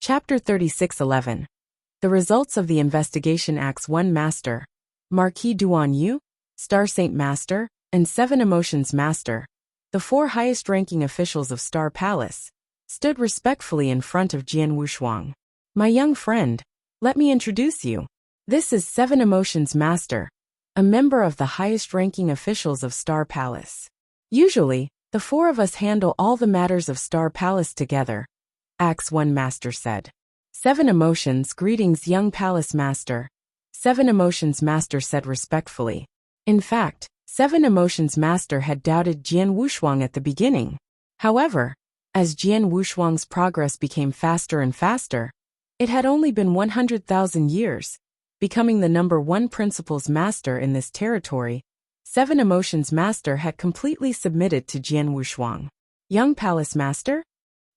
Chapter 3611. The Results of the Investigation. Acts 1. Master, Marquis Duan Yu, Star Saint Master, and 7 Emotions Master, the 4 highest-ranking officials of Star Palace, stood respectfully in front of Jian Wushuang. My young friend, let me introduce you. This is 7 Emotions Master, a member of the highest-ranking officials of Star Palace. Usually, the 4 of us handle all the matters of Star Palace together, Acts 1 Master said. 7 Emotions. Greetings, young Palace Master, 7 Emotions Master said respectfully. In fact, 7 Emotions Master had doubted Jian Wushuang at the beginning. However, as Jian Wushuang's progress became faster and faster, it had only been 100,000 years, becoming the number 1 Principles Master in this territory. 7 Emotions Master had completely submitted to Jian Wushuang. Young Palace Master?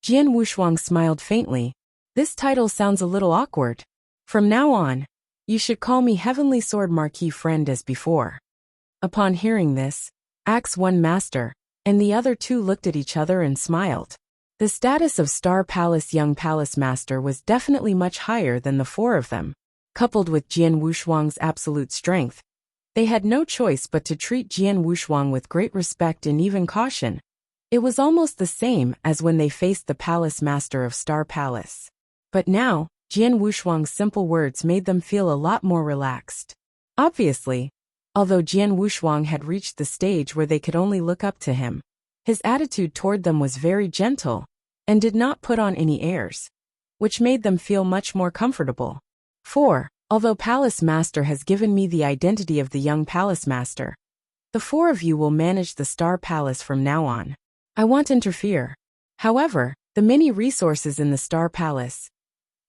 Jian Wushuang smiled faintly. This title sounds a little awkward. From now on, you should call me Heavenly Sword Marquis Friend as before. Upon hearing this, Acts 1 Master and the other 2 looked at each other and smiled. The status of Star Palace Young Palace Master was definitely much higher than the 4 of them. Coupled with Jian Wushuang's absolute strength, they had no choice but to treat Jian Wushuang with great respect and even caution. It was almost the same as when they faced the Palace Master of Star Palace. But now, Jian Wushuang's simple words made them feel a lot more relaxed. Obviously, although Jian Wushuang had reached the stage where they could only look up to him, his attitude toward them was very gentle and did not put on any airs, which made them feel much more comfortable. 4. Although Palace Master has given me the identity of the young Palace Master, the 4 of you will manage the Star Palace from now on. I won't interfere. However, the many resources in the Star Palace.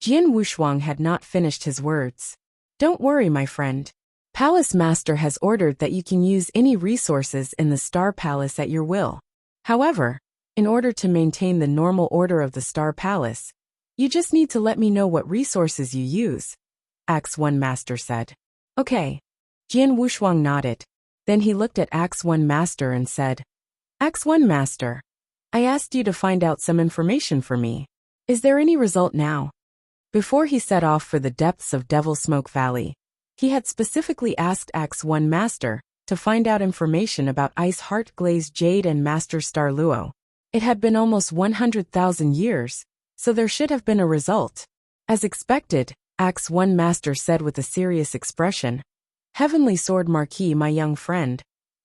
Jian Wushuang had not finished his words. Don't worry, my friend. Palace Master has ordered that you can use any resources in the Star Palace at your will. However, in order to maintain the normal order of the Star Palace, you just need to let me know what resources you use, Acts 1 Master said. Okay. Jian Wushuang nodded. Then he looked at Acts 1 Master and said, Acts 1 Master, I asked you to find out some information for me. Is there any result now? Before he set off for the depths of Devil Smoke Valley, he had specifically asked Acts 1 Master to find out information about Ice Heart Glazed Jade and Master Star Luo. It had been almost 100,000 years, so there should have been a result. As expected, Acts 1 Master said with a serious expression, Heavenly Sword Marquis, my young friend,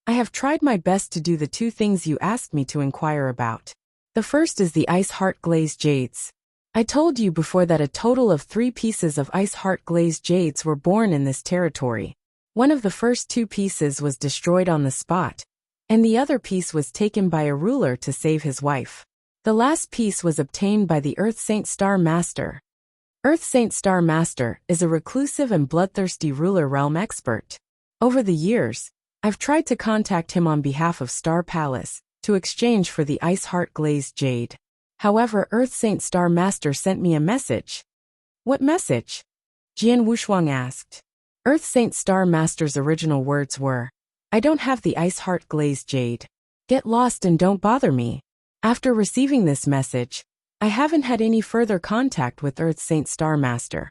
I have tried my best to do the 2 things you asked me to inquire about. The first is the Ice Heart Glazed Jades. I told you before that a total of 3 pieces of Ice Heart Glazed Jades were born in this territory. One of the first 2 pieces was destroyed on the spot, and the other piece was taken by a ruler to save his wife. The last piece was obtained by the Earth Saint Star Master. Earth Saint Star Master is a reclusive and bloodthirsty ruler realm expert. Over the years, I've tried to contact him on behalf of Star Palace to exchange for the Ice Heart Glazed Jade. However, Earth Saint Star Master sent me a message. What message? Jian Wushuang asked. Earth Saint Star Master's original words were, I don't have the Ice Heart Glazed Jade. Get lost and don't bother me. After receiving this message, I haven't had any further contact with Earth Saint Star Master,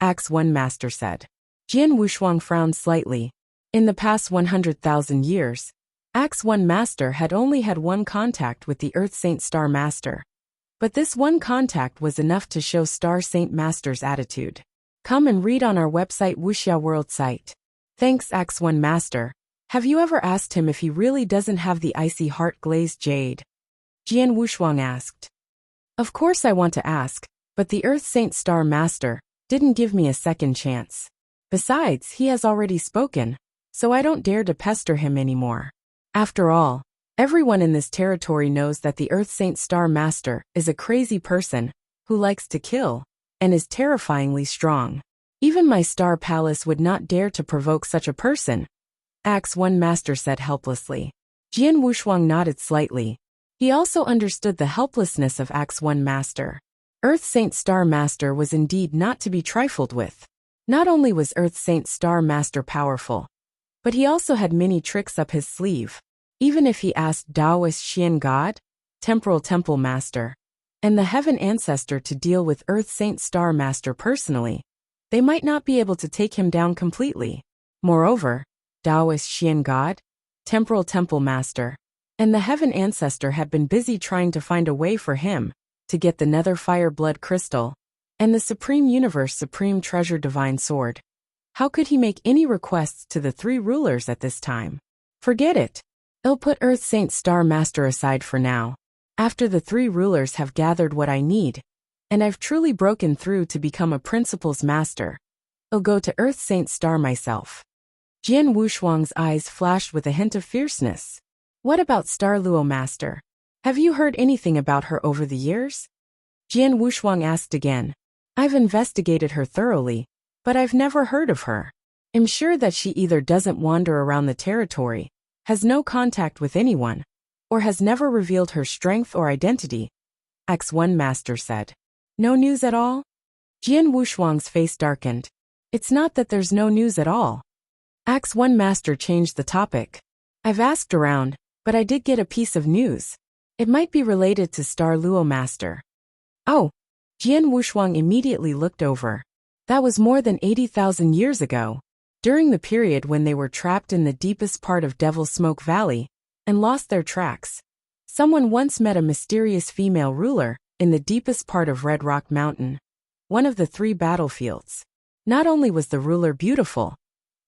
Acts 1 Master said. Jian Wushuang frowned slightly. In the past 100,000 years, Acts 1 Master had only had 1 contact with the Earth Saint Star Master. But this 1 contact was enough to show Star Saint Master's attitude. Come and read on our website Wuxia World site. Thanks, Acts 1 Master. Have you ever asked him if he really doesn't have the Icy Heart Glazed Jade? Jian Wushuang asked. Of course I want to ask, but the Earth Saint Star Master didn't give me a second chance. Besides, he has already spoken, so I don't dare to pester him anymore. After all, everyone in this territory knows that the Earth Saint Star Master is a crazy person who likes to kill and is terrifyingly strong. Even my Star Palace would not dare to provoke such a person, Acts 1 Master said helplessly. Jian Wushuang nodded slightly. He also understood the helplessness of Acts 1 Master. Earth Saint Star Master was indeed not to be trifled with. Not only was Earth Saint Star Master powerful, but he also had many tricks up his sleeve. Even if he asked Taoist Xian God, Temporal Temple Master, and the Heaven Ancestor to deal with Earth Saint Star Master personally, they might not be able to take him down completely. Moreover, Taoist Xian God, Temporal Temple Master, and the Heaven Ancestor had been busy trying to find a way for him to get the Nether Fire Blood Crystal and the Supreme Universe Supreme Treasure Divine Sword. How could he make any requests to the three rulers at this time? Forget it. I'll put Earth Saint Star Master aside for now. After the three rulers have gathered what I need, and I've truly broken through to become a Principles Master, I'll go to Earth Saint Star myself. Jian Wushuang's eyes flashed with a hint of fierceness. What about Star Luo Master? Have you heard anything about her over the years? Jian Wushuang asked again. I've investigated her thoroughly, but I've never heard of her. I'm sure that she either doesn't wander around the territory, has no contact with anyone, or has never revealed her strength or identity, X1 Master said. No news at all? Jian Wushuang's face darkened. It's not that there's no news at all. X1 Master changed the topic. I've asked around, but I did get a piece of news. It might be related to Star Luo Master. Oh, Jian Wushuang immediately looked over. That was more than 80,000 years ago, during the period when they were trapped in the deepest part of Devil's Smoke Valley and lost their tracks. Someone once met a mysterious female ruler in the deepest part of Red Rock Mountain, one of the three battlefields. Not only was the ruler beautiful,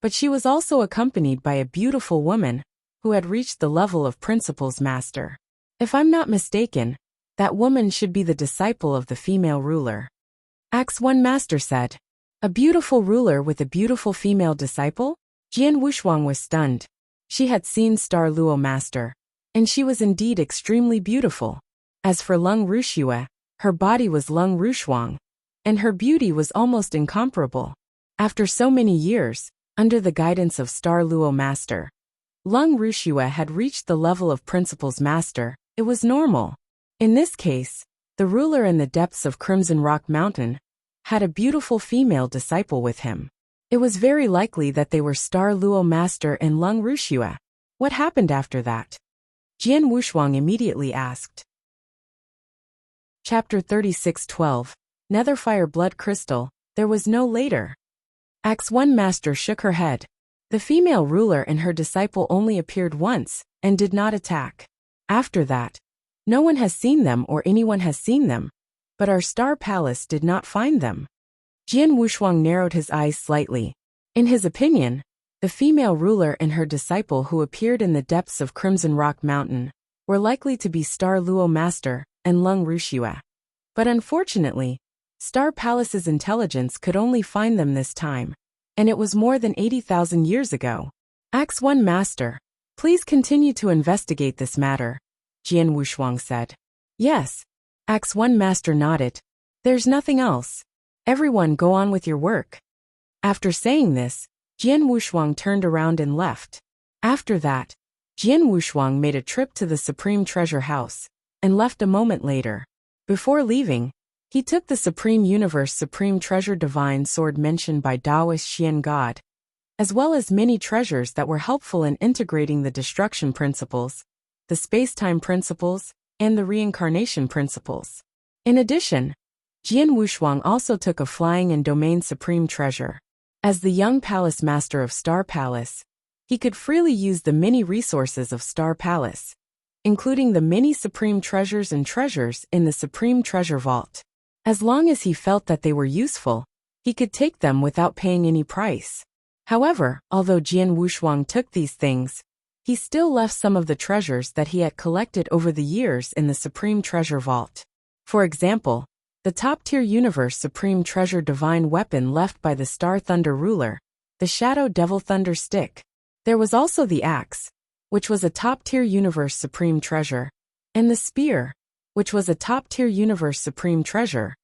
but she was also accompanied by a beautiful woman who had reached the level of Principles Master. If I'm not mistaken, that woman should be the disciple of the female ruler. X1 Master said. A beautiful ruler with a beautiful female disciple? Jian Wushuang was stunned. She had seen Star Luo Master, and she was indeed extremely beautiful. As for Lung Ruxia, her body was Lung Rushuang, and her beauty was almost incomparable. After so many years, under the guidance of Star Luo Master, Lung Ruxia had reached the level of Principles Master. It was normal. In this case, the ruler in the depths of Crimson Rock Mountain had a beautiful female disciple with him. It was very likely that they were Star Luo Master and Lung Ruxia. What happened after that? Jian Wushuang immediately asked. Chapter 36:12. Netherfire Blood Crystal. There was no later. X1 Master shook her head. The female ruler and her disciple only appeared once and did not attack. After that, no one has seen them or anyone has seen them, but our Star Palace did not find them. Jian Wushuang narrowed his eyes slightly. In his opinion, the female ruler and her disciple who appeared in the depths of Crimson Rock Mountain were likely to be Star Luo Master and Lung Ruxia. But unfortunately, Star Palace's intelligence could only find them this time, and it was more than 80,000 years ago. X1 Master, please continue to investigate this matter, Jian Wushuang said. Yes. X1 Master nodded. There's nothing else. Everyone go on with your work. After saying this, Jian Wushuang turned around and left. After that, Jian Wushuang made a trip to the Supreme Treasure House and left a moment later. Before leaving, he took the Supreme Universe Supreme Treasure Divine Sword mentioned by Taoist Xian God, as well as many treasures that were helpful in integrating the destruction principles, the space-time principles, and the reincarnation principles. In addition, Jian Wushuang also took a flying and domain supreme treasure. As the young palace master of Star Palace, he could freely use the many resources of Star Palace, including the many supreme treasures and treasures in the Supreme Treasure Vault. As long as he felt that they were useful, he could take them without paying any price. However, although Jian Wushuang took these things, he still left some of the treasures that he had collected over the years in the Supreme Treasure Vault. For example, the top-tier Universe Supreme Treasure Divine Weapon left by the Star Thunder Ruler, the Shadow Devil Thunder Stick. There was also the Axe, which was a top-tier Universe Supreme Treasure, and the Spear, which was a top-tier Universe Supreme Treasure,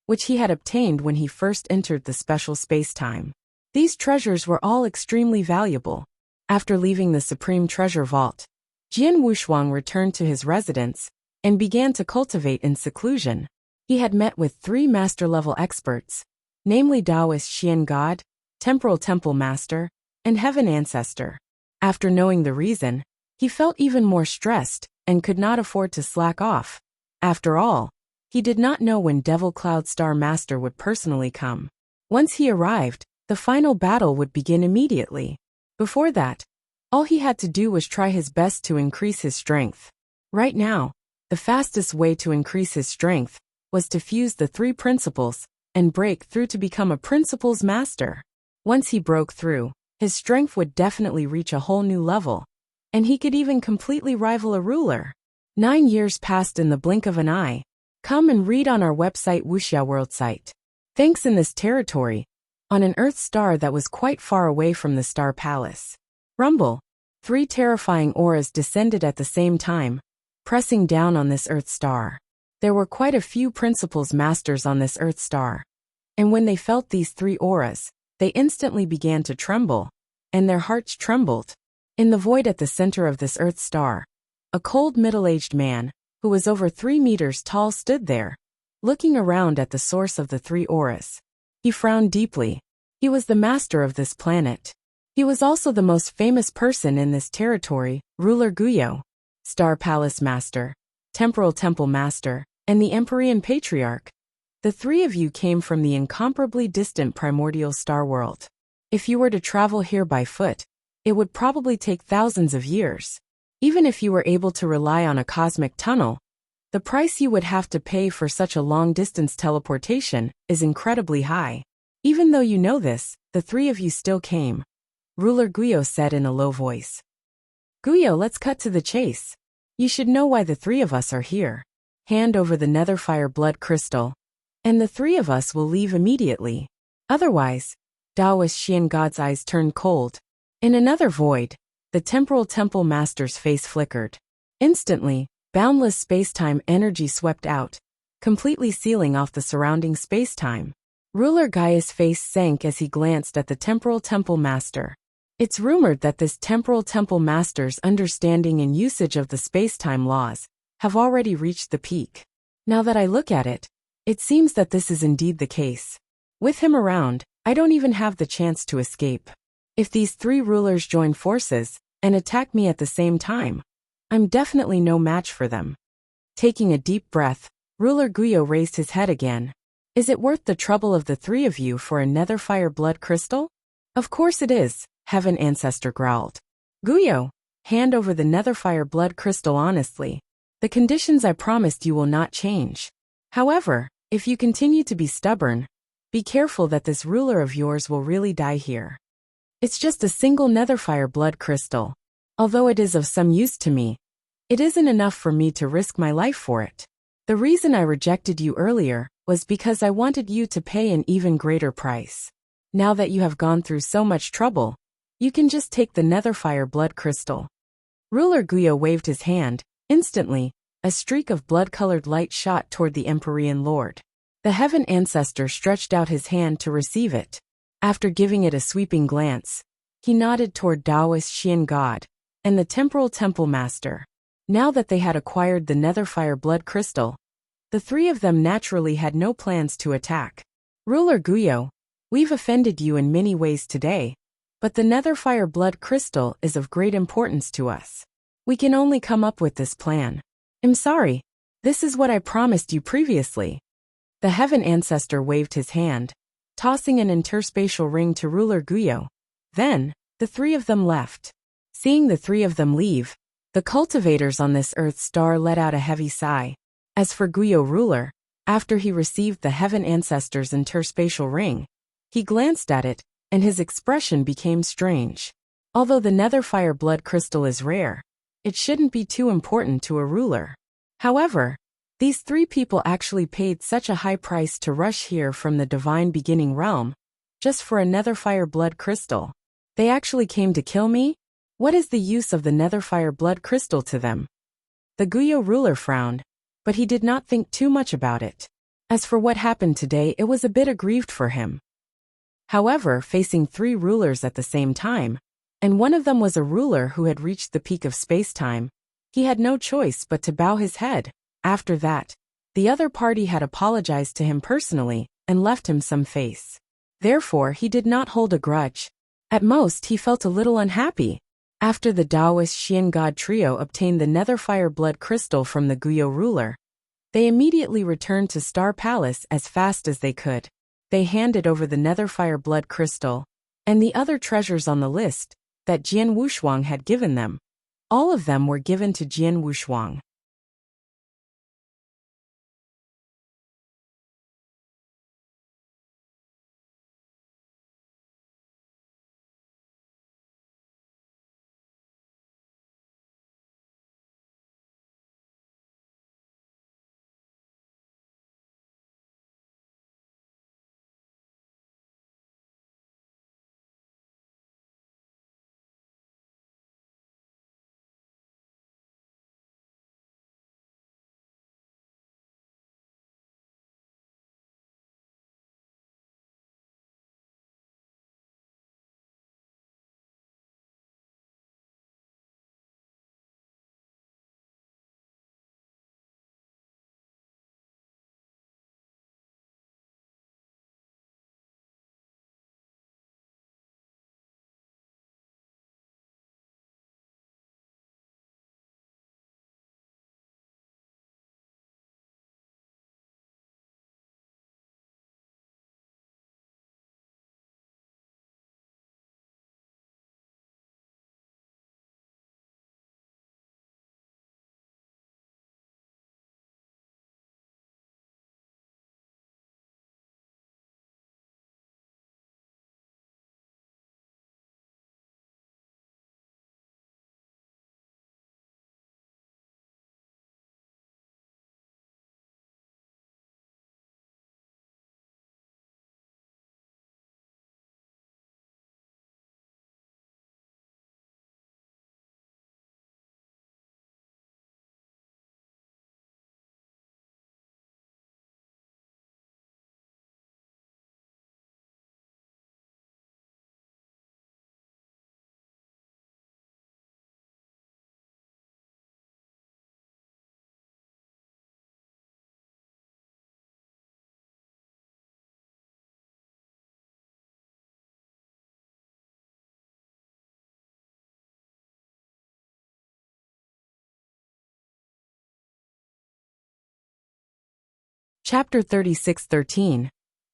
which he had obtained when he first entered the special space-time. These treasures were all extremely valuable. After leaving the Supreme Treasure Vault, Jian Wushuang returned to his residence and began to cultivate in seclusion. He had met with 3 master-level experts, namely Taoist Xian God, Temporal Temple Master, and Heaven Ancestor. After knowing the reason, he felt even more stressed and could not afford to slack off. After all, He did not know when Devil Cloud Star Master would personally come. Once he arrived, the final battle would begin immediately. Before that, all he had to do was try his best to increase his strength. Right now, the fastest way to increase his strength was to fuse the 3 principles and break through to become a principles master. Once he broke through, his strength would definitely reach a whole new level, and he could even completely rival a ruler. 9 years passed in the blink of an eye. Come and read on our website Wuxia World site. Thanks in this territory, on an Earth star that was quite far away from the Star Palace. Rumble. 3 terrifying auras descended at the same time, pressing down on this Earth star. There were quite a few principles masters on this Earth star, and when they felt these 3 auras, they instantly began to tremble, and their hearts trembled. In the void at the center of this Earth star, a cold middle-aged man, who was over 3 meters tall, stood there, looking around at the source of the 3 auras. He frowned deeply. He was the master of this planet. He was also the most famous person in this territory, Ruler Guyo, Star Palace Master, Temporal Temple Master, and the Empyrean Patriarch. The 3 of you came from the incomparably distant primordial star world. If you were to travel here by foot, it would probably take thousands of years. Even if you were able to rely on a cosmic tunnel, the price you would have to pay for such a long-distance teleportation is incredibly high. Even though you know this, the 3 of you still came. Ruler Guyo said in a low voice. Guyo, let's cut to the chase. You should know why the 3 of us are here. Hand over the Netherfire blood crystal, and the 3 of us will leave immediately. Otherwise, Taoist Xian God's eyes turned cold. In another void, the Temporal Temple Master's face flickered. Instantly, boundless space-time energy swept out, completely sealing off the surrounding space-time. Ruler Gaia's face sank as he glanced at the Temporal Temple Master. It's rumored that this Temporal Temple Master's understanding and usage of the space-time laws have already reached the peak. Now that I look at it, it seems that this is indeed the case. With him around, I don't even have the chance to escape. If these 3 rulers join forces and attack me at the same time, I'm definitely no match for them. Taking a deep breath, Ruler Guyo raised his head again. Is it worth the trouble of the 3 of you for a Netherfire blood crystal? Of course it is, Heaven Ancestor growled. Guyo, hand over the Netherfire blood crystal honestly. The conditions I promised you will not change. However, if you continue to be stubborn, be careful that this ruler of yours will really die here. It's just a single Netherfire blood crystal. Although it is of some use to me, it isn't enough for me to risk my life for it. The reason I rejected you earlier was because I wanted you to pay an even greater price. Now that you have gone through so much trouble, you can just take the Netherfire blood crystal. Ruler Guyo waved his hand. Instantly, a streak of blood-colored light shot toward the Empyrean Lord. The Heaven Ancestor stretched out his hand to receive it. After giving it a sweeping glance, he nodded toward Taoist Xian God and the Temporal Temple Master. Now that they had acquired the Netherfire blood crystal, the 3 of them naturally had no plans to attack. Ruler Guyo, we've offended you in many ways today, but the Netherfire blood crystal is of great importance to us. We can only come up with this plan. I'm sorry, this is what I promised you previously. The Heaven Ancestor waved his hand, tossing an interspatial ring to Ruler Guyo. Then, the 3 of them left. Seeing the 3 of them leave, the cultivators on this Earth star let out a heavy sigh. As for Guyo Ruler, after he received the Heaven Ancestor's interspatial ring, he glanced at it, and his expression became strange. Although the Netherfire blood crystal is rare, it shouldn't be too important to a ruler. However, these 3 people actually paid such a high price to rush here from the divine beginning realm, just for a Netherfire blood crystal. They actually came to kill me? What is the use of the Netherfire blood crystal to them? The Guyo ruler frowned, but he did not think too much about it. As for what happened today, it was a bit aggrieved for him. However, facing 3 rulers at the same time, and one of them was a ruler who had reached the peak of space-time, he had no choice but to bow his head. After that, the other party had apologized to him personally and left him some face. Therefore, he did not hold a grudge. At most, he felt a little unhappy. After the Taoist Xian God trio obtained the Netherfire blood crystal from the Guyo ruler, They immediately returned to Star Palace as fast as they could. They handed over the Netherfire Blood Crystal and the other treasures on the list that Jian Wushuang had given them. All of them were given to Jian Wushuang. Chapter 36:13.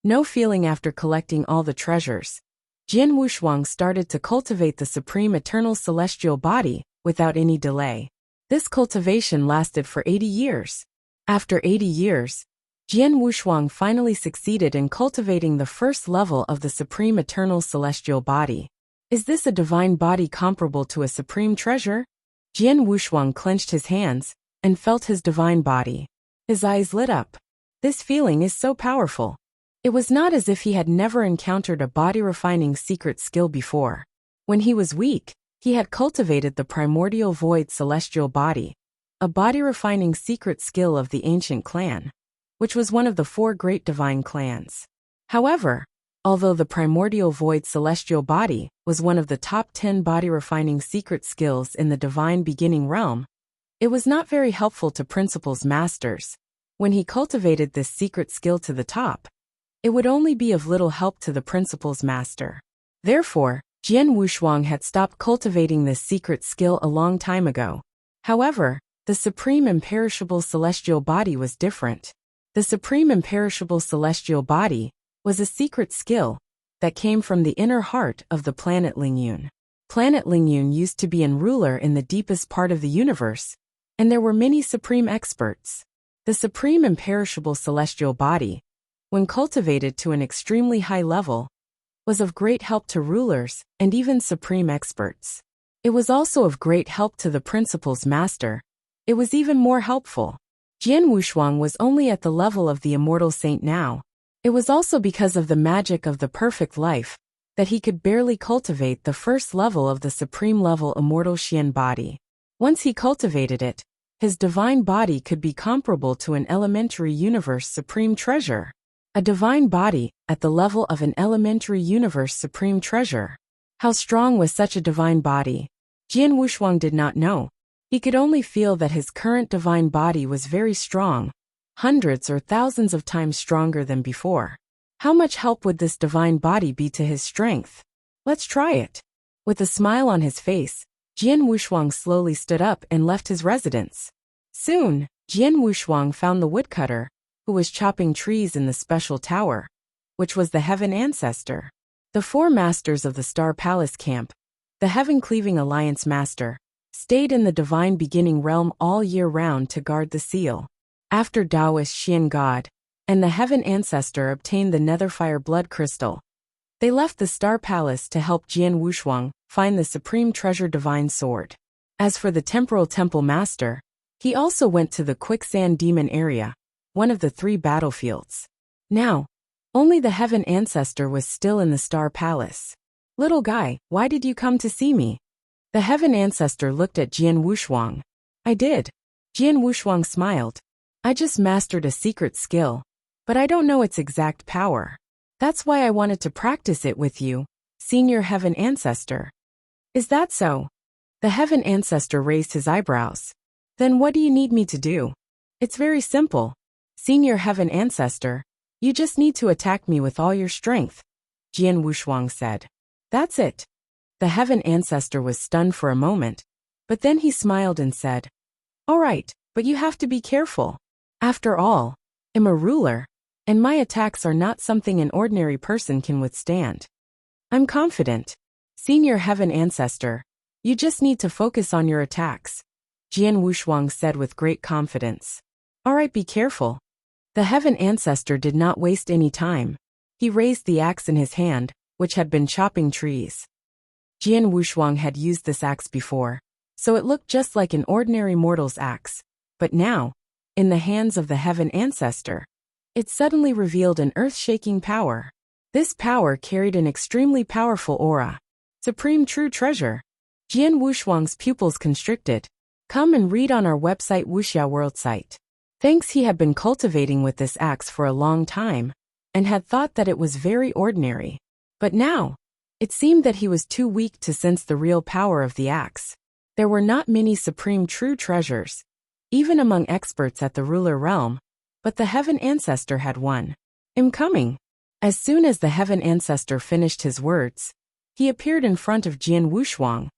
No feeling after collecting all the treasures. Jian Wushuang started to cultivate the supreme eternal celestial body without any delay. This cultivation lasted for 80 years. After 80 years, Jian Wushuang finally succeeded in cultivating the first level of the supreme eternal celestial body. Is this a divine body comparable to a supreme treasure? Jian Wushuang clenched his hands and felt his divine body. His eyes lit up. This feeling is so powerful. It was not as if he had never encountered a body-refining secret skill before. When he was weak, he had cultivated the primordial void celestial body, a body-refining secret skill of the ancient clan, which was one of the 4 great divine clans. However, although the primordial void celestial body was one of the top 10 body-refining secret skills in the divine beginning realm, it was not very helpful to Principal's masters. When he cultivated this secret skill to the top, it would only be of little help to the Principal's master. Therefore, Jian Wushuang had stopped cultivating this secret skill a long time ago. However, the supreme imperishable celestial body was different. The supreme imperishable celestial body was a secret skill that came from the inner heart of the planet Lingyun. Planet Lingyun used to be a ruler in the deepest part of the universe, and there were many supreme experts. The supreme imperishable celestial body, when cultivated to an extremely high level, was of great help to rulers and even supreme experts. It was also of great help to the Principal's master. It was even more helpful. Jian Wushuang was only at the level of the immortal saint now. It was also because of the magic of the perfect life that he could barely cultivate the first level of the supreme level immortal Xian body. Once he cultivated it, his divine body could be comparable to an elementary universe supreme treasure. A divine body at the level of an elementary universe supreme treasure. How strong was such a divine body? Jian Wushuang did not know. He could only feel that his current divine body was very strong, hundreds or thousands of times stronger than before. How much help would this divine body be to his strength? Let's try it. With a smile on his face, Jian Wushuang slowly stood up and left his residence. Soon, Jian Wushuang found the woodcutter, who was chopping trees in the special tower, which was the Heaven Ancestor. The 4 masters of the Star Palace camp, the Heaven-Cleaving Alliance Master, stayed in the Divine Beginning realm all year round to guard the seal. After Taoist Xian God and the Heaven Ancestor obtained the Netherfire Blood Crystal, they left the Star Palace to help Jian Wushuang find the Supreme Treasure Divine Sword. As for the Temporal Temple Master, he also went to the Quicksand Demon area, one of the 3 battlefields. Now, only the Heaven Ancestor was still in the Star Palace. "Little guy, why did you come to see me?" The Heaven Ancestor looked at Jian Wushuang. "I did." Jian Wushuang smiled. "I just mastered a secret skill, but I don't know its exact power. That's why I wanted to practice it with you, Senior Heaven Ancestor." "Is that so?" The Heaven Ancestor raised his eyebrows. "Then what do you need me to do?" "It's very simple. Senior Heaven Ancestor, you just need to attack me with all your strength," Jian Wushuang said. "That's it." The Heaven Ancestor was stunned for a moment, but then he smiled and said, "All right, but you have to be careful. After all, I'm a ruler, and my attacks are not something an ordinary person can withstand." "I'm confident. Senior Heaven Ancestor, you just need to focus on your attacks," Jian Wushuang said with great confidence. "All right, be careful." The Heaven Ancestor did not waste any time. He raised the axe in his hand, which had been chopping trees. Jian Wushuang had used this axe before, so it looked just like an ordinary mortal's axe. But now, in the hands of the Heaven Ancestor, it suddenly revealed an earth-shaking power. This power carried an extremely powerful aura. Supreme True Treasure. Jian Wushuang's pupils constricted. Come and read on our website Wuxia World site. Thanks, he had been cultivating with this axe for a long time, and had thought that it was very ordinary. But now, it seemed that he was too weak to sense the real power of the axe. There were not many supreme true treasures, even among experts at the ruler realm, but the Heaven Ancestor had one. "I'm coming." As soon as the Heaven Ancestor finished his words, he appeared in front of Jian Wushuang,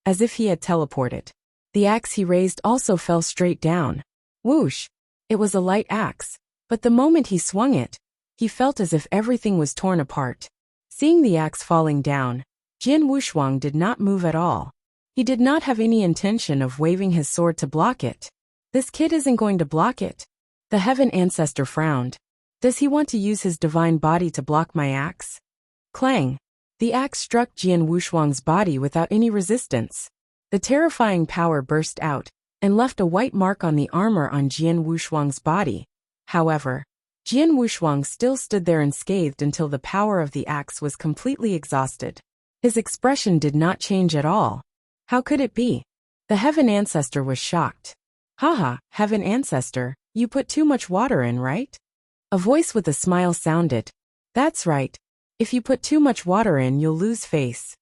as if he had teleported. The axe he raised also fell straight down. Whoosh! It was a light axe, but the moment he swung it, he felt as if everything was torn apart. Seeing the axe falling down, Jian Wushuang did not move at all. He did not have any intention of waving his sword to block it. "This kid isn't going to block it." The Heaven Ancestor frowned. "Does he want to use his divine body to block my axe?" Clang! The axe struck Jian Wushuang's body without any resistance. The terrifying power burst out and left a white mark on the armor on Jian Wushuang's body. However, Jian Wushuang still stood there unscathed until the power of the axe was completely exhausted. His expression did not change at all. How could it be? The Heaven Ancestor was shocked. "Haha, Heaven Ancestor, you put too much water in, right?" A voice with a smile sounded. "That's right. If you put too much water in, you'll lose face."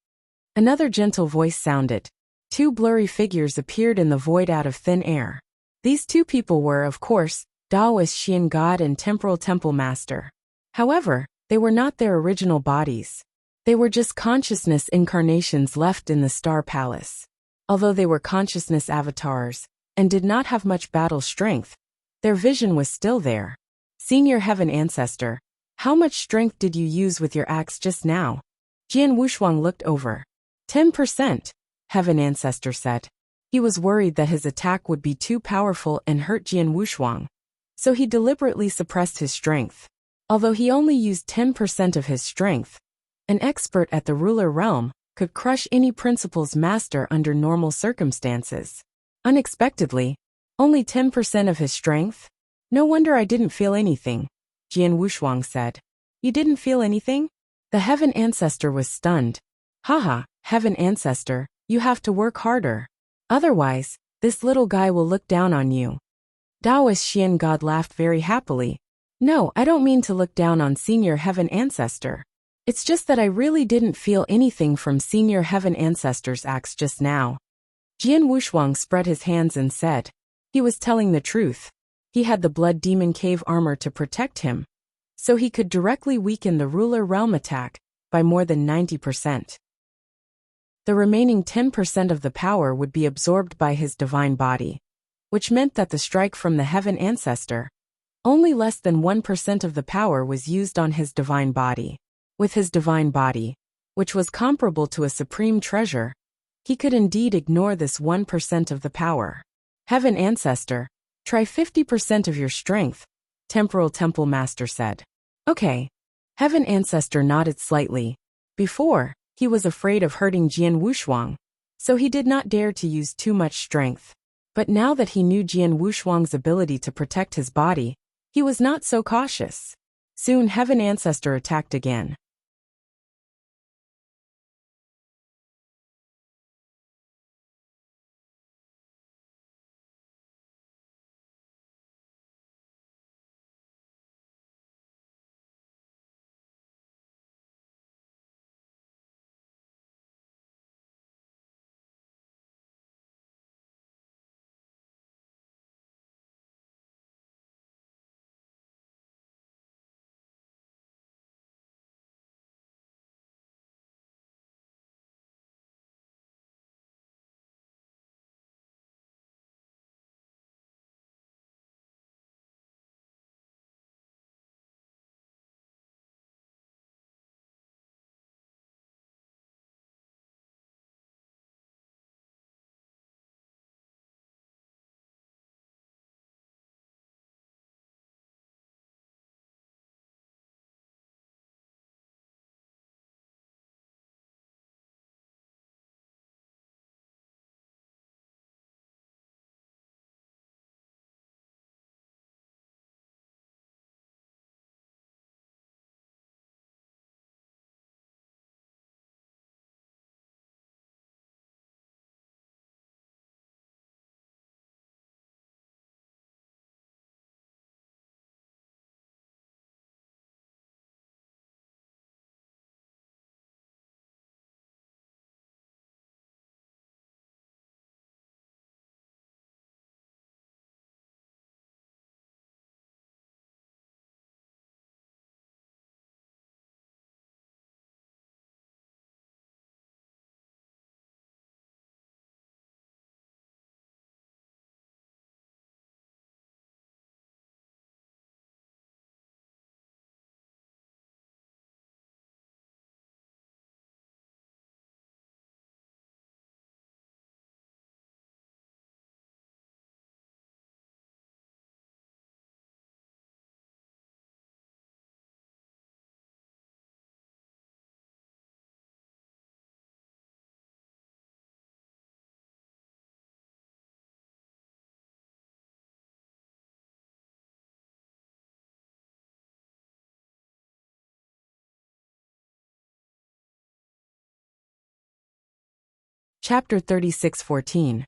Another gentle voice sounded. 2 blurry figures appeared in the void out of thin air. These 2 people were, of course, Taoist Xian God and Temporal Temple Master. However, they were not their original bodies. They were just consciousness incarnations left in the Star Palace. Although they were consciousness avatars and did not have much battle strength, their vision was still there. "Senior Heaven Ancestor, how much strength did you use with your axe just now?" Jian Wushuang looked over. 10%, Heaven Ancestor said. He was worried that his attack would be too powerful and hurt Jian Wushuang, so he deliberately suppressed his strength. Although he only used 10% of his strength, an expert at the ruler realm could crush any principal's master under normal circumstances. Unexpectedly, only 10% of his strength? "No wonder I didn't feel anything," Jian Wushuang said. "You didn't feel anything?" The Heaven Ancestor was stunned. "Haha, Heaven Ancestor, you have to work harder. Otherwise, this little guy will look down on you." Taoist Xian God laughed very happily. "No, I don't mean to look down on Senior Heaven Ancestor. It's just that I really didn't feel anything from Senior Heaven Ancestor's axe just now." Jian Wushuang spread his hands and said. He was telling the truth. He had the Blood Demon Cave armor to protect him, so he could directly weaken the ruler realm attack by more than 90%. The remaining 10% of the power would be absorbed by his divine body, which meant that the strike from the heaven ancestor, only less than 1% of the power was used on his divine body. With his divine body, which was comparable to a supreme treasure, he could indeed ignore this 1% of the power. Heaven ancestor, try 50% of your strength, Temporal Temple Master said. Okay. Heaven ancestor nodded slightly. Before, he was afraid of hurting Jian Wushuang, so he did not dare to use too much strength. But now that he knew Jian Wushuang's ability to protect his body, he was not so cautious. Soon Heaven ancestor attacked again. Chapter 36:14.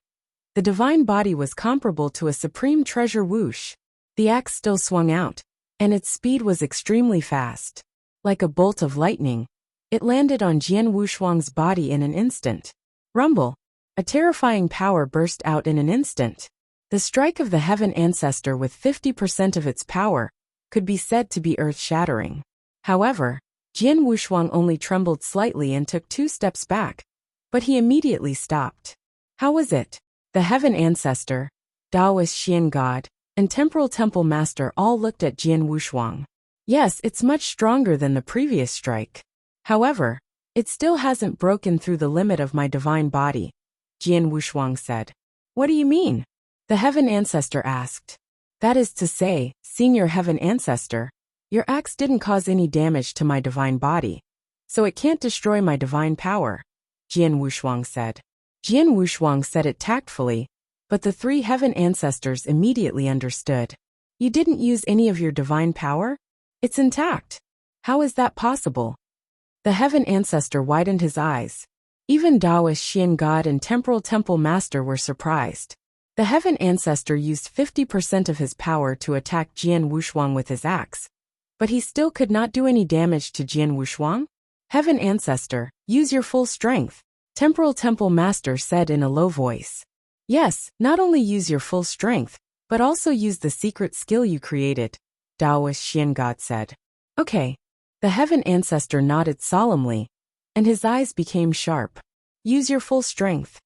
The divine body was comparable to a supreme treasure whoosh. The axe still swung out, and its speed was extremely fast. Like a bolt of lightning, it landed on Jian Wushuang's body in an instant. Rumble! A terrifying power burst out in an instant. The strike of the heaven ancestor with 50% of its power could be said to be earth-shattering. However, Jian Wushuang only trembled slightly and took 2 steps back. But he immediately stopped. How was it? The heaven ancestor, Taoist Xian God, and temporal temple master all looked at Jian Wushuang. Yes, it's much stronger than the previous strike. However, it still hasn't broken through the limit of my divine body, Jian Wushuang said. What do you mean? The heaven ancestor asked. That is to say, senior heaven ancestor, your axe didn't cause any damage to my divine body, so it can't destroy my divine power, Jian Wushuang said. Jian Wushuang said it tactfully, but the 3 heaven ancestors immediately understood. You didn't use any of your divine power? It's intact. How is that possible? The heaven ancestor widened his eyes. Even Taoist Xian God and temporal temple master were surprised. The heaven ancestor used 50% of his power to attack Jian Wushuang with his axe, but he still could not do any damage to Jian Wushuang? Heaven ancestor, use your full strength, temporal temple master said in a low voice. Yes, not only use your full strength, but also use the secret skill you created, Taoist Xian God said. Okay. The heaven ancestor nodded solemnly, and his eyes became sharp. Use your full strength.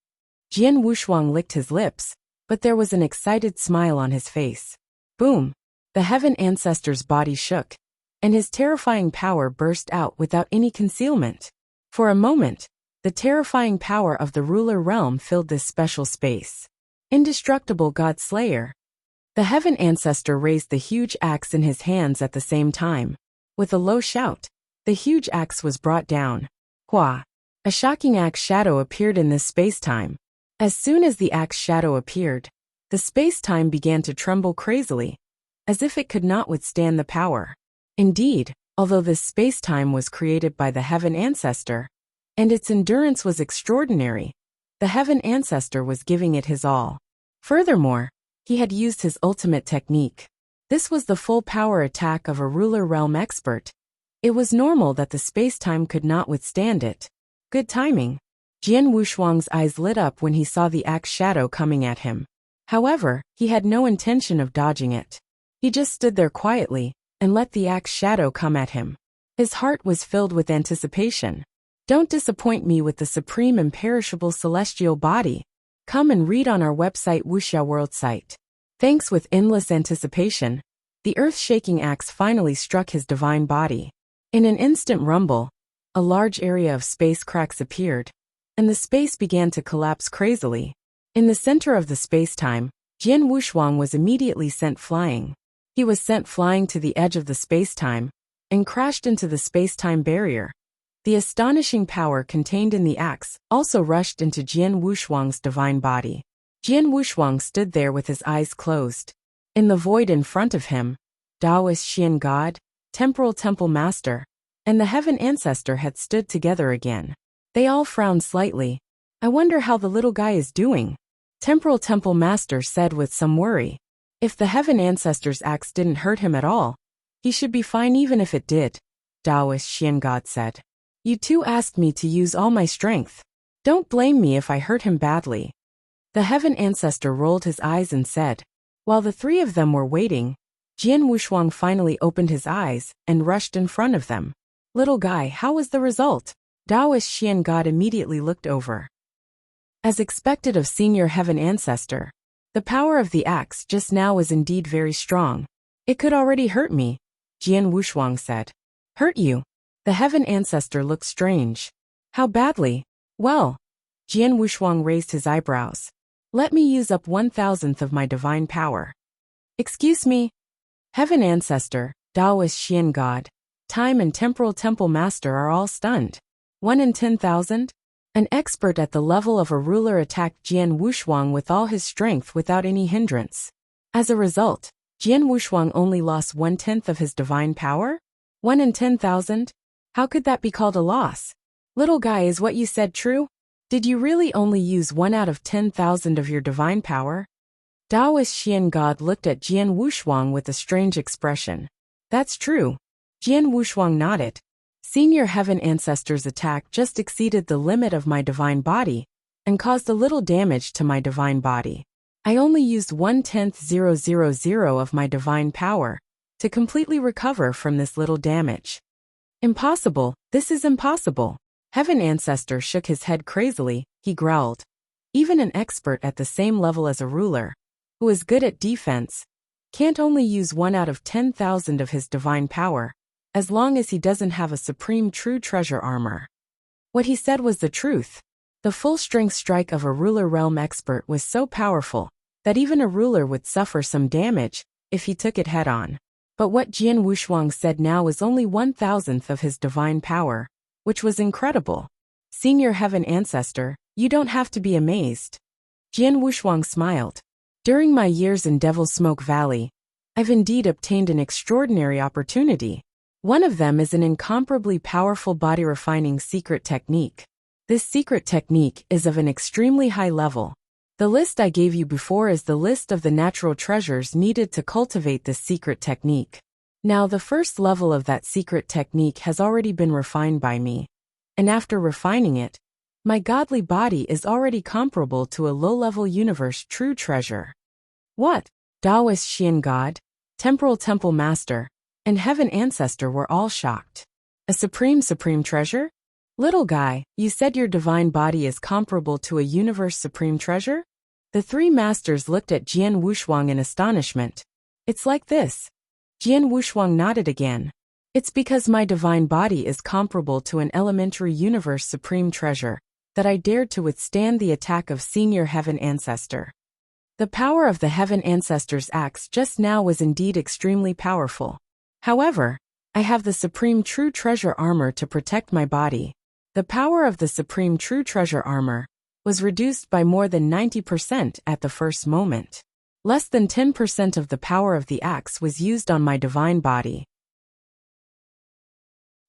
Jian Wushuang licked his lips, but there was an excited smile on his face. Boom! The heaven ancestor's body shook, and his terrifying power burst out without any concealment. For a moment, the terrifying power of the ruler realm filled this special space. Indestructible God Slayer. The heaven ancestor raised the huge axe in his hands at the same time. With a low shout, the huge axe was brought down. Hua! A shocking axe shadow appeared in this space-time. As soon as the axe shadow appeared, the space-time began to tremble crazily, as if it could not withstand the power. Indeed, although this space-time was created by the heaven ancestor, and its endurance was extraordinary, the heaven ancestor was giving it his all. Furthermore, he had used his ultimate technique. This was the full power attack of a ruler realm expert. It was normal that the space-time could not withstand it. Good timing. Jian Wushuang's eyes lit up when he saw the axe shadow coming at him. However, he had no intention of dodging it. He just stood there quietly and let the axe shadow come at him. His heart was filled with anticipation. Don't disappoint me with the supreme imperishable celestial body. Come and read on our website Wuxia World site. Thanks. With endless anticipation, the earth-shaking axe finally struck his divine body. In an instant rumble, a large area of space cracks appeared, and the space began to collapse crazily. In the center of the space-time, Jian Wushuang was immediately sent flying. He was sent flying to the edge of the space-time and crashed into the space-time barrier. The astonishing power contained in the axe also rushed into Jian Wushuang's divine body. Jian Wushuang stood there with his eyes closed. In the void in front of him, Taoist Xian God, Temporal Temple Master, and the Heaven Ancestor had stood together again. They all frowned slightly. I wonder how the little guy is doing, Temporal Temple Master said with some worry. If the Heaven Ancestor's axe didn't hurt him at all, he should be fine even if it did, Taoist Xian God said. You two asked me to use all my strength. Don't blame me if I hurt him badly. The Heaven Ancestor rolled his eyes and said. While the three of them were waiting, Jian Wushuang finally opened his eyes and rushed in front of them. Little guy, how was the result? Taoist Xian God immediately looked over. As expected of Senior Heaven Ancestor, the power of the axe just now was indeed very strong. It could already hurt me, Jian Wushuang said. Hurt you? The Heaven Ancestor looked strange. How badly? Well, Jian Wushuang raised his eyebrows. Let me use up 1,000th of my divine power. Excuse me? Heaven Ancestor, Taoist Xian God, Time and Temporal Temple Master are all stunned. 1 in 10,000? An expert at the level of a ruler attacked Jian Wushuang with all his strength without any hindrance. As a result, Jian Wushuang only lost 1/10 of his divine power? 1 in 10,000? How could that be called a loss? Little guy, is what you said true? Did you really only use 1 out of 10,000 of your divine power? Taoist Xian God looked at Jian Wushuang with a strange expression. That's true. Jian Wushuang nodded. Senior Heaven Ancestor's attack just exceeded the limit of my divine body and caused a little damage to my divine body. I only used 1/10,000 of my divine power to completely recover from this little damage. Impossible, this is impossible. Heaven Ancestor shook his head crazily. He growled. Even an expert at the same level as a ruler, who is good at defense, can't only use 1 out of 10,000 of his divine power, as long as he doesn't have a supreme true treasure armor. What he said was the truth. The full strength strike of a ruler realm expert was so powerful that even a ruler would suffer some damage if he took it head on. But what Jian Wushuang said now was only 1,000th of his divine power, which was incredible. Senior Heaven Ancestor, you don't have to be amazed. Jian Wushuang smiled. During my years in Devil's Smoke Valley, I've indeed obtained an extraordinary opportunity. One of them is an incomparably powerful body-refining secret technique. This secret technique is of an extremely high level. The list I gave you before is the list of the natural treasures needed to cultivate this secret technique. Now, the first level of that secret technique has already been refined by me, and after refining it, my godly body is already comparable to a low-level universe true treasure. What? Taoist Xian God, Temporal Temple Master, and Heaven Ancestor were all shocked. A supreme treasure? Little guy, you said your divine body is comparable to a universe supreme treasure? The three masters looked at Jian Wushuang in astonishment. It's like this. Jian Wushuang nodded again. It's because my divine body is comparable to an elementary universe supreme treasure, that I dared to withstand the attack of senior heaven ancestor. The power of the heaven ancestor's axe just now was indeed extremely powerful. However, I have the supreme true treasure armor to protect my body. The power of the supreme true treasure armor was reduced by more than 90% at the first moment. Less than 10% of the power of the axe was used on my divine body.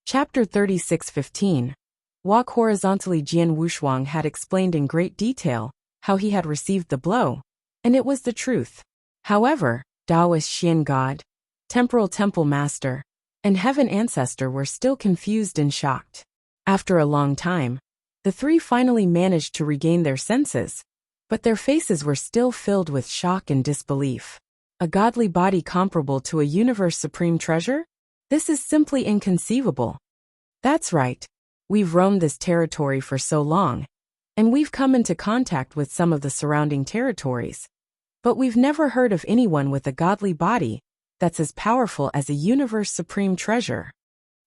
Chapter 36:15. Walk horizontally. Jian Wushuang had explained in great detail how he had received the blow, and it was the truth. However, Taoist Xian God, Temporal Temple Master, and Heaven Ancestor were still confused and shocked. After a long time, the three finally managed to regain their senses, but their faces were still filled with shock and disbelief. A godly body comparable to a universe supreme treasure? This is simply inconceivable. That's right. We've roamed this territory for so long, and we've come into contact with some of the surrounding territories, but we've never heard of anyone with a godly body that's as powerful as a universe supreme treasure.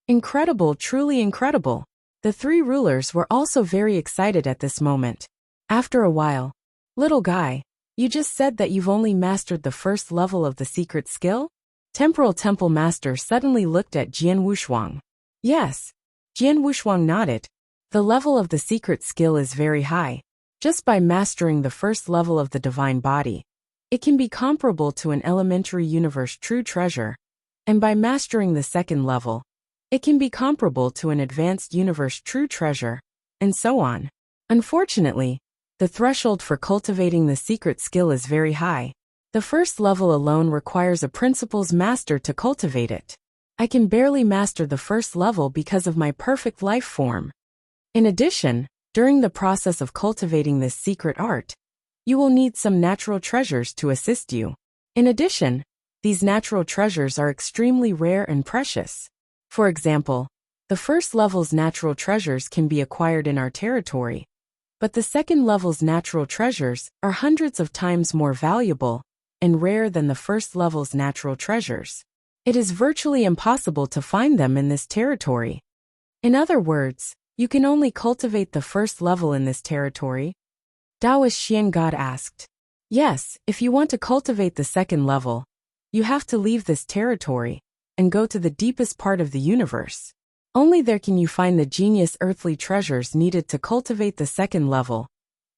Incredible, truly incredible. The three rulers were also very excited at this moment. After a while, little guy, you just said that you've only mastered the first level of the secret skill? Temporal Temple Master suddenly looked at Jian Wushuang. Yes. Jian Wushuang nodded. The level of the secret skill is very high. Just by mastering the first level of the divine body, it can be comparable to an elementary universe true treasure, and by mastering the second level, it can be comparable to an advanced universe true treasure, and so on. Unfortunately, the threshold for cultivating the secret skill is very high. The first level alone requires a principles master to cultivate it. I can barely master the first level because of my perfect life form. In addition, during the process of cultivating this secret art, you will need some natural treasures to assist you. In addition, these natural treasures are extremely rare and precious. For example, the first level's natural treasures can be acquired in our territory, but the second level's natural treasures are hundreds of times more valuable and rare than the first level's natural treasures. It is virtually impossible to find them in this territory. In other words, you can only cultivate the first level in this territory? Taoist Xian God asked. Yes, if you want to cultivate the second level, you have to leave this territory and go to the deepest part of the universe. Only there can you find the genius earthly treasures needed to cultivate the second level,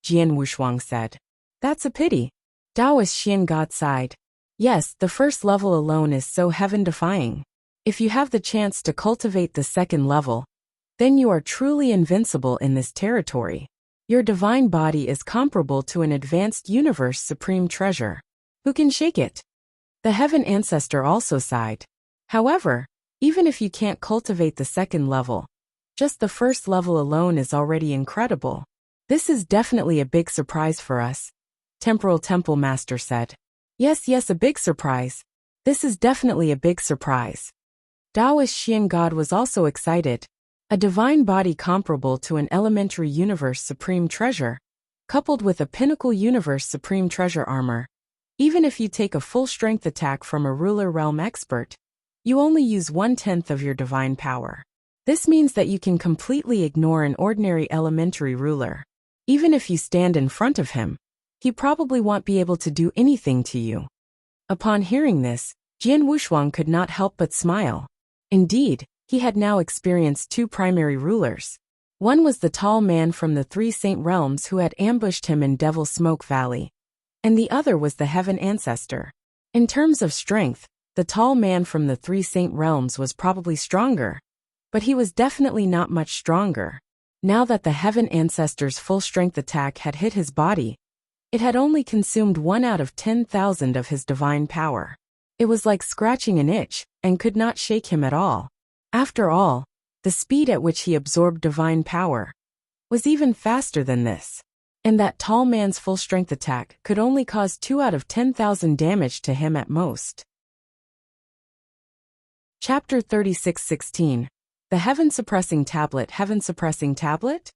Jian Wushuang said. That's a pity. Taoist Xian God sighed. Yes, the first level alone is so heaven-defying. If you have the chance to cultivate the second level, then you are truly invincible in this territory. Your divine body is comparable to an advanced universe supreme treasure. Who can shake it? The heaven ancestor also sighed. However, even if you can't cultivate the second level, just the first level alone is already incredible. This is definitely a big surprise for us, Temporal Temple Master said. Yes, a big surprise. This is definitely a big surprise. Taoist Xian God was also excited. A divine body comparable to an elementary universe supreme treasure, coupled with a pinnacle universe supreme treasure armor. Even if you take a full strength attack from a ruler realm expert, you only use 1/10 of your divine power. This means that you can completely ignore an ordinary elementary ruler. Even if you stand in front of him, he probably won't be able to do anything to you. Upon hearing this, Jian Wushuang could not help but smile. Indeed, he had now experienced two primary rulers. One was the tall man from the three saint realms who had ambushed him in Devil Smoke Valley, and the other was the heaven ancestor. In terms of strength, the tall man from the three saint realms was probably stronger, but he was definitely not much stronger. Now that the heaven ancestor's full strength attack had hit his body, it had only consumed 1 out of 10,000 of his divine power. It was like scratching an itch, and could not shake him at all. After all, the speed at which he absorbed divine power was even faster than this, and that tall man's full strength attack could only cause 2 out of 10,000 damage to him at most. Chapter 36:16. The Heaven-Suppressing Tablet. Heaven-Suppressing Tablet?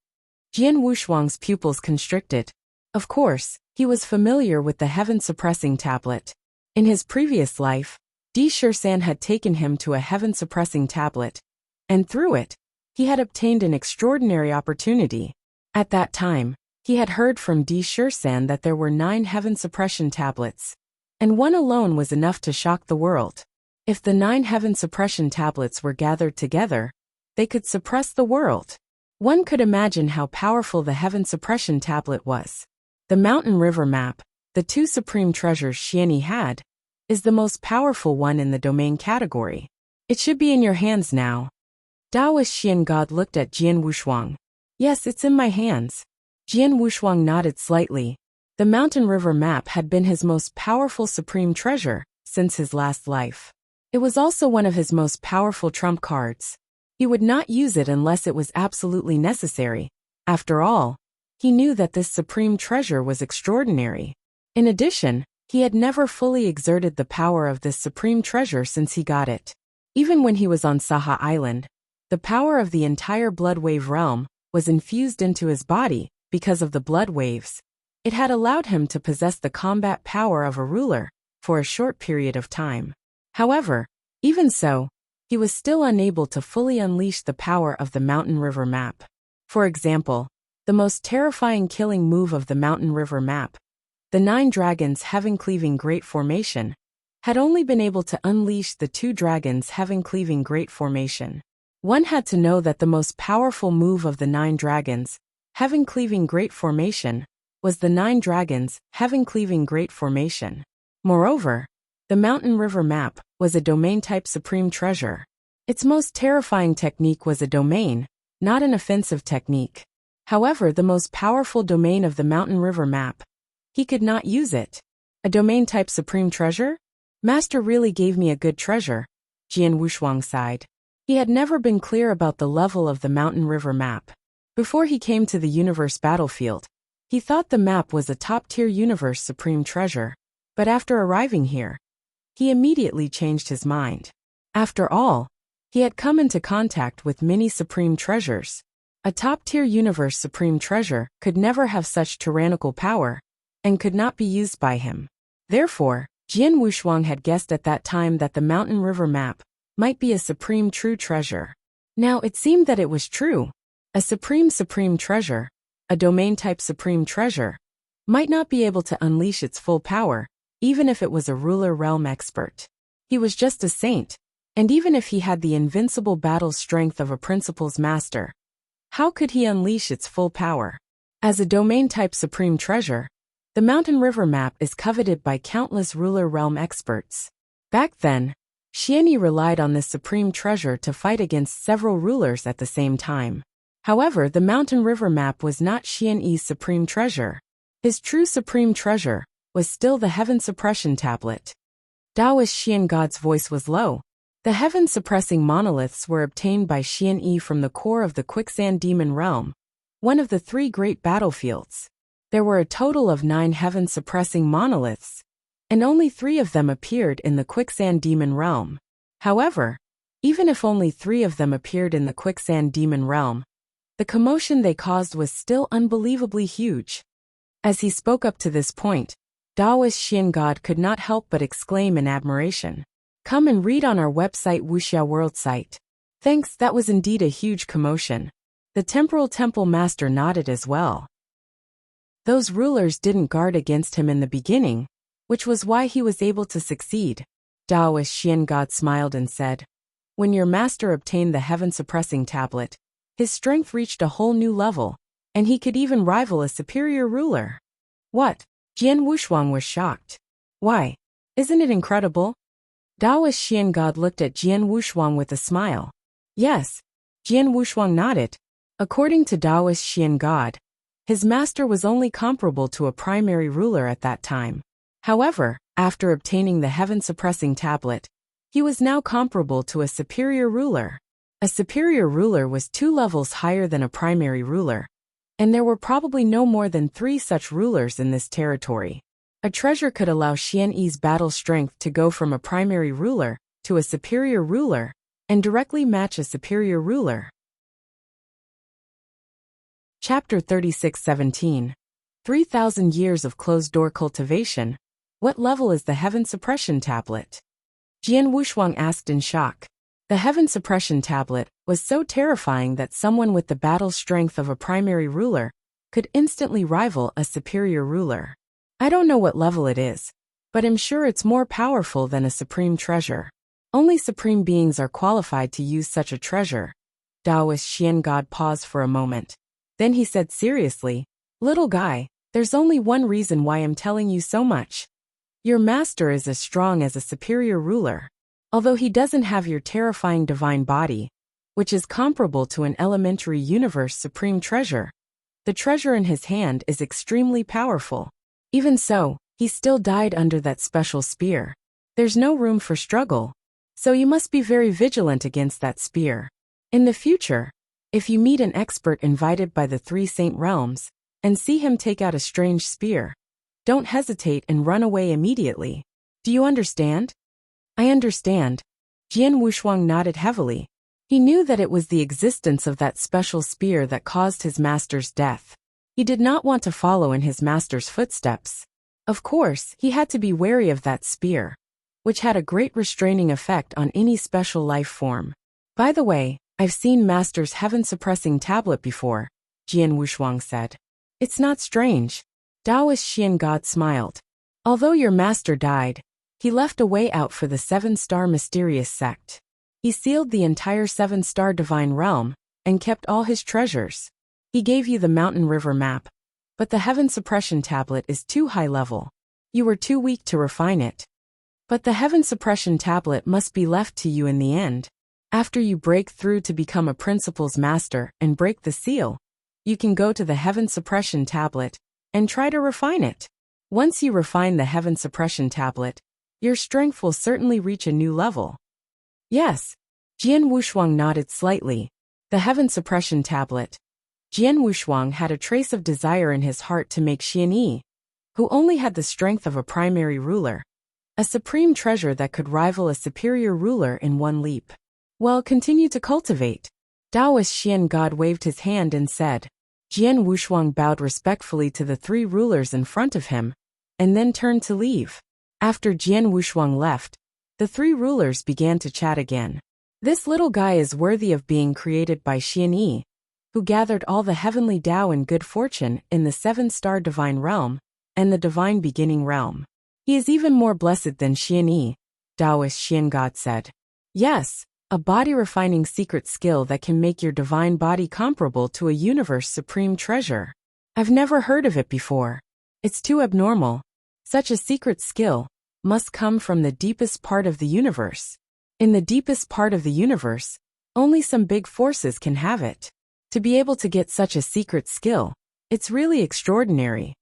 Jian Wushuang's pupils constricted. Of course, He was familiar with the heaven-suppressing tablet. In his previous life, Di Shursan had taken him to a heaven-suppressing tablet, and through it, he had obtained an extraordinary opportunity. At that time, he had heard from Di Shursan that there were 9 heaven-suppression tablets, and one alone was enough to shock the world. If the 9 heaven-suppression tablets were gathered together, they could suppress the world. One could imagine how powerful the heaven-suppression tablet was. The mountain river map, the 2 supreme treasures Xianyi had, is the most powerful one in the domain category. It should be in your hands now. Taoist Xian God looked at Jian Wushuang. Yes, it's in my hands. Jian Wushuang nodded slightly. The mountain river map had been his most powerful supreme treasure since his last life. It was also one of his most powerful trump cards. He would not use it unless it was absolutely necessary. After all, he knew that this supreme treasure was extraordinary. In addition, he had never fully exerted the power of this supreme treasure since he got it. Even when he was on Saha Island, the power of the entire blood wave realm was infused into his body because of the blood waves. It had allowed him to possess the combat power of a ruler for a short period of time. However, even so, he was still unable to fully unleash the power of the mountain river map. For example, the most terrifying killing move of the mountain river map, the 9 dragons heaven-cleaving great formation, had only been able to unleash the 2 dragons heaven-cleaving great formation. One had to know that the most powerful move of the 9 dragons heaven-cleaving great formation was the 9 dragons heaven-cleaving great formation. Moreover, the mountain river map was a domain-type supreme treasure. Its most terrifying technique was a domain, not an offensive technique. However, the most powerful domain of the mountain river map, he could not use it. A domain-type supreme treasure? Master really gave me a good treasure, Jian Wushuang sighed. He had never been clear about the level of the mountain river map. Before he came to the universe battlefield, he thought the map was a top-tier universe supreme treasure, but after arriving here, he immediately changed his mind. After all, he had come into contact with many supreme treasures. A top-tier universe supreme treasure could never have such tyrannical power, and could not be used by him. Therefore, Jian Wushuang had guessed at that time that the mountain river map might be a supreme true treasure. Now it seemed that it was true. A supreme treasure, a domain-type supreme treasure, might not be able to unleash its full power, even if it was a ruler realm expert. He was just a saint, and even if he had the invincible battle strength of a principal's master, how could he unleash its full power? As a domain-type supreme treasure, the mountain river map is coveted by countless ruler realm experts. Back then, Xianyi relied on this supreme treasure to fight against several rulers at the same time. However, the mountain river map was not Xianyi's supreme treasure. His true supreme treasure was still the heaven suppression tablet. Taoist Xian God's voice was low. The heaven-suppressing monoliths were obtained by Xianyi from the core of the quicksand demon realm, one of the 3 great battlefields. There were a total of 9 heaven-suppressing monoliths, and only 3 of them appeared in the quicksand demon realm. However, even if only 3 of them appeared in the quicksand demon realm, the commotion they caused was still unbelievably huge. As he spoke up to this point, Taoist Xian God could not help but exclaim in admiration. Come and read on our website Wuxia World site. Thanks, that was indeed a huge commotion. The temporal temple master nodded as well. Those rulers didn't guard against him in the beginning, which was why he was able to succeed. Taoist Xian God smiled and said, when your master obtained the heaven-suppressing tablet, his strength reached a whole new level, and he could even rival a superior ruler. What? Jian Wushuang was shocked. Why? Isn't it incredible? Taoist Xian God looked at Jian Wushuang with a smile. Yes. Jian Wushuang nodded. According to Taoist Xian God, his master was only comparable to a primary ruler at that time. However, after obtaining the heaven-suppressing tablet, he was now comparable to a superior ruler. A superior ruler was 2 levels higher than a primary ruler, and there were probably no more than 3 such rulers in this territory. A treasure could allow Xianyi's battle strength to go from a primary ruler to a superior ruler, and directly match a superior ruler. Chapter 36:17. 3,000 years of closed-door cultivation. What level is the Heaven Suppression Tablet? Jian Wushuang asked in shock. The Heaven Suppression Tablet was so terrifying that someone with the battle strength of a primary ruler could instantly rival a superior ruler. I don't know what level it is, but I'm sure it's more powerful than a supreme treasure. Only supreme beings are qualified to use such a treasure. Taoist Xian God paused for a moment. Then he said seriously, "Little guy, there's only one reason why I'm telling you so much. Your master is as strong as a superior ruler. Although he doesn't have your terrifying divine body, which is comparable to an elementary universe supreme treasure, the treasure in his hand is extremely powerful. Even so, he still died under that special spear. There's no room for struggle, so you must be very vigilant against that spear. In the future, if you meet an expert invited by the three saint realms and see him take out a strange spear, don't hesitate and run away immediately. Do you understand?" "I understand." Jian Wushuang nodded heavily. He knew that it was the existence of that special spear that caused his master's death. He did not want to follow in his master's footsteps. Of course, he had to be wary of that spear, which had a great restraining effect on any special life form. "By the way, I've seen Master's heaven-suppressing tablet before," Jian Wushuang said. "It's not strange." Taoist Xian God smiled. "Although your master died, he left a way out for the seven-star mysterious sect. He sealed the entire seven-star divine realm and kept all his treasures. He gave you the mountain river map, but the heaven suppression tablet is too high level. You were too weak to refine it. But the heaven suppression tablet must be left to you in the end. After you break through to become a principal's master and break the seal, you can go to the heaven suppression tablet and try to refine it. Once you refine the heaven suppression tablet, your strength will certainly reach a new level." "Yes." Jian Wushuang nodded slightly. The heaven suppression tablet. Jian Wushuang had a trace of desire in his heart to make Xian Yi, who only had the strength of a primary ruler, a supreme treasure that could rival a superior ruler in one leap. "Well, continue to cultivate." Taoist Xian God waved his hand and said. Jian Wushuang bowed respectfully to the three rulers in front of him, and then turned to leave. After Jian Wushuang left, the three rulers began to chat again. "This little guy is worthy of being created by Xian Yi, who gathered all the heavenly Tao and good fortune in the seven-star divine realm and the divine beginning realm. He is even more blessed than Xian Yi," Taoist Xian God said. "Yes, a body-refining secret skill that can make your divine body comparable to a universe supreme treasure. I've never heard of it before. It's too abnormal. Such a secret skill must come from the deepest part of the universe. In the deepest part of the universe, only some big forces can have it. To be able to get such a secret skill, it's really extraordinary."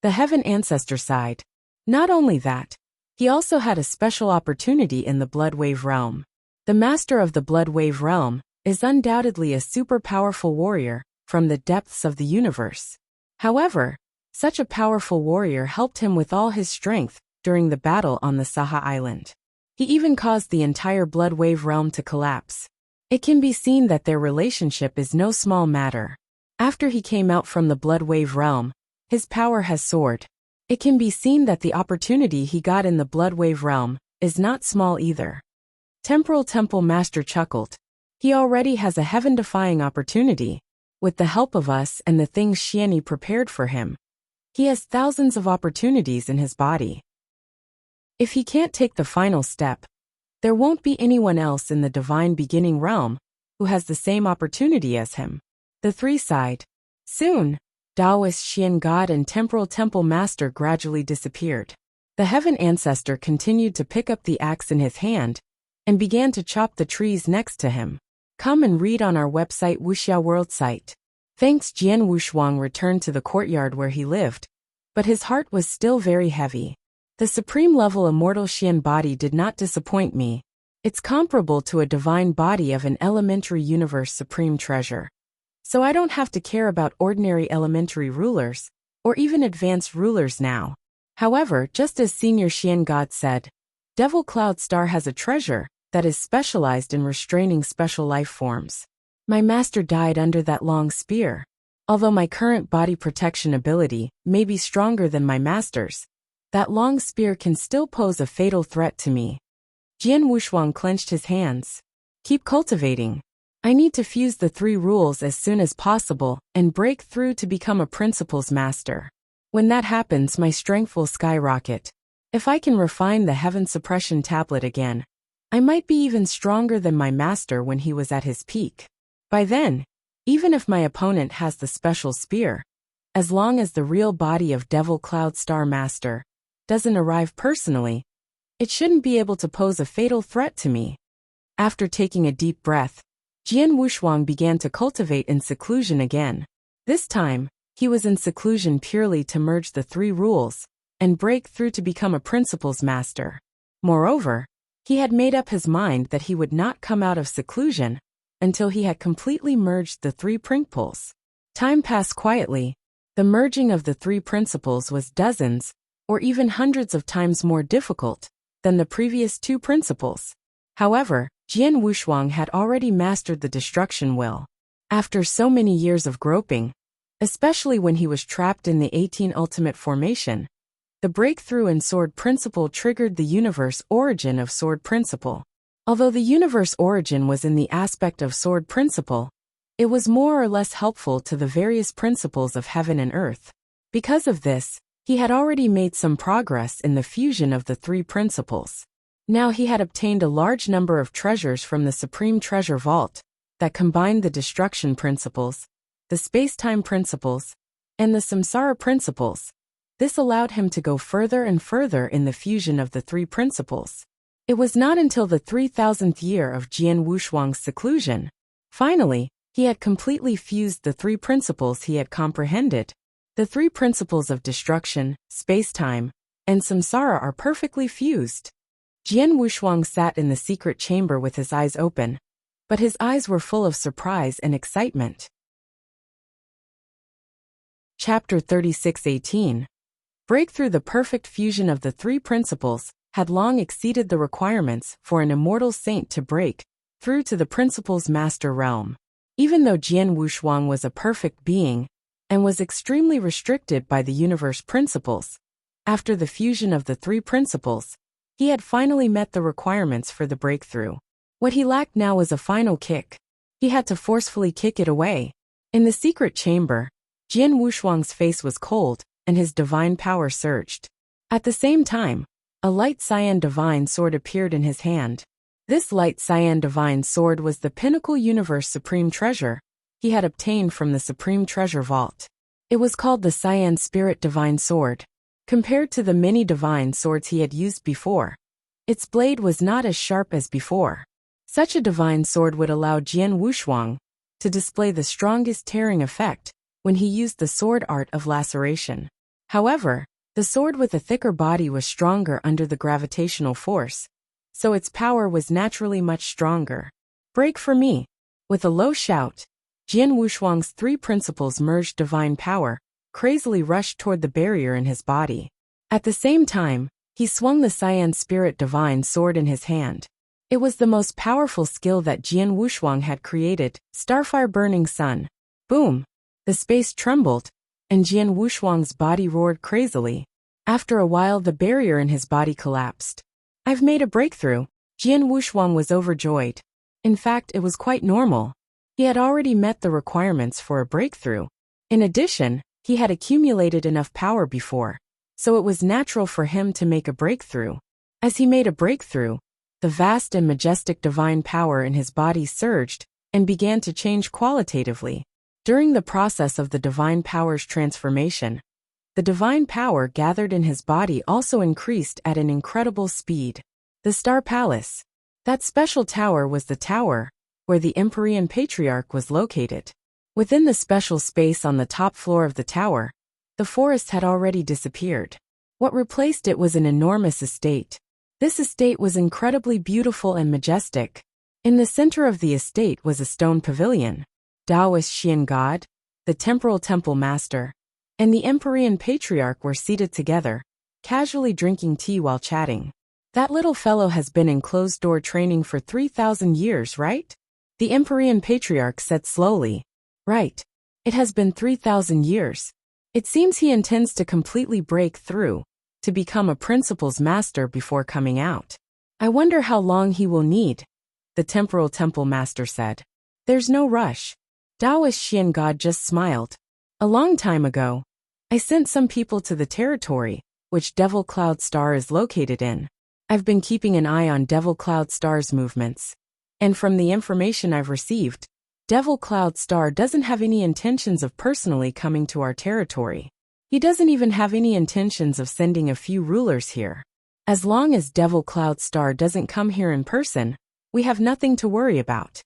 The heaven ancestor sighed. Not only that, he also had a special opportunity in the blood wave realm. The master of the blood wave realm is undoubtedly a super powerful warrior from the depths of the universe. However, such a powerful warrior helped him with all his strength during the battle on the Saha Island. He even caused the entire blood wave realm to collapse. It can be seen that their relationship is no small matter. After he came out from the blood wave realm, his power has soared. It can be seen that the opportunity he got in the blood wave realm is not small either. Temporal Temple Master chuckled. He already has a heaven-defying opportunity. With the help of us and the things Xian Yi prepared for him, he has thousands of opportunities in his body. If he can't take the final step, there won't be anyone else in the divine beginning realm who has the same opportunity as him. The three sighed. Soon, Taoist Xian God and Temporal Temple Master gradually disappeared. The heaven ancestor continued to pick up the axe in his hand and began to chop the trees next to him. Come and read on our website Wuxia World site. Thanks. Jian Wushuang returned to the courtyard where he lived, but his heart was still very heavy. The supreme level immortal Xian body did not disappoint me. It's comparable to a divine body of an elementary universe supreme treasure. So I don't have to care about ordinary elementary rulers, or even advanced rulers now. However, just as Senior Xian God said, Devil Cloud Star has a treasure that is specialized in restraining special life forms. My master died under that long spear. Although my current body protection ability may be stronger than my master's, that long spear can still pose a fatal threat to me. Jian Wushuang clenched his hands. Keep cultivating. I need to fuse the 3 rules as soon as possible and break through to become a principles master. When that happens, my strength will skyrocket. If I can refine the heaven suppression tablet again, I might be even stronger than my master when he was at his peak. By then, even if my opponent has the special spear, as long as the real body of Devil Cloud Star Master doesn't arrive personally, it shouldn't be able to pose a fatal threat to me. After taking a deep breath, Jian Wushuang began to cultivate in seclusion again. This time, he was in seclusion purely to merge the 3 rules and break through to become a principles master. Moreover, he had made up his mind that he would not come out of seclusion until he had completely merged the 3 principles. Time passed quietly. The merging of the 3 principles was dozens or even hundreds of times more difficult than the previous 2 principles. However, Jian Wushuang had already mastered the destruction will. After so many years of groping, especially when he was trapped in the 18 ultimate formation, the breakthrough in Sword Principle triggered the universe origin of Sword Principle. Although the universe origin was in the aspect of Sword Principle, it was more or less helpful to the various principles of heaven and earth. Because of this, he had already made some progress in the fusion of the 3 principles. Now he had obtained a large number of treasures from the Supreme Treasure Vault that combined the destruction principles, the space-time principles, and the samsara principles. This allowed him to go further and further in the fusion of the 3 principles. It was not until the 3000th year of Jian Wushuang's seclusion. Finally, he had completely fused the 3 principles he had comprehended. The 3 principles of destruction, space-time, and samsara are perfectly fused. Jian Wushuang sat in the secret chamber with his eyes open, but his eyes were full of surprise and excitement. Chapter 36:18. Breakthrough. The perfect fusion of the 3 principles had long exceeded the requirements for an immortal saint to break through to the principles master realm. Even though Jian Wushuang was a perfect being and was extremely restricted by the universe principles, after the fusion of the 3 principles, he had finally met the requirements for the breakthrough. What he lacked now was a final kick. He had to forcefully kick it away. In the secret chamber, Jian Wushuang's face was cold, and his divine power surged. At the same time, a light cyan divine sword appeared in his hand. This light cyan divine sword was the pinnacle universe supreme treasure he had obtained from the Supreme Treasure Vault. It was called the Cyan Spirit Divine Sword. Compared to the many divine swords he had used before, its blade was not as sharp as before. Such a divine sword would allow Jian Wushuang to display the strongest tearing effect when he used the sword art of laceration. However, the sword with a thicker body was stronger under the gravitational force, so its power was naturally much stronger. Break for me! With a low shout, Jian Wushuang's 3 principles merged divine power, crazily rushed toward the barrier in his body. At the same time, he swung the Cyan Spirit Divine Sword in his hand. It was the most powerful skill that Jian Wushuang had created. Starfire Burning Sun. Boom! The space trembled, and Jian Wushuang's body roared crazily. After a while, the barrier in his body collapsed. I've made a breakthrough. Jian Wushuang was overjoyed. In fact, it was quite normal. He had already met the requirements for a breakthrough. In addition, he had accumulated enough power before, so it was natural for him to make a breakthrough. As he made a breakthrough, the vast and majestic divine power in his body surged and began to change qualitatively. During the process of the divine power's transformation, the divine power gathered in his body also increased at an incredible speed. The Star Palace. That special tower was the tower where the Empyrean Patriarch was located. Within the special space on the top floor of the tower, the forest had already disappeared. What replaced it was an enormous estate. This estate was incredibly beautiful and majestic. In the center of the estate was a stone pavilion. Taoist Xian God, the Temporal Temple Master, and the Empyrean Patriarch were seated together, casually drinking tea while chatting. That little fellow has been in closed-door training for 3,000 years, right? The Empyrean Patriarch said slowly. Right. It has been 3,000 years. It seems he intends to completely break through, to become a principal's master before coming out. I wonder how long he will need, the temporal temple master said. There's no rush. Taoist Xian God just smiled. A long time ago, I sent some people to the territory, which Devil Cloud Star is located in. I've been keeping an eye on Devil Cloud Star's movements. And from the information I've received, Devil Cloud Star doesn't have any intentions of personally coming to our territory. He doesn't even have any intentions of sending a few rulers here. As long as Devil Cloud Star doesn't come here in person, we have nothing to worry about.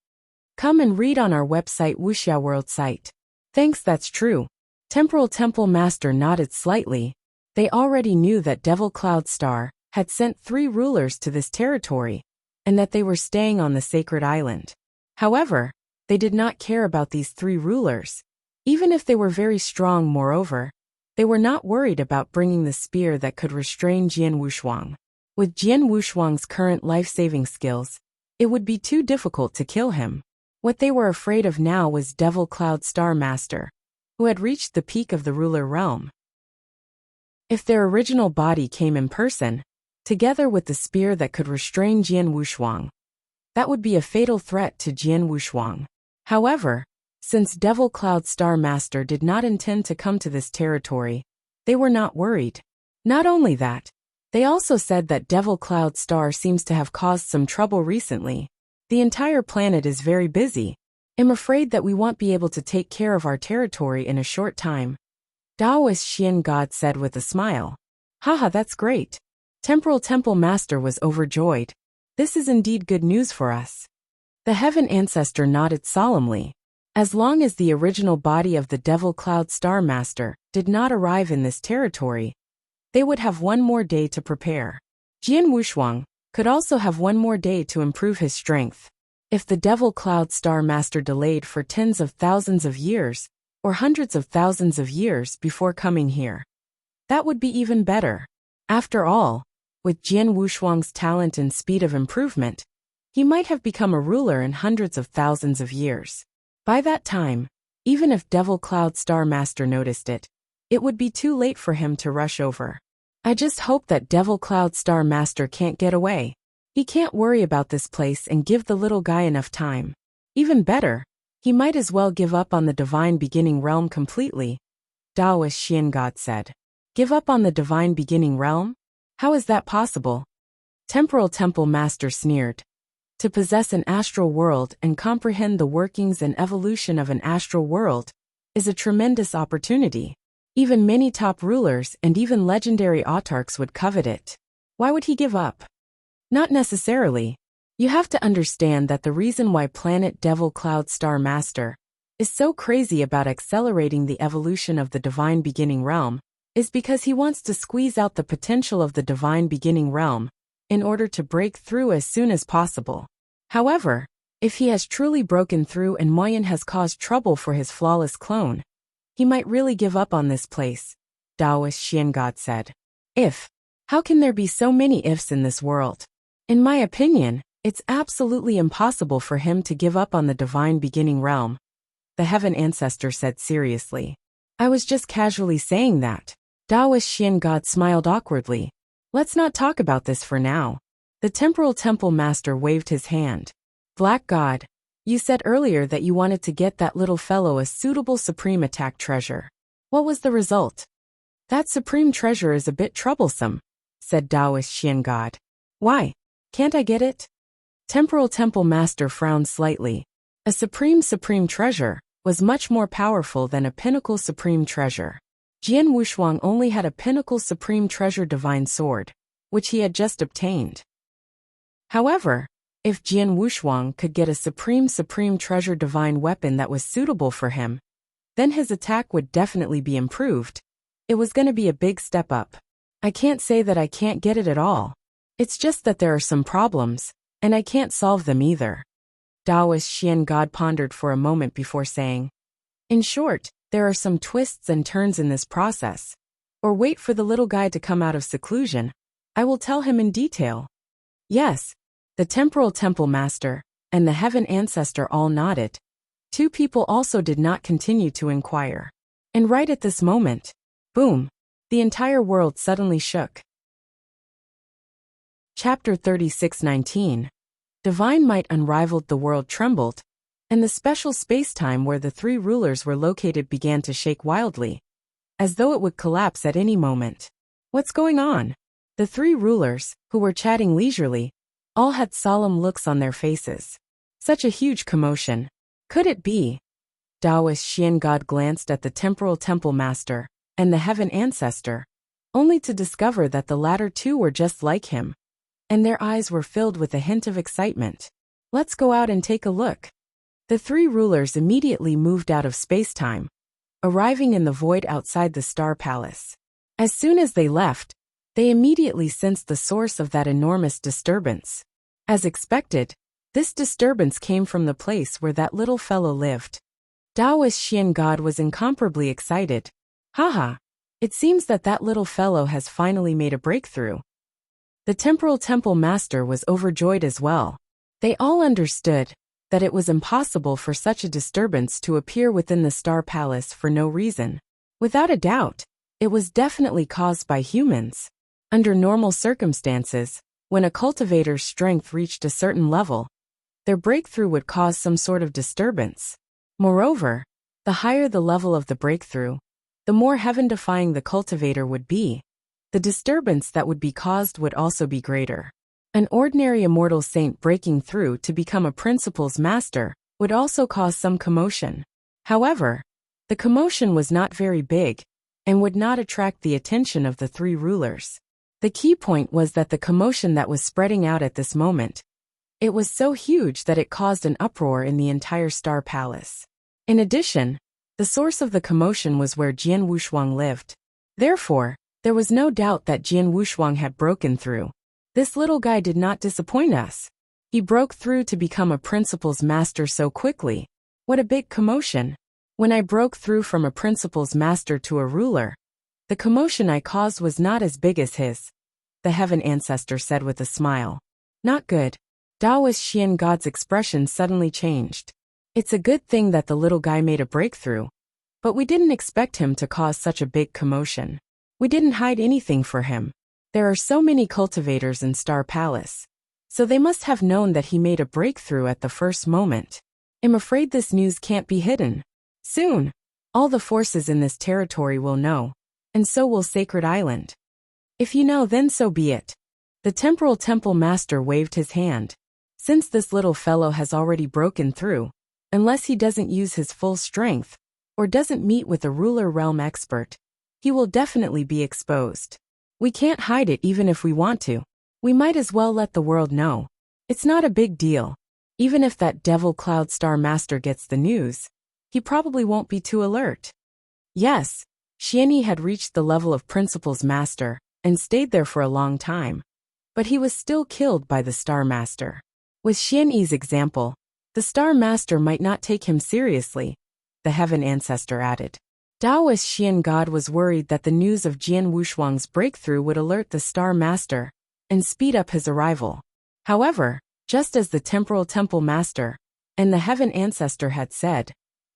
Come and read on our website Wuxia World site. Thanks, that's true. Temporal Temple Master nodded slightly. They already knew that Devil Cloud Star had sent 3 rulers to this territory, and that they were staying on the sacred island. However, they did not care about these 3 rulers. Even if they were very strong, moreover, they were not worried about bringing the spear that could restrain Jian Wushuang. With Jian Wushuang's current life-saving skills, it would be too difficult to kill him. What they were afraid of now was Devil Cloud Star Master, who had reached the peak of the ruler realm. If their original body came in person, together with the spear that could restrain Jian Wushuang, that would be a fatal threat to Jian Wushuang. However, since Devil Cloud Star Master did not intend to come to this territory, they were not worried. Not only that, they also said that Devil Cloud Star seems to have caused some trouble recently. The entire planet is very busy. I'm afraid that we won't be able to take care of our territory in a short time. Taoist Xian God said with a smile. Haha, that's great. Temporal Temple Master was overjoyed. This is indeed good news for us. The Heaven Ancestor nodded solemnly. As long as the original body of the Devil Cloud Star Master did not arrive in this territory, they would have one more day to prepare. Jian Wushuang could also have one more day to improve his strength. If the Devil Cloud Star Master delayed for tens of thousands of years, or hundreds of thousands of years before coming here, that would be even better. After all, with Jian Wushuang's talent and speed of improvement, he might have become a ruler in hundreds of thousands of years. By that time, even if Devil Cloud Star Master noticed it, it would be too late for him to rush over. I just hope that Devil Cloud Star Master can't get away. He can't worry about this place and give the little guy enough time. Even better, he might as well give up on the Divine Beginning Realm completely, Taoist Xian God said. Give up on the Divine Beginning Realm? How is that possible? Temporal Temple Master sneered. To possess an astral world and comprehend the workings and evolution of an astral world is a tremendous opportunity. Even many top rulers and even legendary autarchs would covet it. Why would he give up? Not necessarily. You have to understand that the reason why Planet Devil Cloud Star Master is so crazy about accelerating the evolution of the Divine Beginning Realm is because he wants to squeeze out the potential of the Divine Beginning Realm in order to break through as soon as possible. However, if he has truly broken through and Moyen has caused trouble for his flawless clone, he might really give up on this place, Taoist Xian God said. If. How can there be so many ifs in this world? In my opinion, it's absolutely impossible for him to give up on the Divine Beginning Realm, the Heaven Ancestor said seriously. I was just casually saying that. Taoist Xian God smiled awkwardly. Let's not talk about this for now. The Temporal Temple Master waved his hand. Black God, you said earlier that you wanted to get that little fellow a suitable supreme attack treasure. What was the result? That supreme treasure is a bit troublesome, said Taoist Xian God. Why? Can't I get it? Temporal Temple Master frowned slightly. A supreme treasure was much more powerful than a pinnacle supreme treasure. Jian Wushuang only had a pinnacle supreme treasure divine sword, which he had just obtained. However, if Jian Wushuang could get a supreme treasure divine weapon that was suitable for him, then his attack would definitely be improved. It was going to be a big step up. I can't say that I can't get it at all. It's just that there are some problems, and I can't solve them either. Taoist Xian God pondered for a moment before saying, in short, there are some twists and turns in this process. Or wait for the little guy to come out of seclusion. I will tell him in detail. Yes. The Temporal Temple Master and the Heaven Ancestor all nodded. Two people also did not continue to inquire. And right at this moment, boom, the entire world suddenly shook. Chapter 36:19. Divine might unrivaled, the world trembled, and the special space-time where the three rulers were located began to shake wildly, as though it would collapse at any moment. What's going on? The three rulers, who were chatting leisurely, all had solemn looks on their faces. Such a huge commotion. Could it be? Taoist Xian God glanced at the temporal temple master and the heaven ancestor, only to discover that the latter two were just like him, and their eyes were filled with a hint of excitement. Let's go out and take a look. The three rulers immediately moved out of space-time, arriving in the void outside the Star Palace. As soon as they left, they immediately sensed the source of that enormous disturbance. As expected, this disturbance came from the place where that little fellow lived. Taoist Xian God was incomparably excited. Haha, it seems that that little fellow has finally made a breakthrough. The temporal temple master was overjoyed as well. They all understood that it was impossible for such a disturbance to appear within the Star Palace for no reason. Without a doubt, it was definitely caused by humans. Under normal circumstances, when a cultivator's strength reached a certain level, their breakthrough would cause some sort of disturbance. Moreover, the higher the level of the breakthrough, the more heaven-defying the cultivator would be. The disturbance that would be caused would also be greater. An ordinary immortal saint breaking through to become a principal's master would also cause some commotion. However, the commotion was not very big and would not attract the attention of the three rulers. The key point was that the commotion that was spreading out at this moment, it was so huge that it caused an uproar in the entire Star Palace. In addition, the source of the commotion was where Jian Wushuang lived. Therefore, there was no doubt that Jian Wushuang had broken through. This little guy did not disappoint us. He broke through to become a principal's master so quickly. What a big commotion. When I broke through from a principal's master to a ruler, the commotion I caused was not as big as his, the heaven ancestor said with a smile. Not good. Taoist Xian God's expression suddenly changed. It's a good thing that the little guy made a breakthrough, but we didn't expect him to cause such a big commotion. We didn't hide anything for him. There are so many cultivators in Star Palace, so they must have known that he made a breakthrough at the first moment. I'm afraid this news can't be hidden. Soon, all the forces in this territory will know, and so will Sacred Island. If you know, then so be it. The temporal temple master waved his hand. Since this little fellow has already broken through, unless he doesn't use his full strength, or doesn't meet with a ruler realm expert, he will definitely be exposed. We can't hide it even if we want to. We might as well let the world know. It's not a big deal. Even if that devil Cloud Star Master gets the news, he probably won't be too alert. Yes, Xianyi had reached the level of Principal's Master and stayed there for a long time, but he was still killed by the Star Master. With Xianyi's example, the Star Master might not take him seriously, the Heaven Ancestor added. Taoist Xian God was worried that the news of Jian Wushuang's breakthrough would alert the Star Master and speed up his arrival. However, just as the Temporal Temple Master and the Heaven Ancestor had said,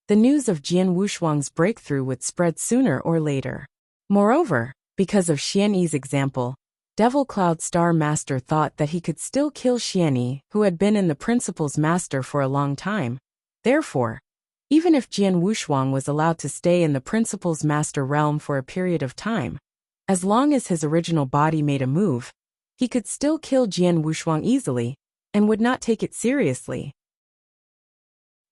the news of Jian Wushuang's breakthrough would spread sooner or later. Moreover, because of Xianyi's example, Devil Cloud Star Master thought that he could still kill Xianyi, who had been in the Principal's Master for a long time. Therefore, even if Jian Wushuang was allowed to stay in the Principal's Master realm for a period of time, as long as his original body made a move, he could still kill Jian Wushuang easily, and would not take it seriously.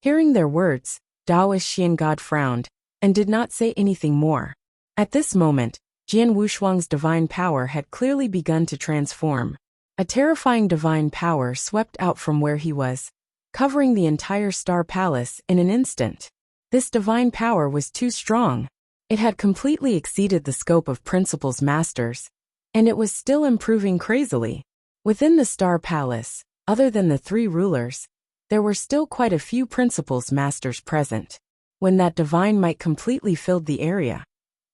Hearing their words, Taoist Xian God frowned, and did not say anything more. At this moment, Jian Wushuang's divine power had clearly begun to transform. A terrifying divine power swept out from where he was, covering the entire Star Palace in an instant. This divine power was too strong. It had completely exceeded the scope of Principal's Masters, and it was still improving crazily. Within the Star Palace, other than the three rulers, there were still quite a few Principal's Masters present. When that divine might completely filled the area,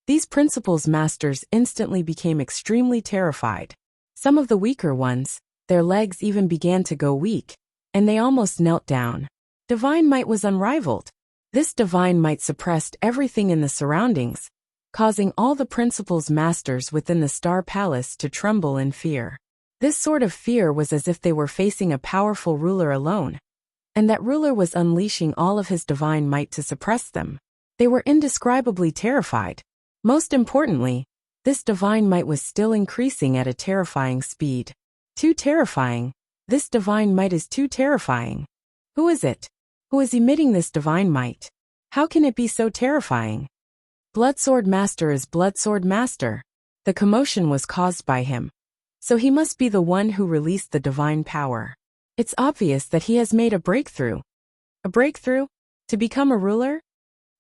these Principal's Masters instantly became extremely terrified. Some of the weaker ones, their legs even began to go weak, and they almost knelt down. Divine might was unrivaled. This divine might suppressed everything in the surroundings, causing all the principal's masters within the Star Palace to tremble in fear. This sort of fear was as if they were facing a powerful ruler alone, and that ruler was unleashing all of his divine might to suppress them. They were indescribably terrified. Most importantly, this divine might was still increasing at a terrifying speed. Too terrifying. This divine might is too terrifying. Who is it? Who is emitting this divine might? How can it be so terrifying? Bloodsword Master is Bloodsword Master. The commotion was caused by him. So he must be the one who released the divine power. It's obvious that he has made a breakthrough. A breakthrough? To become a ruler?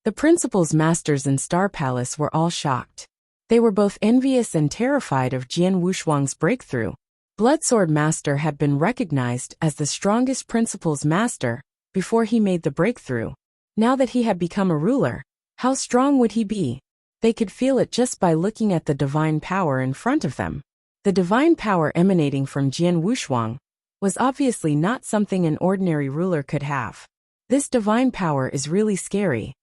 The principal's masters in Star Palace were all shocked. They were both envious and terrified of Jian Wushuang's breakthrough. Bloodsword Master had been recognized as the strongest principal's master before he made the breakthrough. Now that he had become a ruler, how strong would he be? They could feel it just by looking at the divine power in front of them. The divine power emanating from Jian Wushuang was obviously not something an ordinary ruler could have. This divine power is really scary.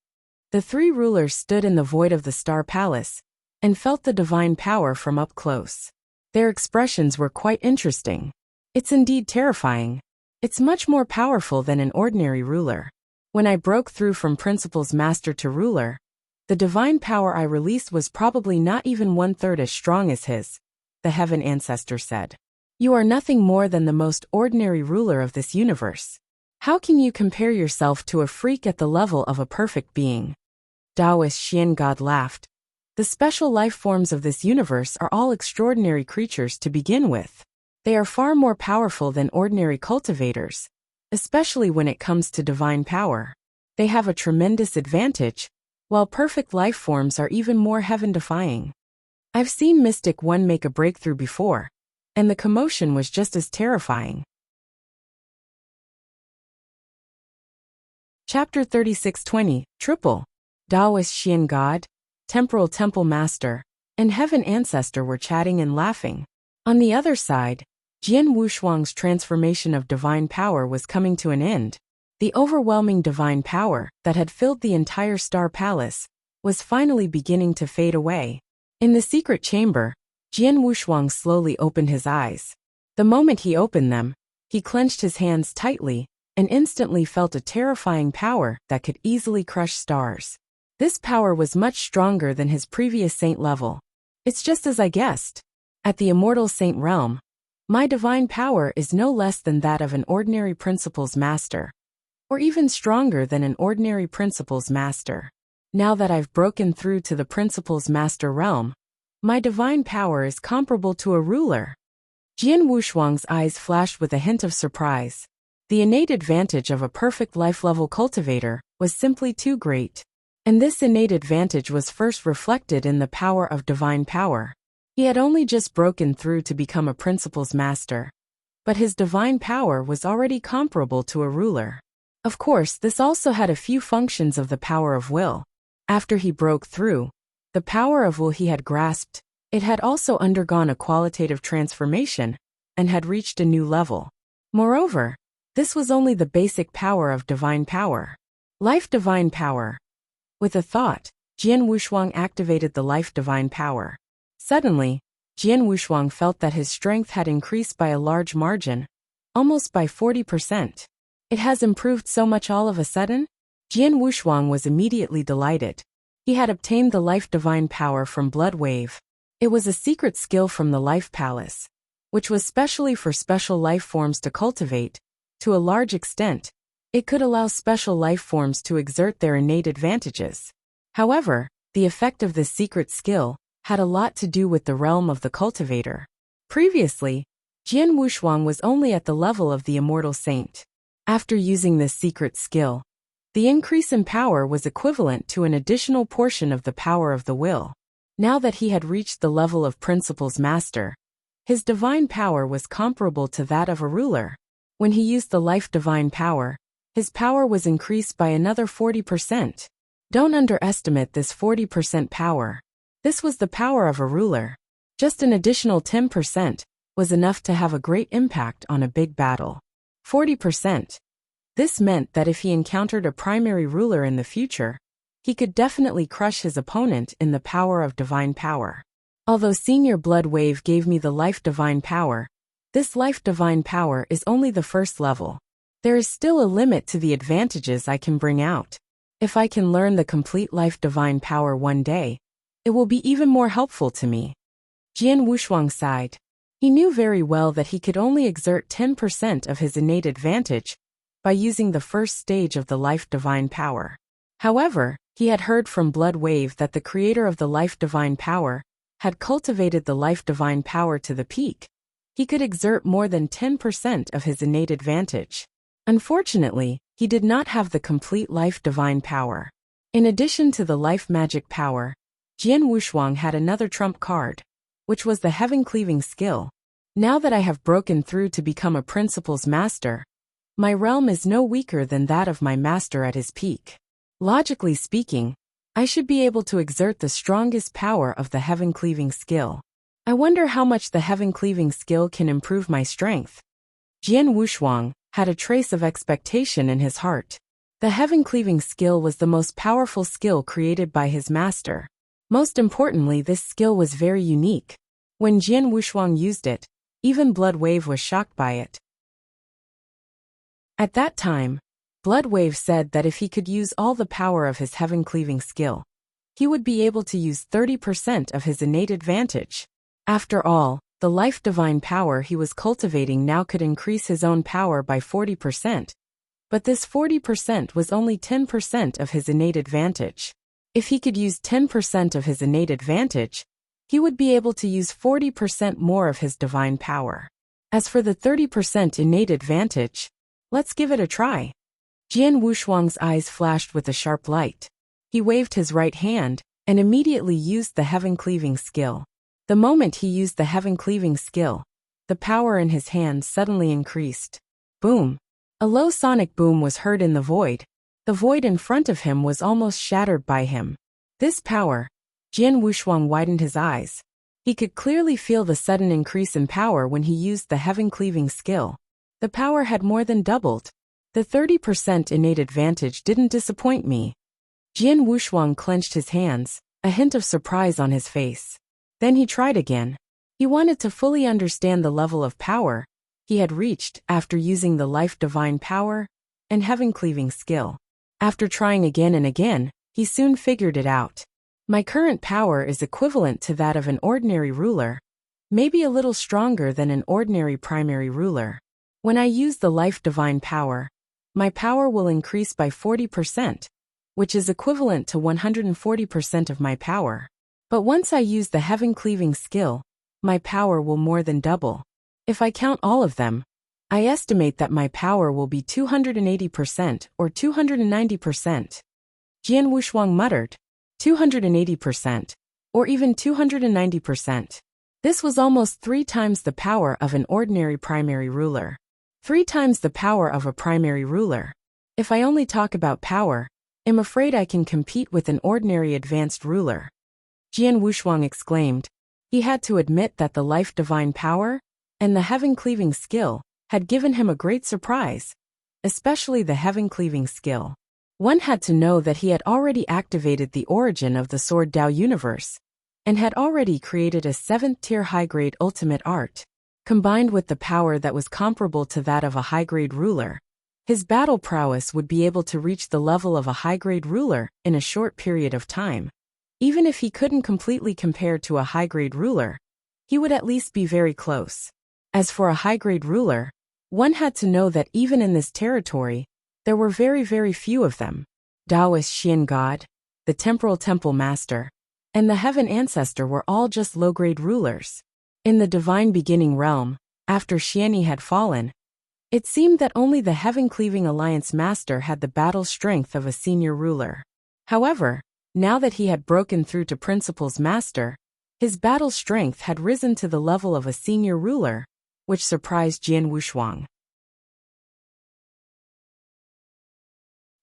The three rulers stood in the void of the Star Palace and felt the divine power from up close. Their expressions were quite interesting. It's indeed terrifying. It's much more powerful than an ordinary ruler. When I broke through from principal's master to ruler, the divine power I released was probably not even 1/3 as strong as his, the Heaven Ancestor said. You are nothing more than the most ordinary ruler of this universe. How can you compare yourself to a freak at the level of a perfect being? Taoist Xian God laughed. The special life forms of this universe are all extraordinary creatures to begin with. They are far more powerful than ordinary cultivators, especially when it comes to divine power. They have a tremendous advantage, while perfect life forms are even more heaven-defying. I've seen Mystic One make a breakthrough before, and the commotion was just as terrifying. Chapter 3620, Triple. Taoist Xian God, Temporal Temple Master, and Heaven Ancestor were chatting and laughing. On the other side, Jian Wushuang's transformation of divine power was coming to an end. The overwhelming divine power that had filled the entire Star Palace was finally beginning to fade away. In the secret chamber, Jian Wushuang slowly opened his eyes. The moment he opened them, he clenched his hands tightly and instantly felt a terrifying power that could easily crush stars. This power was much stronger than his previous saint level. It's just as I guessed. At the immortal saint realm, my divine power is no less than that of an ordinary principal's master, or even stronger than an ordinary principal's master. Now that I've broken through to the principal's master realm, my divine power is comparable to a ruler. Jian Wushuang's eyes flashed with a hint of surprise. The innate advantage of a perfect life-level cultivator was simply too great. And this innate advantage was first reflected in the power of divine power. He had only just broken through to become a principal's master, but his divine power was already comparable to a ruler. Of course, this also had a few functions of the power of will. After he broke through, the power of will he had grasped, it had also undergone a qualitative transformation and had reached a new level. Moreover, this was only the basic power of divine power. Life divine power. With a thought, Jian Wushuang activated the life divine power. Suddenly, Jian Wushuang felt that his strength had increased by a large margin, almost by 40%. It has improved so much all of a sudden? Jian Wushuang was immediately delighted. He had obtained the life divine power from Blood Wave. It was a secret skill from the Life Palace, which was specially for special life forms to cultivate. To a large extent, it could allow special life forms to exert their innate advantages. However, the effect of this secret skill had a lot to do with the realm of the cultivator. Previously, Jian Wushuang was only at the level of the immortal saint. After using this secret skill, the increase in power was equivalent to an additional portion of the power of the will. Now that he had reached the level of principal's master, his divine power was comparable to that of a ruler. When he used the life divine power, his power was increased by another 40%. Don't underestimate this 40% power. This was the power of a ruler. Just an additional 10% was enough to have a great impact on a big battle. 40%. This meant that if he encountered a primary ruler in the future, he could definitely crush his opponent in the power of divine power. Although Senior Blood Wave gave me the life divine power, this life divine power is only the first level. There is still a limit to the advantages I can bring out. If I can learn the complete life divine power one day, it will be even more helpful to me. Jian Wushuang sighed. He knew very well that he could only exert 10% of his innate advantage by using the first stage of the life divine power. However, he had heard from Blood Wave that the creator of the life divine power had cultivated the life divine power to the peak. He could exert more than 10% of his innate advantage. Unfortunately, he did not have the complete life divine power. In addition to the life magic power, Jian Wushuang had another trump card, which was the heaven-cleaving skill. Now that I have broken through to become a principal's master, my realm is no weaker than that of my master at his peak. Logically speaking, I should be able to exert the strongest power of the heaven-cleaving skill. I wonder how much the heaven-cleaving skill can improve my strength. Jian Wushuang had a trace of expectation in his heart. The heaven-cleaving skill was the most powerful skill created by his master. Most importantly, this skill was very unique. When Jian Wushuang used it, even Blood Wave was shocked by it. At that time, Blood Wave said that if he could use all the power of his heaven-cleaving skill, he would be able to use 30% of his innate advantage. After all, the life divine power he was cultivating now could increase his own power by 40%. But this 40% was only 10% of his innate advantage. If he could use 10% of his innate advantage, he would be able to use 40% more of his divine power. As for the 30% innate advantage, let's give it a try. Jian Wushuang's eyes flashed with a sharp light. He waved his right hand and immediately used the heaven-cleaving skill. The moment he used the heaven-cleaving skill, the power in his hand suddenly increased. Boom! A low sonic boom was heard in the void. The void in front of him was almost shattered by him. This power, Jian Wushuang widened his eyes. He could clearly feel the sudden increase in power when he used the heaven-cleaving skill. The power had more than doubled. The 30% innate advantage didn't disappoint me. Jian Wushuang clenched his hands, a hint of surprise on his face. Then he tried again. He wanted to fully understand the level of power he had reached after using the life divine power and heaven-cleaving skill. After trying again and again, he soon figured it out. My current power is equivalent to that of an ordinary ruler, maybe a little stronger than an ordinary primary ruler. When I use the life divine power, my power will increase by 40%, which is equivalent to 140% of my power. But once I use the heaven-cleaving skill, my power will more than double. If I count all of them, I estimate that my power will be 280% or 290%. Jian Wushuang muttered, 280%, or even 290%. This was almost 3 times the power of an ordinary primary ruler. 3 times the power of a primary ruler. If I only talk about power, I'm afraid I can compete with an ordinary advanced ruler. Jian Wushuang exclaimed. He had to admit that the life divine power and the heaven-cleaving skill had given him a great surprise, especially the heaven-cleaving skill. One had to know that he had already activated the origin of the Sword Dao universe, and had already created a 7th-tier high-grade ultimate art. Combined with the power that was comparable to that of a high-grade ruler, his battle prowess would be able to reach the level of a high-grade ruler in a short period of time. Even if he couldn't completely compare to a high-grade ruler, he would at least be very close. As for a high-grade ruler, one had to know that even in this territory, there were very, very few of them. Taoist Xian God, the Temporal Temple Master, and the Heaven Ancestor were all just low-grade rulers. In the Divine Beginning realm, after Xianyi had fallen, it seemed that only the Heaven-Cleaving Alliance Master had the battle strength of a senior ruler. However, now that he had broken through to Principal's Master, his battle strength had risen to the level of a senior ruler, which surprised Jian Wushuang.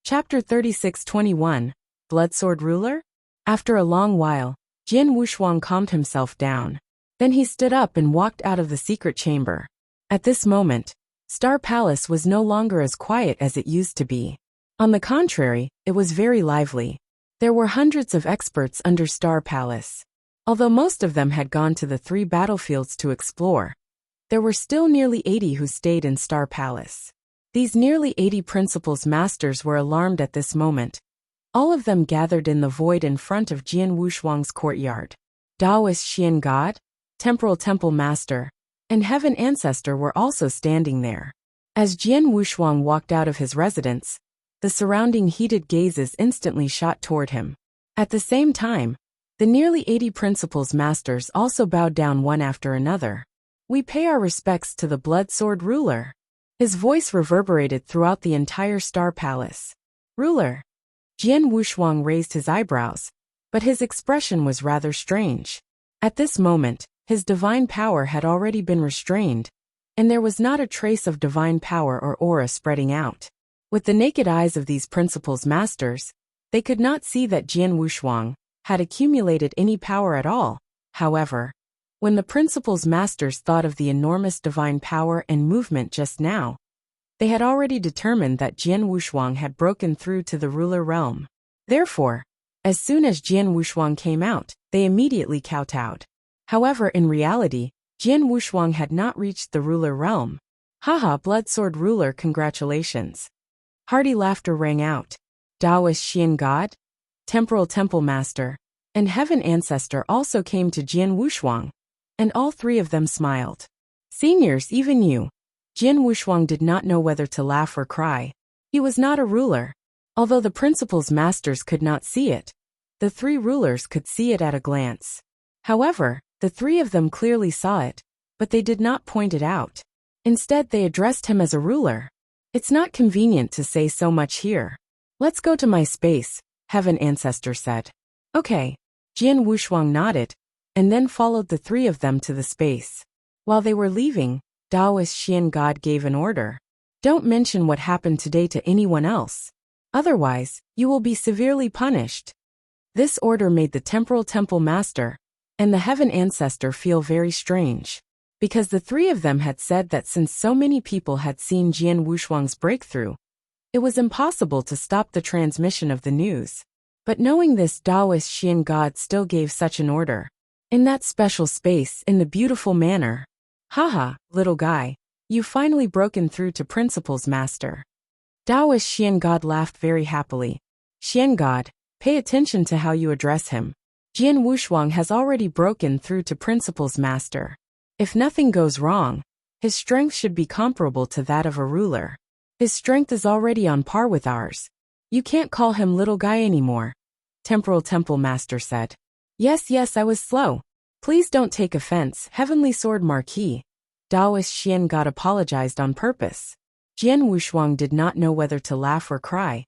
Chapter 36-21, Bloodsword Ruler? After a long while, Jian Wushuang calmed himself down. Then he stood up and walked out of the secret chamber. At this moment, Star Palace was no longer as quiet as it used to be. On the contrary, it was very lively. There were hundreds of experts under Star Palace. Although most of them had gone to the 3 battlefields to explore, there were still nearly 80 who stayed in Star Palace. These nearly 80 principals masters were alarmed at this moment. All of them gathered in the void in front of Jian Wushuang's courtyard. Taoist Xian God, Temporal Temple Master, and Heaven Ancestor were also standing there. As Jian Wushuang walked out of his residence, the surrounding heated gazes instantly shot toward him. At the same time, the nearly 80 principals masters also bowed down one after another. We pay our respects to the Blood Sword Ruler. His voice reverberated throughout the entire Star Palace. Ruler. Jian Wushuang raised his eyebrows, but his expression was rather strange. At this moment, his divine power had already been restrained, and there was not a trace of divine power or aura spreading out. With the naked eyes of these principals masters, they could not see that Jian Wushuang had accumulated any power at all. However, when the principals masters thought of the enormous divine power and movement just now, they had already determined that Jian Wushuang had broken through to the ruler realm. Therefore, as soon as Jian Wushuang came out, they immediately kowtowed. However, in reality, Jian Wushuang had not reached the ruler realm. Haha, Blood Sword Ruler, congratulations. Hearty laughter rang out. Taoist Xian God, Temporal Temple Master, and Heaven Ancestor also came to Jian Wushuang, and all 3 of them smiled. Seniors, even you. Jian Wushuang did not know whether to laugh or cry. He was not a ruler. Although the principals masters could not see it, the 3 rulers could see it at a glance. However, the 3 of them clearly saw it, but they did not point it out. Instead, they addressed him as a ruler. It's not convenient to say so much here. Let's go to my space, Heaven Ancestor said. Okay. Jian Wushuang nodded, and then followed the 3 of them to the space. While they were leaving, Taoist Xian God gave an order. Don't mention what happened today to anyone else. Otherwise, you will be severely punished. This order made the Temporal Temple Master and the Heaven Ancestor feel very strange, because the 3 of them had said that since so many people had seen Jian Wushuang's breakthrough, it was impossible to stop the transmission of the news. But knowing this, Taoist Xian God still gave such an order. In that special space, in the beautiful manner. Haha, little guy, you've finally broken through to Principal's Master. Taoist Xian God laughed very happily. Xian God, pay attention to how you address him. Jian Wushuang has already broken through to Principal's Master. If nothing goes wrong, his strength should be comparable to that of a ruler. His strength is already on par with ours. You can't call him little guy anymore, Temporal Temple Master said. Yes, I was slow. Please don't take offense, Heavenly Sword Marquis. Taoist Xian God apologized on purpose. Jian Wushuang did not know whether to laugh or cry.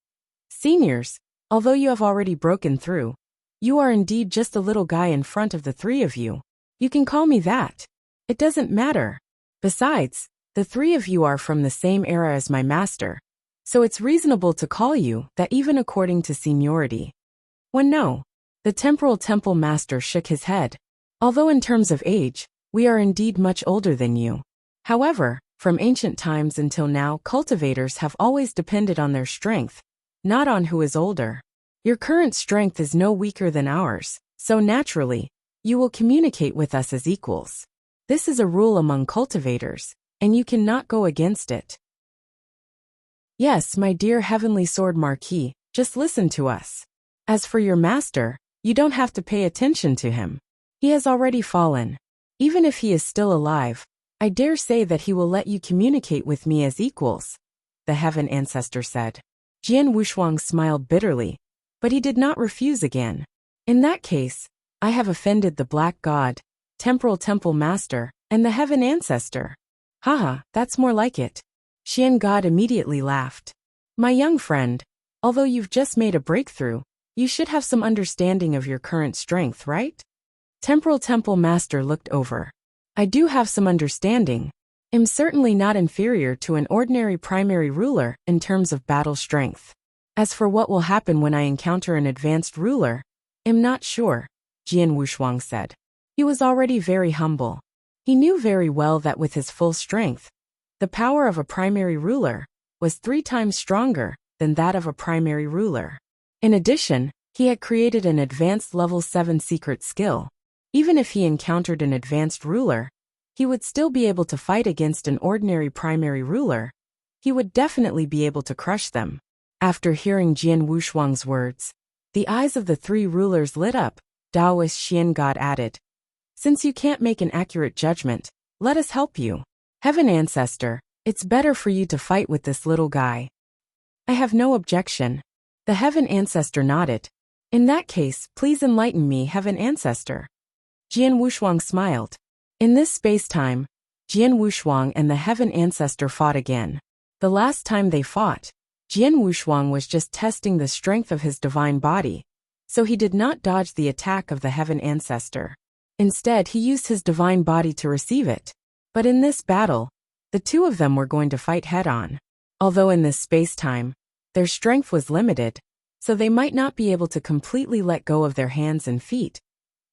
Seniors, although you have already broken through, you are indeed just a little guy in front of the 3 of you. You can call me that. It doesn't matter. Besides, the 3 of you are from the same era as my master, so it's reasonable to call you that even according to seniority. When no. The Temporal Temple Master shook his head. Although in terms of age, we are indeed much older than you. However, from ancient times until now, cultivators have always depended on their strength, not on who is older. Your current strength is no weaker than ours, so naturally, you will communicate with us as equals. This is a rule among cultivators, and you cannot go against it. Yes, my dear Heavenly Sword Marquis, just listen to us. As for your master, you don't have to pay attention to him. He has already fallen. Even if he is still alive, I dare say that he will let you communicate with me as equals, the Heaven Ancestor said. Jian Wushuang smiled bitterly, but he did not refuse again. In that case, I have offended the Black God, Temporal Temple Master, and the Heaven Ancestor. Haha, that's more like it. Xian God immediately laughed. My young friend, although you've just made a breakthrough, you should have some understanding of your current strength, right? Temporal Temple Master looked over. I do have some understanding. I'm certainly not inferior to an ordinary primary ruler in terms of battle strength. As for what will happen when I encounter an advanced ruler, I'm not sure, Jian Wushuang said. He was already very humble. He knew very well that with his full strength, The power of a primary ruler was 3 times stronger than that of a primary ruler. In addition, he had created an advanced level 7 secret skill. Even if he encountered an advanced ruler, he would still be able to fight against an ordinary primary ruler. He would definitely be able to crush them. After hearing Jian Wushuang's words, the eyes of the 3 rulers lit up. Taoist Xian God added, "Since you can't make an accurate judgment, let us help you. Heaven Ancestor, it's better for you to fight with this little guy." "I have no objection." The Heaven Ancestor nodded. "In that case, please enlighten me, Heaven Ancestor." Jian Wushuang smiled. In this space-time, Jian Wushuang and the Heaven Ancestor fought again. The last time they fought, Jian Wushuang was just testing the strength of his divine body, so he did not dodge the attack of the Heaven Ancestor. Instead, he used his divine body to receive it. But in this battle, the 2 of them were going to fight head-on. Although in this space-time, their strength was limited, so they might not be able to completely let go of their hands and feet,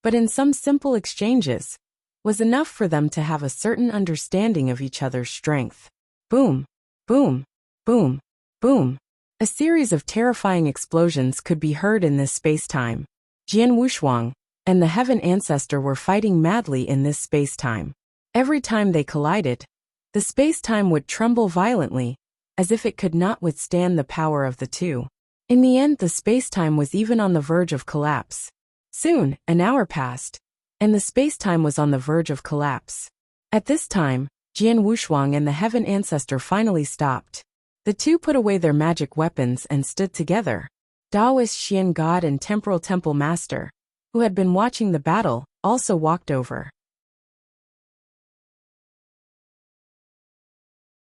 but in some simple exchanges, was enough for them to have a certain understanding of each other's strength. Boom, boom, boom, boom. A series of terrifying explosions could be heard in this space-time. Jian Wushuang and the Heaven Ancestor were fighting madly in this space-time. Every time they collided, the space-time would tremble violently, as if it could not withstand the power of the 2. In the end, the space-time was even on the verge of collapse. Soon, an hour passed, and the space-time was on the verge of collapse. At this time, Jian Wushuang and the Heaven Ancestor finally stopped. The 2 put away their magic weapons and stood together. Taoist Xian God and Temporal Temple Master, who had been watching the battle, also walked over.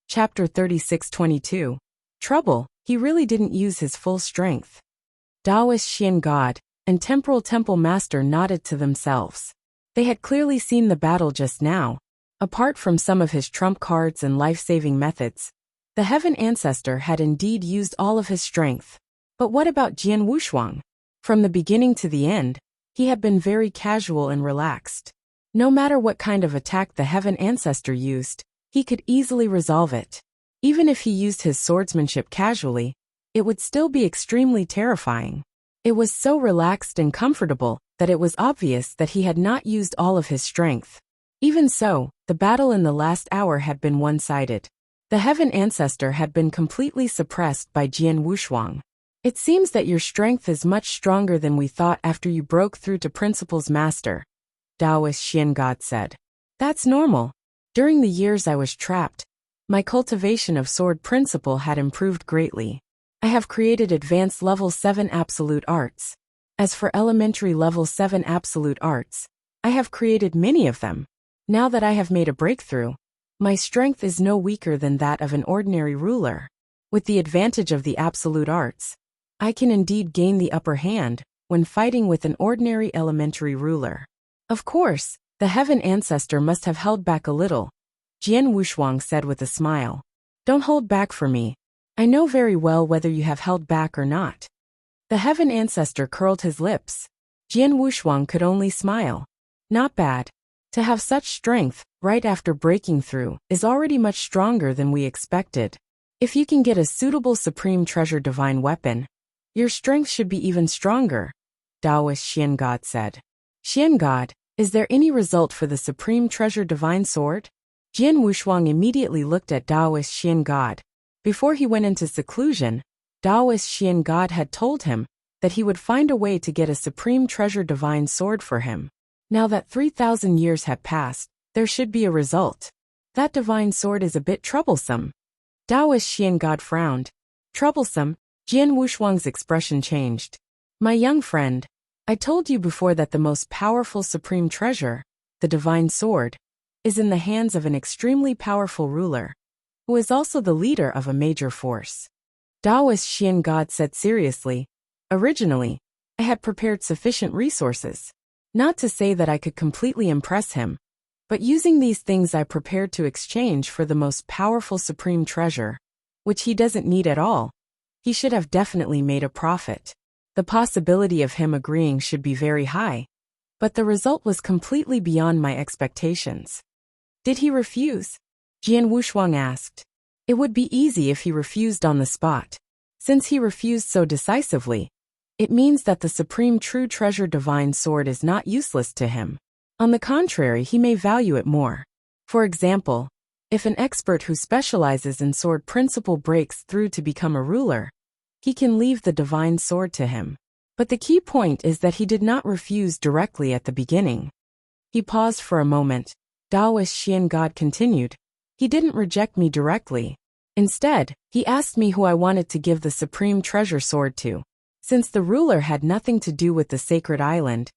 Chapter 36:22. Trouble. He really didn't use his full strength. Taoist Xian God and Temporal Temple Master nodded to themselves. They had clearly seen the battle just now. Apart from some of his trump cards and life-saving methods, the Heaven Ancestor had indeed used all of his strength. But what about Jian Wushuang? From the beginning to the end, he had been very casual and relaxed. No matter what kind of attack the Heaven Ancestor used, he could easily resolve it. Even if he used his swordsmanship casually, it would still be extremely terrifying. It was so relaxed and comfortable that it was obvious that he had not used all of his strength. Even so, the battle in the last hour had been one-sided. The Heaven Ancestor had been completely suppressed by Jian Wushuang. "It seems that your strength is much stronger than we thought after you broke through to Principal's Master," Taoist Xian God said. "That's normal. During the years I was trapped, my cultivation of Sword Principle had improved greatly. I have created advanced level 7 absolute arts. As for elementary level 7 absolute arts, I have created many of them. Now that I have made a breakthrough, my strength is no weaker than that of an ordinary ruler. With the advantage of the absolute arts, I can indeed gain the upper hand when fighting with an ordinary elementary ruler." Of course, the Heaven Ancestor must have held back a little, Jian Wushuang said with a smile. "Don't hold back for me. I know very well whether you have held back or not." The Heaven Ancestor curled his lips. Jian Wushuang could only smile. "Not bad. To have such strength right after breaking through is already much stronger than we expected. If you can get a suitable Supreme Treasure Divine Weapon, your strength should be even stronger," Taoist Xian God said. "Xian God, is there any result for the Supreme Treasure Divine Sword?" Jian Wushuang immediately looked at Taoist Xian God. Before he went into seclusion, Taoist Xian God had told him that he would find a way to get a Supreme Treasure Divine Sword for him. Now that 3,000 years had passed, there should be a result. "That divine sword is a bit troublesome." Taoist Xian God frowned. "Troublesome?" Jian Wushuang's expression changed. "My young friend, I told you before that the most powerful supreme treasure, the divine sword, is in the hands of an extremely powerful ruler, who is also the leader of a major force." Taoist Xian God said seriously, "Originally, I had prepared sufficient resources. Not to say that I could completely impress him, but using these things I prepared to exchange for the most powerful supreme treasure, which he doesn't need at all, he should have definitely made a profit. The possibility of him agreeing should be very high, but the result was completely beyond my expectations." "Did he refuse?" Jian Wushuang asked. It would be easy if he refused on the spot. Since he refused so decisively, it means that the supreme true treasure divine sword is not useless to him. On the contrary, he may value it more. For example, if an expert who specializes in sword principle breaks through to become a ruler, he can leave the divine sword to him. But the key point is that he did not refuse directly at the beginning. He paused for a moment. Taoist Xian God continued. He didn't reject me directly. Instead, he asked me who I wanted to give the supreme treasure sword to. Since the ruler had nothing to do with the sacred island,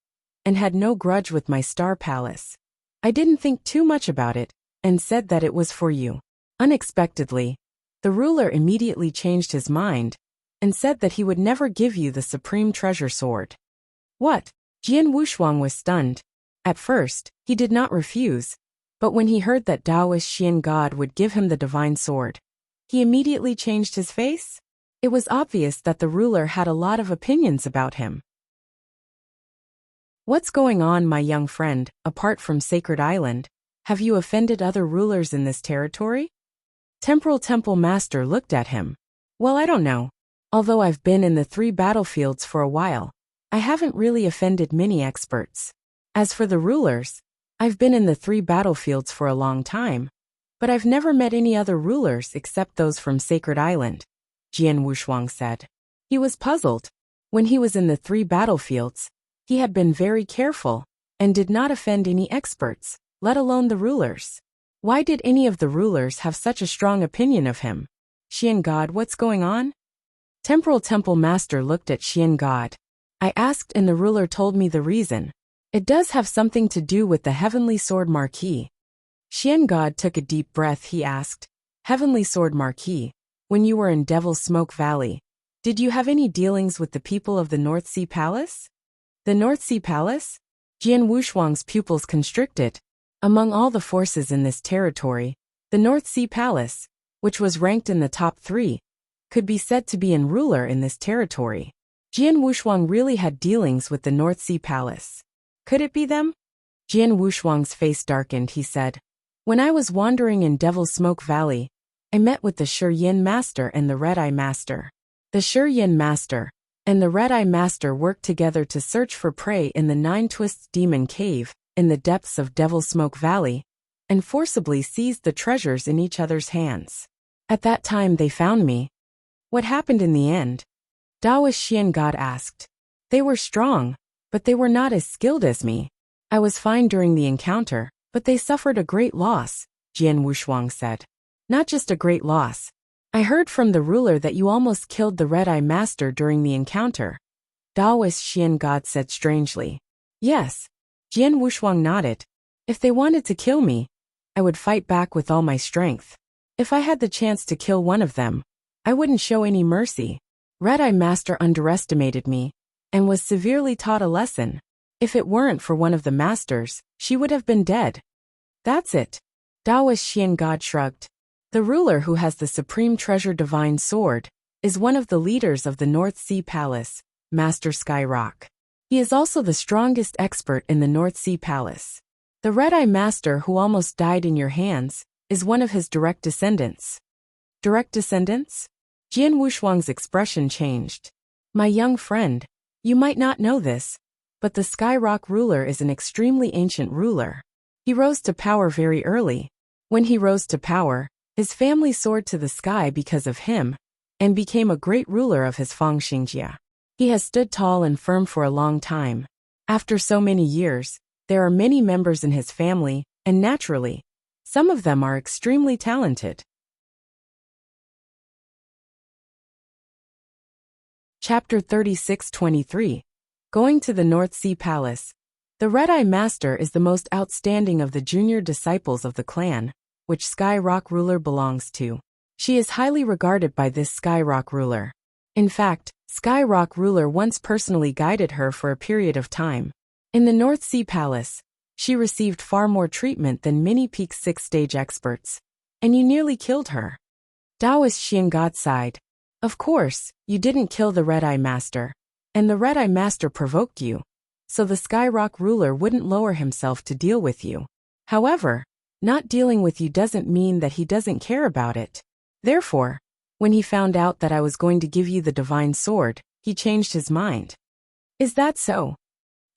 and had no grudge with my star palace, I didn't think too much about it, and said that it was for you. Unexpectedly, the ruler immediately changed his mind, and said that he would never give you the supreme treasure sword. What? Jian Wushuang was stunned. At first, he did not refuse, but when he heard that Taoist Xian God would give him the divine sword, he immediately changed his face. It was obvious that the ruler had a lot of opinions about him. What's going on, my young friend, apart from Sacred Island? Have you offended other rulers in this territory? Temporal Temple Master looked at him. Well, I don't know. Although I've been in the 3 battlefields for a while, I haven't really offended many experts. As for the rulers, I've been in the 3 battlefields for a long time, but I've never met any other rulers except those from Sacred Island, Jian Wushuang said. He was puzzled. When he was in the 3 battlefields, he had been very careful, and did not offend any experts, let alone the rulers. Why did any of the rulers have such a strong opinion of him? Xian God, what's going on? Temporal Temple Master looked at Xian God. I asked and the ruler told me the reason. It does have something to do with the Heavenly Sword Marquis. Xian God took a deep breath. He asked, Heavenly Sword Marquis, when you were in Devil's Smoke Valley, did you have any dealings with the people of the North Sea Palace? The North Sea Palace? Jian Wushuang's pupils constricted. Among all the forces in this territory, the North Sea Palace, which was ranked in the top 3, could be said to be a ruler in this territory. Jian Wushuang really had dealings with the North Sea Palace. Could it be them? Jian Wushuang's face darkened. He said, When I was wandering in Devil's Smoke Valley, I met with the Shi Master and the Red-Eye Master. The Shi Master and the Red-Eye Master worked together to search for prey in the 9 Twists Demon Cave, in the depths of Devil's Smoke Valley, and forcibly seized the treasures in each other's hands. At that time they found me. What happened in the end? Taoist Xian God asked. They were strong, but they were not as skilled as me. I was fine during the encounter, but they suffered a great loss, Jian Wushuang said. Not just a great loss. I heard from the ruler that you almost killed the Red-Eye Master during the encounter. Taoist Xian God said strangely. Yes. Jian Wushuang nodded. If they wanted to kill me, I would fight back with all my strength. If I had the chance to kill one of them, I wouldn't show any mercy. Red-Eye Master underestimated me, and was severely taught a lesson. If it weren't for one of the masters, she would have been dead. That's it. Taoist Xian God shrugged. The ruler who has the supreme treasure divine sword is one of the leaders of the North Sea Palace, Master Skyrock. He is also the strongest expert in the North Sea Palace. The Red-Eye Master who almost died in your hands is one of his direct descendants. Direct descendants? Jian Wushuang's expression changed. My young friend, you might not know this, but the Skyrock ruler is an extremely ancient ruler. He rose to power very early. When he rose to power, his family soared to the sky because of him, and became a great ruler of his Fangxingjia. He has stood tall and firm for a long time. After so many years, there are many members in his family, and naturally, some of them are extremely talented. Chapter 36-23. Going to the North Sea Palace. The Red-Eye Master is the most outstanding of the junior disciples of the clan, which Skyrock ruler belongs to. She is highly regarded by this Skyrock ruler. In fact, Skyrock ruler once personally guided her for a period of time. In the North Sea Palace, she received far more treatment than many Peak 6 stage experts, and you nearly killed her. Taoist Xian God sighed. Of course, you didn't kill the Red-Eye Master, and the Red-Eye Master provoked you, so the Skyrock ruler wouldn't lower himself to deal with you. However, Not dealing with you doesn't mean that he doesn't care about it. Therefore, when he found out that I was going to give you the divine sword, he changed his mind. Is that so?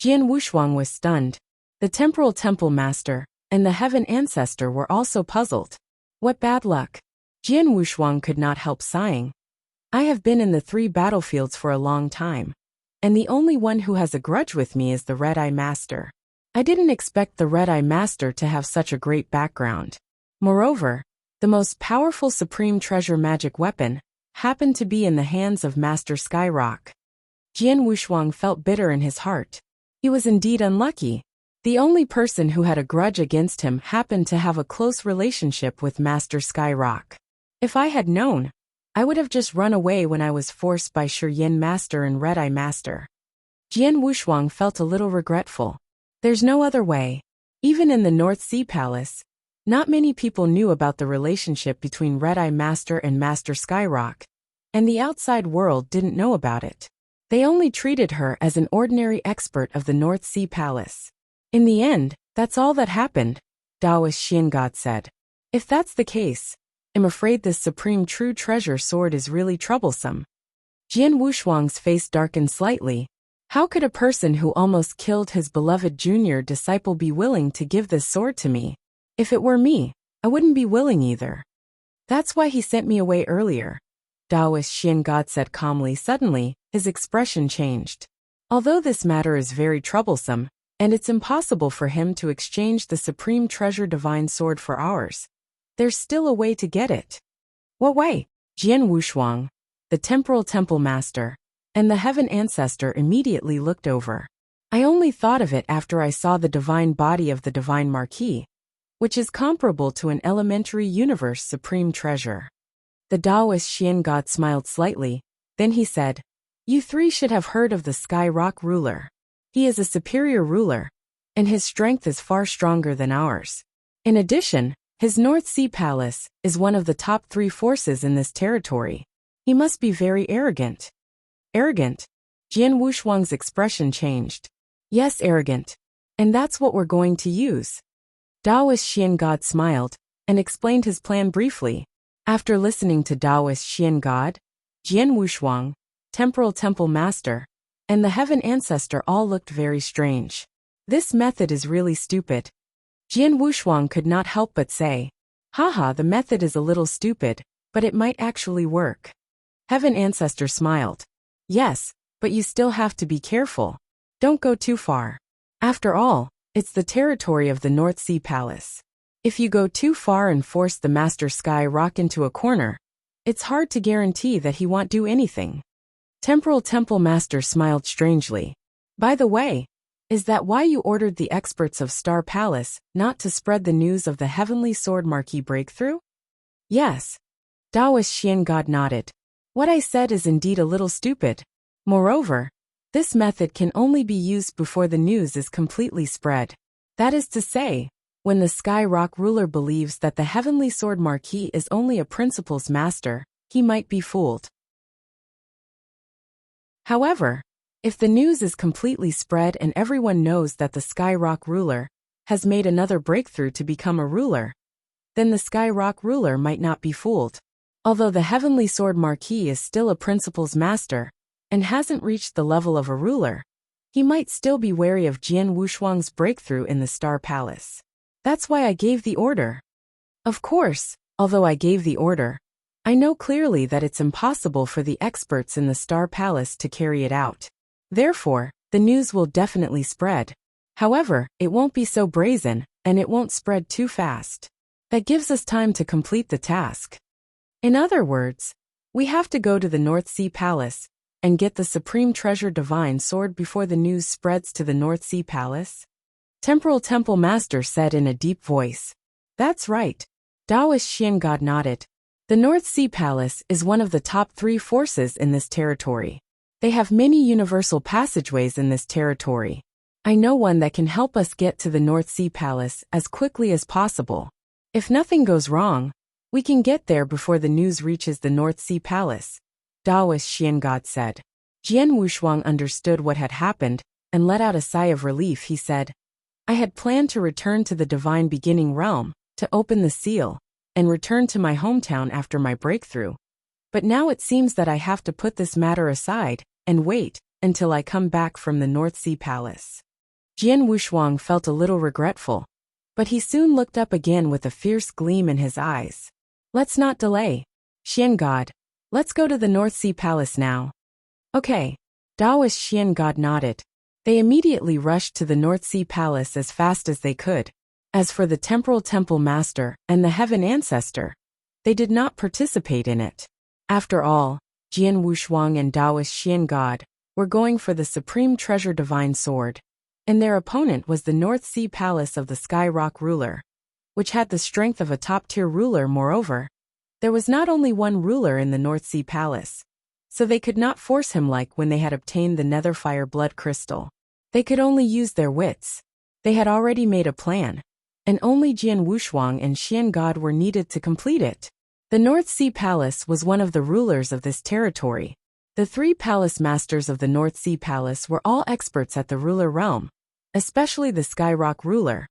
Jian Wushuang was stunned. The temporal temple master and the heaven ancestor were also puzzled. What bad luck! Jian Wushuang could not help sighing. I have been in the 3 battlefields for a long time, and the only one who has a grudge with me is the Red-Eye Master. I didn't expect the Red-Eye Master to have such a great background. Moreover, the most powerful supreme treasure magic weapon happened to be in the hands of Master Skyrock. Jian Wushuang felt bitter in his heart. He was indeed unlucky. The only person who had a grudge against him happened to have a close relationship with Master Skyrock. If I had known, I would have just run away when I was forced by Yin Master and Red-Eye Master. Jian Wushuang felt a little regretful. There's no other way. Even in the North Sea Palace, not many people knew about the relationship between Red-Eye Master and Master Skyrock, and the outside world didn't know about it. They only treated her as an ordinary expert of the North Sea Palace. In the end, that's all that happened, Taoist Xian God said. If that's the case, I'm afraid this supreme true treasure sword is really troublesome. Jian Wushuang's face darkened slightly. How could a person who almost killed his beloved junior disciple be willing to give this sword to me? If it were me, I wouldn't be willing either. That's why he sent me away earlier, Taoist Xian God said calmly. Suddenly, his expression changed. Although this matter is very troublesome, and it's impossible for him to exchange the supreme treasure divine sword for ours, there's still a way to get it. What way? Jian Wushuang, the temporal temple master, and the heaven ancestor immediately looked over. I only thought of it after I saw the divine body of the divine marquis, which is comparable to an elementary universe supreme treasure. The Taoist Xian God smiled slightly, then he said, You 3 should have heard of the Sky Rock ruler. He is a superior ruler, and his strength is far stronger than ours. In addition, his North Sea Palace is one of the top 3 forces in this territory. He must be very arrogant. Arrogant? Jian Wushuang's expression changed. Yes, arrogant. And that's what we're going to use. Taoist Xian God smiled and explained his plan briefly. After listening to Taoist Xian God, Jian Wushuang, temporal temple master, and the heaven ancestor all looked very strange. This method is really stupid. Jian Wushuang could not help but say, Haha, the method is a little stupid, but it might actually work. Heaven ancestor smiled. Yes, but you still have to be careful. Don't go too far. After all, it's the territory of the North Sea Palace. If you go too far and force the Master Sky Rock into a corner, it's hard to guarantee that he won't do anything. Temporal Temple Master smiled strangely. By the way, is that why you ordered the experts of Star Palace not to spread the news of the Heavenly Sword Marquis breakthrough? Yes. Taoist Xian God nodded. What I said is indeed a little stupid. Moreover, this method can only be used before the news is completely spread. That is to say, when the Sky Rock ruler believes that the Heavenly Sword Marquis is only a principal's master, he might be fooled. However, if the news is completely spread and everyone knows that the Sky Rock ruler has made another breakthrough to become a ruler, then the Sky Rock ruler might not be fooled. Although the Heavenly Sword Marquis is still a principal's master and hasn't reached the level of a ruler, he might still be wary of Jian Wushuang's breakthrough in the Star Palace. That's why I gave the order. Of course, although I gave the order, I know clearly that it's impossible for the experts in the Star Palace to carry it out. Therefore, the news will definitely spread. However, it won't be so brazen, and it won't spread too fast. That gives us time to complete the task. In other words, we have to go to the North Sea Palace and get the Supreme Treasure Divine Sword before the news spreads to the North Sea Palace? Temporal Temple Master said in a deep voice. That's right. Taoist Xian God nodded. The North Sea Palace is one of the top 3 forces in this territory. They have many universal passageways in this territory. I know one that can help us get to the North Sea Palace as quickly as possible. If nothing goes wrong, we can get there before the news reaches the North Sea Palace, Taoist Xian God said. Jian Wushuang understood what had happened and let out a sigh of relief. He said, I had planned to return to the Divine Beginning Realm to open the seal, and return to my hometown after my breakthrough. But now it seems that I have to put this matter aside and wait until I come back from the North Sea Palace. Jian Wushuang felt a little regretful, but he soon looked up again with a fierce gleam in his eyes. Let's not delay. Xian God, let's go to the North Sea Palace now. Okay. Daoist Xian God nodded. They immediately rushed to the North Sea Palace as fast as they could. As for the Temporal Temple Master and the Heaven Ancestor, they did not participate in it. After all, Jian Wushuang and Daoist Xian God were going for the Supreme Treasure Divine Sword, and their opponent was the North Sea Palace of the Sky Rock ruler, which had the strength of a top-tier ruler. Moreover, there was not only one ruler in the North Sea Palace, so they could not force him like when they had obtained the Netherfire Blood Crystal. They could only use their wits. They had already made a plan, and only Jian Wushuang and Xian God were needed to complete it. The North Sea Palace was one of the rulers of this territory. The 3 palace masters of the North Sea Palace were all experts at the ruler realm, especially the Skyrock ruler,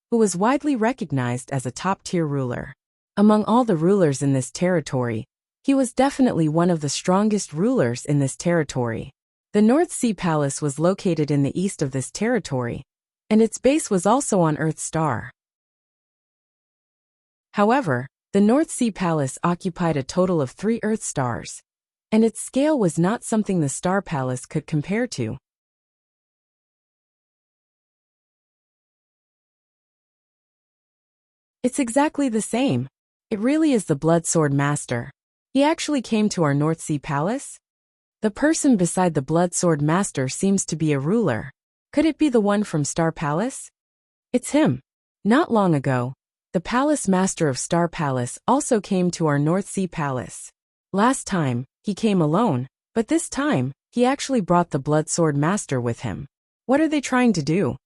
who was widely recognized as a top-tier ruler. Among all the rulers in this territory, he was definitely one of the strongest rulers in this territory. The North Sea Palace was located in the east of this territory, and its base was also on Earth Star. However, the North Sea Palace occupied a total of 3 Earth stars, and its scale was not something the Star Palace could compare to. It's exactly the same. It really is the Blood Sword Master. He actually came to our North Sea Palace? The person beside the Blood Sword Master seems to be a ruler. Could it be the one from Star Palace? It's him. Not long ago, the Palace Master of Star Palace also came to our North Sea Palace. Last time, he came alone, but this time, he actually brought the Blood Sword Master with him. What are they trying to do?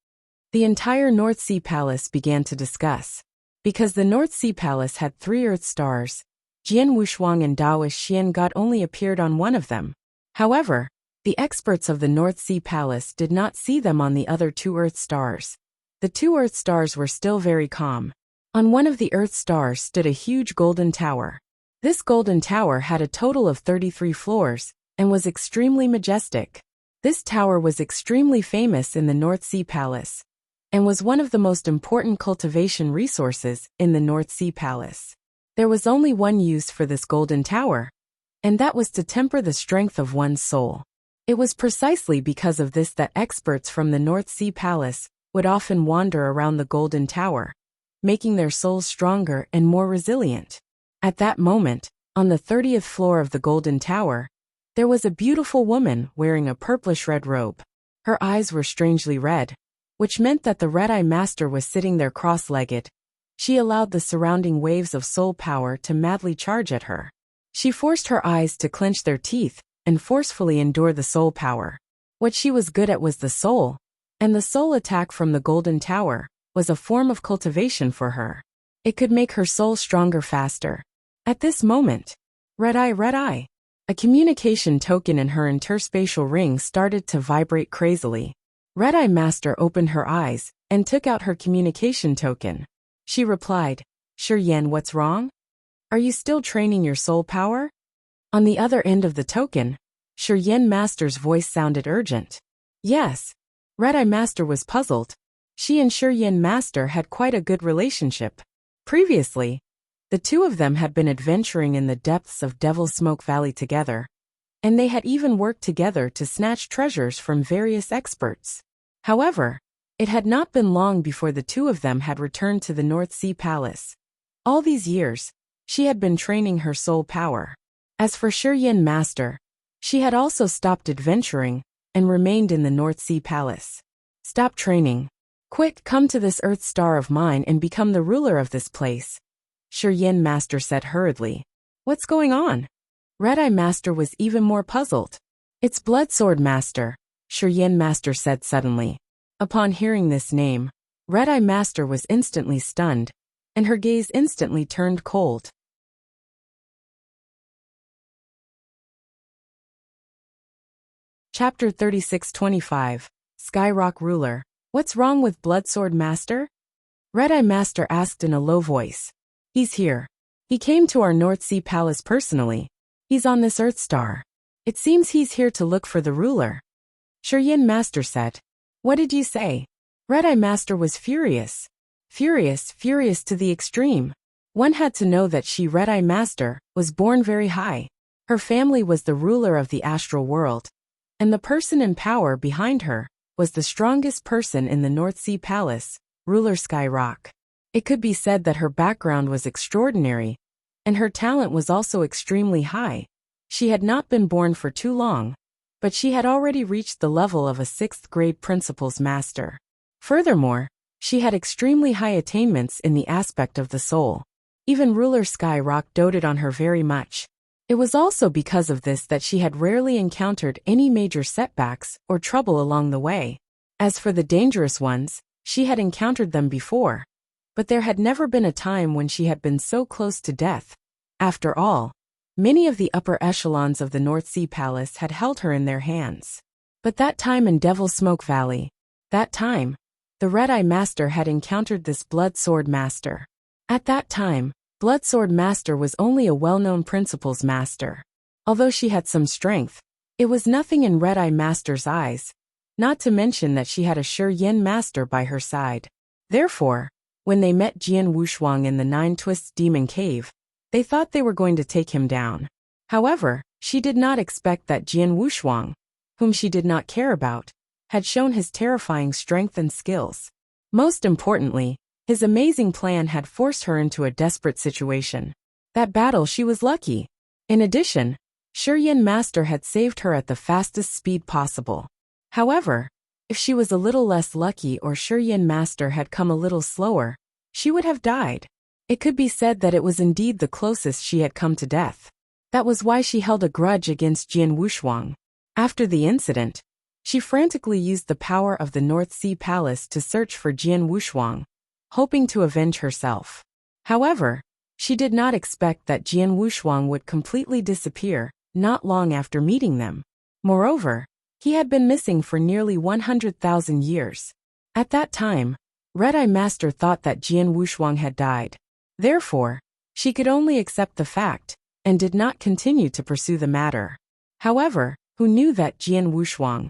The entire North Sea Palace began to discuss. Because the North Sea Palace had 3 Earth stars, Jian Wushuang and Daoist Xian God only appeared on one of them. However, the experts of the North Sea Palace did not see them on the other 2 Earth stars. The 2 Earth stars were still very calm. On one of the Earth stars stood a huge golden tower. This golden tower had a total of 33 floors, and was extremely majestic. This tower was extremely famous in the North Sea Palace, and was one of the most important cultivation resources in the North Sea Palace. There was only one use for this golden tower, and that was to temper the strength of one's soul. It was precisely because of this that experts from the North Sea Palace would often wander around the golden tower, making their souls stronger and more resilient. At that moment, on the 30th floor of the golden tower, there was a beautiful woman wearing a purplish-red robe. Her eyes were strangely red, which meant that the Red-Eye Master was sitting there cross-legged. She allowed the surrounding waves of soul power to madly charge at her. She forced her eyes to clench their teeth and forcefully endure the soul power. What she was good at was the soul, and the soul attack from the golden tower was a form of cultivation for her. It could make her soul stronger faster. At this moment, Red-Eye, a communication token in her interspatial ring started to vibrate crazily. Red-Eye Master opened her eyes and took out her communication token. She replied, "Sure Yan, what's wrong? Are you still training your soul power?" On the other end of the token, Sure Yan Master's voice sounded urgent. Yes. Red-Eye Master was puzzled. She and Sure Yan Master had quite a good relationship. Previously, the two of them had been adventuring in the depths of Devil's Smoke Valley together, and they had even worked together to snatch treasures from various experts. However, it had not been long before the two of them had returned to the North Sea Palace. All these years, she had been training her soul power. As for Sure Yan Master, she had also stopped adventuring and remained in the North Sea Palace. Stop training. Quick, come to this Earth Star of mine and become the ruler of this place, Sure Yan Master said hurriedly. What's going on? Red-Eye Master was even more puzzled. It's Blood Sword Master, Sure Yan Master said suddenly. Upon hearing this name, Red-Eye Master was instantly stunned, and her gaze instantly turned cold. Chapter 36-25, Skyrock Ruler. What's wrong with Blood Sword Master? Red-Eye Master asked in a low voice. He's here. He came to our North Sea Palace personally. He's on this Earth Star. It seems he's here to look for the ruler. Shuryen Master said. What did you say? Red-Eye Master was furious. Furious to the extreme. One had to know that she, Red-Eye Master, was born very high. Her family was the ruler of the astral world. And the person in power behind her was the strongest person in the North Sea Palace, Ruler Skyrock. It could be said that her background was extraordinary, and her talent was also extremely high. She had not been born for too long, but she had already reached the level of a 6th grade principal's master. Furthermore, she had extremely high attainments in the aspect of the soul. Even Ruler Skyrock doted on her very much. It was also because of this that she had rarely encountered any major setbacks or trouble along the way. As for the dangerous ones, she had encountered them before, but there had never been a time when she had been so close to death. After all, many of the upper echelons of the North Sea Palace had held her in their hands. But that time in Devil's Smoke Valley, that time, the Red-Eye Master had encountered this Blood Sword Master. At that time, Blood Sword Master was only a well-known principal's master. Although she had some strength, it was nothing in Red-Eye Master's eyes, not to mention that she had a Shuryen Master by her side. Therefore, when they met Jian Wushuang in the Nine Twists Demon Cave, they thought they were going to take him down. However, she did not expect that Jian Wushuang, whom she did not care about, had shown his terrifying strength and skills. Most importantly, his amazing plan had forced her into a desperate situation. That battle she was lucky. In addition, Shuryen Master had saved her at the fastest speed possible. However, if she was a little less lucky or Shuryen Master had come a little slower, she would have died. It could be said that it was indeed the closest she had come to death. That was why she held a grudge against Jian Wushuang. After the incident, she frantically used the power of the North Sea Palace to search for Jian Wushuang, hoping to avenge herself. However, she did not expect that Jian Wushuang would completely disappear not long after meeting them. Moreover, he had been missing for nearly 100,000 years. At that time, Red-Eye Master thought that Jian Wushuang had died. Therefore, she could only accept the fact, and did not continue to pursue the matter. However, who knew that Jian Wushuang,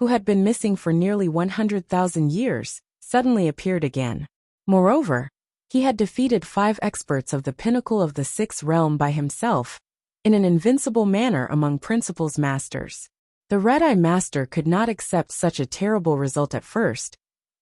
who had been missing for nearly 100,000 years, suddenly appeared again. Moreover, he had defeated 5 experts of the pinnacle of the 6th realm by himself, in an invincible manner among principal's masters. The Red-Eye Master could not accept such a terrible result at first,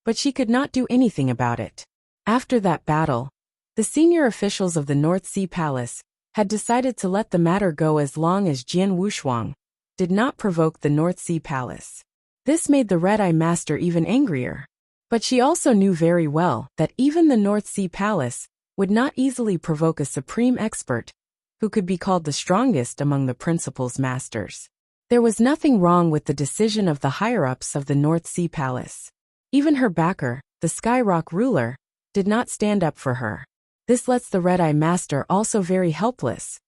but she could not do anything about it. After that battle, the senior officials of the North Sea Palace had decided to let the matter go as long as Jian Wushuang did not provoke the North Sea Palace. This made the Red-Eye Master even angrier. But she also knew very well that even the North Sea Palace would not easily provoke a supreme expert who could be called the strongest among the principal's masters. There was nothing wrong with the decision of the higher-ups of the North Sea Palace. Even her backer, the Skyrock ruler, did not stand up for her. This lets the Red-Eye Master also very helpless.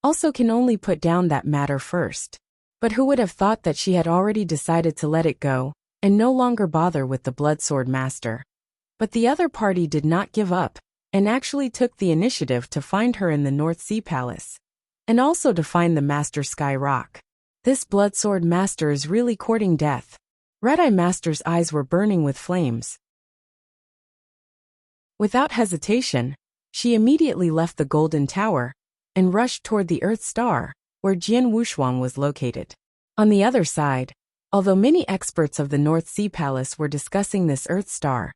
Also can only put down that matter first. But who would have thought that she had already decided to let it go, and no longer bother with the Blood Sword Master. But the other party did not give up, and actually took the initiative to find her in the North Sea Palace, and also to find the Master Skyrock. This Blood Sword Master is really courting death. Red-Eye Master's eyes were burning with flames. Without hesitation, she immediately left the Golden Tower, and rushed toward the Earth Star, where Jian Wushuang was located. On the other side, although many experts of the North Sea Palace were discussing this Earth Star,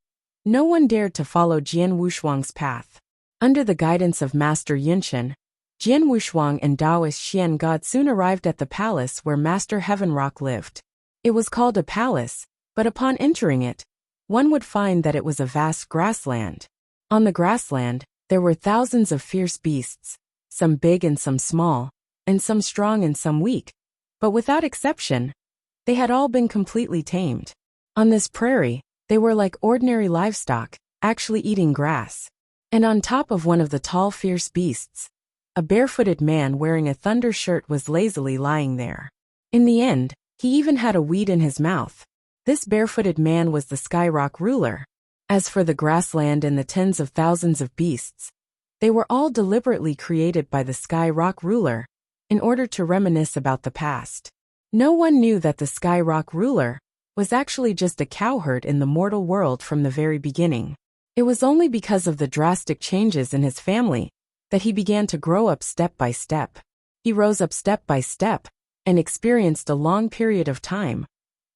no one dared to follow Jian Wushuang's path. Under the guidance of Master Yunshan, Jian Wushuang and Taoist Xian God soon arrived at the palace where Master Heavenrock lived. It was called a palace, but upon entering it, one would find that it was a vast grassland. On the grassland, there were thousands of fierce beasts, some big and some small, and some strong and some weak, but without exception, they had all been completely tamed. On this prairie, they were like ordinary livestock, actually eating grass. And on top of one of the tall fierce beasts, a barefooted man wearing a thunder shirt was lazily lying there. In the end, he even had a weed in his mouth. This barefooted man was the Skyrock ruler. As for the grassland and the tens of thousands of beasts, they were all deliberately created by the Sky Rock ruler in order to reminisce about the past. No one knew that the Sky Rock ruler was actually just a cowherd in the mortal world from the very beginning. It was only because of the drastic changes in his family that he began to grow up step by step. He rose up step by step and experienced a long period of time.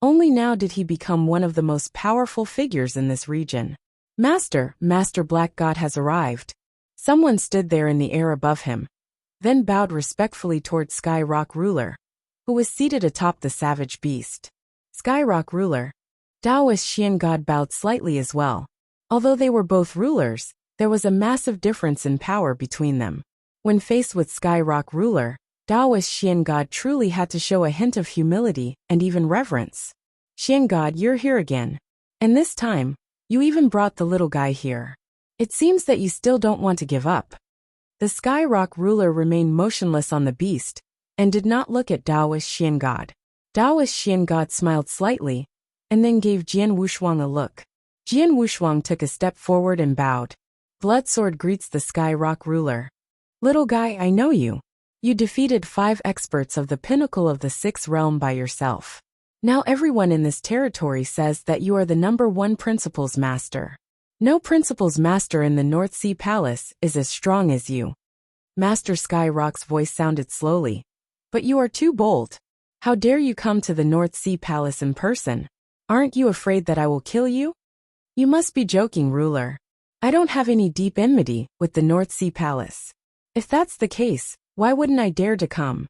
Only now did he become one of the most powerful figures in this region. Master Black God has arrived. Someone stood there in the air above him, then bowed respectfully toward Sky Rock ruler, who was seated atop the savage beast. Sky Rock ruler, Taoist Xian God bowed slightly as well. Although they were both rulers, there was a massive difference in power between them. When faced with Sky Rock ruler, Taoist Xian God truly had to show a hint of humility and even reverence. Xian God, you're here again. And this time, you even brought the little guy here. It seems that you still don't want to give up. The Sky Rock ruler remained motionless on the beast and did not look at Taoist Xian God. Taoist Xian God smiled slightly and then gave Jian Wushuang a look. Jian Wushuang took a step forward and bowed. Bloodsword greets the Sky Rock ruler. Little guy, I know you. You defeated 5 experts of the pinnacle of the 6th realm by yourself. Now everyone in this territory says that you are the #1 principles master. No principles master in the North Sea Palace is as strong as you. Master Sky Rock's voice sounded slowly. But you are too bold. How dare you come to the North Sea Palace in person? Aren't you afraid that I will kill you? You must be joking, ruler. I don't have any deep enmity with the North Sea Palace. If that's the case, why wouldn't I dare to come?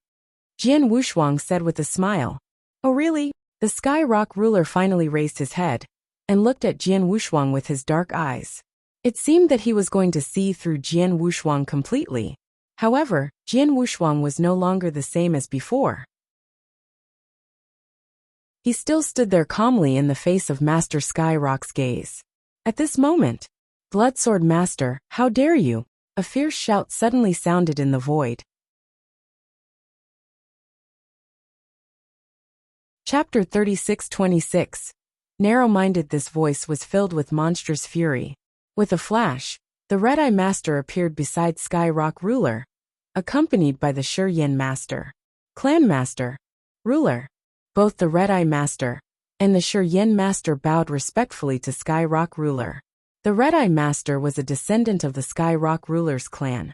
Jian Wushuang said with a smile. Oh really? The Sky Rock ruler finally raised his head and looked at Jian Wushuang with his dark eyes. It seemed that he was going to see through Jian Wushuang completely. However, Jian Wushuang was no longer the same as before. He still stood there calmly in the face of Master Sky Rock's gaze. At this moment, Bloodsword Master, how dare you? A fierce shout suddenly sounded in the void. Chapter 36:26. Narrow-minded. This voice was filled with monstrous fury. With a flash, the Red-Eye Master appeared beside Sky Rock ruler, accompanied by the Shi-Yin Master. Clan Master, ruler. Both the Red-Eye Master and the Shi-Yin Master bowed respectfully to Sky Rock ruler. The Red-Eye Master was a descendant of the Sky Rock ruler's clan,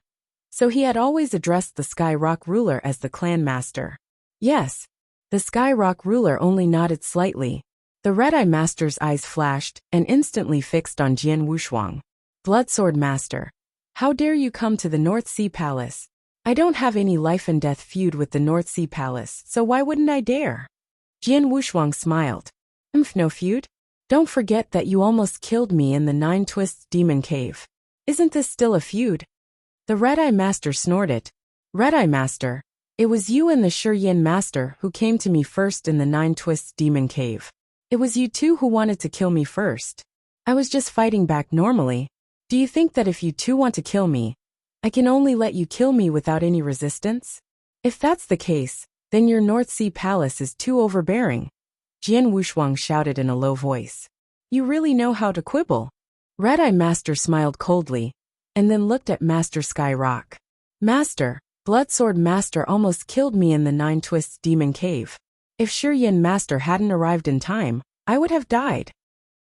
so he had always addressed the Sky Rock ruler as the Clan Master. Yes. The Sky Rock ruler only nodded slightly. The Red-Eye Master's eyes flashed and instantly fixed on Jian Wushuang. Bloodsword Master, how dare you come to the North Sea Palace? I don't have any life and death feud with the North Sea Palace, so why wouldn't I dare? Jian Wushuang smiled. No feud? Don't forget that you almost killed me in the 9 Twists Demon Cave. Isn't this still a feud? The Red-Eye Master snorted. Red-Eye Master, it was you and the Shi-Yin Master who came to me first in the 9 Twists Demon Cave. It was you two who wanted to kill me first. I was just fighting back normally. Do you think that if you two want to kill me, I can only let you kill me without any resistance? If that's the case, then your North Sea Palace is too overbearing. Jian Wushuang shouted in a low voice. You really know how to quibble. Red-Eye Master smiled coldly, and then looked at Master Sky Rock. Master, Bloodsword Master almost killed me in the 9 Twists Demon Cave. If Shi-Yin Master hadn't arrived in time, I would have died.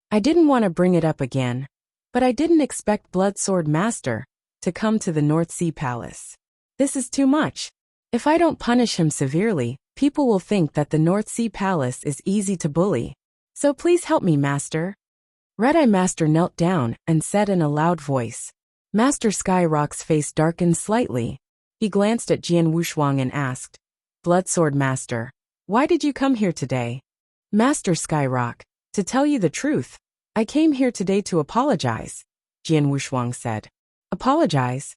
I didn't want to bring it up again, but I didn't expect Bloodsword Master to come to the North Sea Palace. This is too much. If I don't punish him severely, people will think that the North Sea Palace is easy to bully. So please help me, Master. Red-Eye Master knelt down and said in a loud voice. Master Sky Rock's face darkened slightly. He glanced at Jian Wushuang and asked, Bloodsword Master, why did you come here today? Master Sky Rock, to tell you the truth, I came here today to apologize, Jian Wushuang said. Apologize?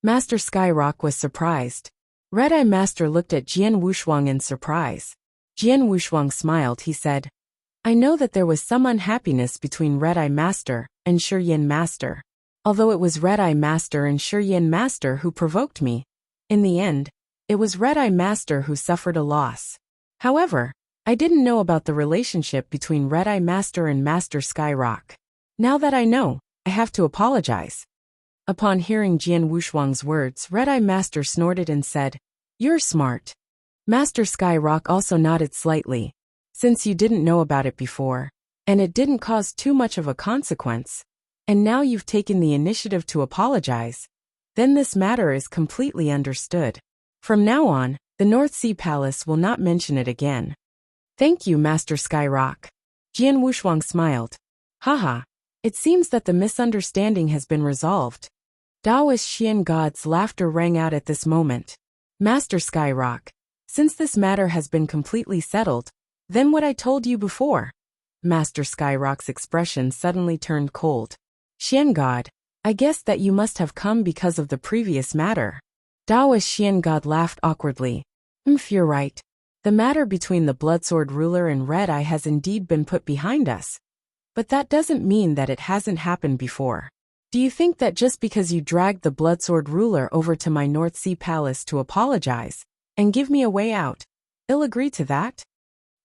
Master Sky Rock was surprised. Red-Eye Master looked at Jian Wushuang in surprise. Jian Wushuang smiled. He said, I know that there was some unhappiness between Red-Eye Master and Shi-Yin Master. Although it was Red-Eye Master and Shi-Yin Master who provoked me, in the end, it was Red-Eye Master who suffered a loss. However, I didn't know about the relationship between Red-Eye Master and Master Sky Rock. Now that I know, I have to apologize. Upon hearing Jian Wushuang's words, Red-Eye Master snorted and said, "You're smart." Master Skyrock also nodded slightly. "Since you didn't know about it before, and it didn't cause too much of a consequence, and now you've taken the initiative to apologize, then this matter is completely understood. From now on, the North Sea Palace will not mention it again." "Thank you, Master Skyrock." Jian Wushuang smiled. "Haha, it seems that the misunderstanding has been resolved." Taoist Xian God's laughter rang out at this moment. "Master Skyrock, since this matter has been completely settled, then what I told you before." Master Skyrock's expression suddenly turned cold. "Xian God, I guess that you must have come because of the previous matter." Taoist Xian God laughed awkwardly. You're right. The matter between the Bloodsword ruler and Red-Eye has indeed been put behind us. But that doesn't mean that it hasn't happened before. Do you think that just because you dragged the Bloodsword ruler over to my North Sea Palace to apologize and give me a way out, he'll agree to that?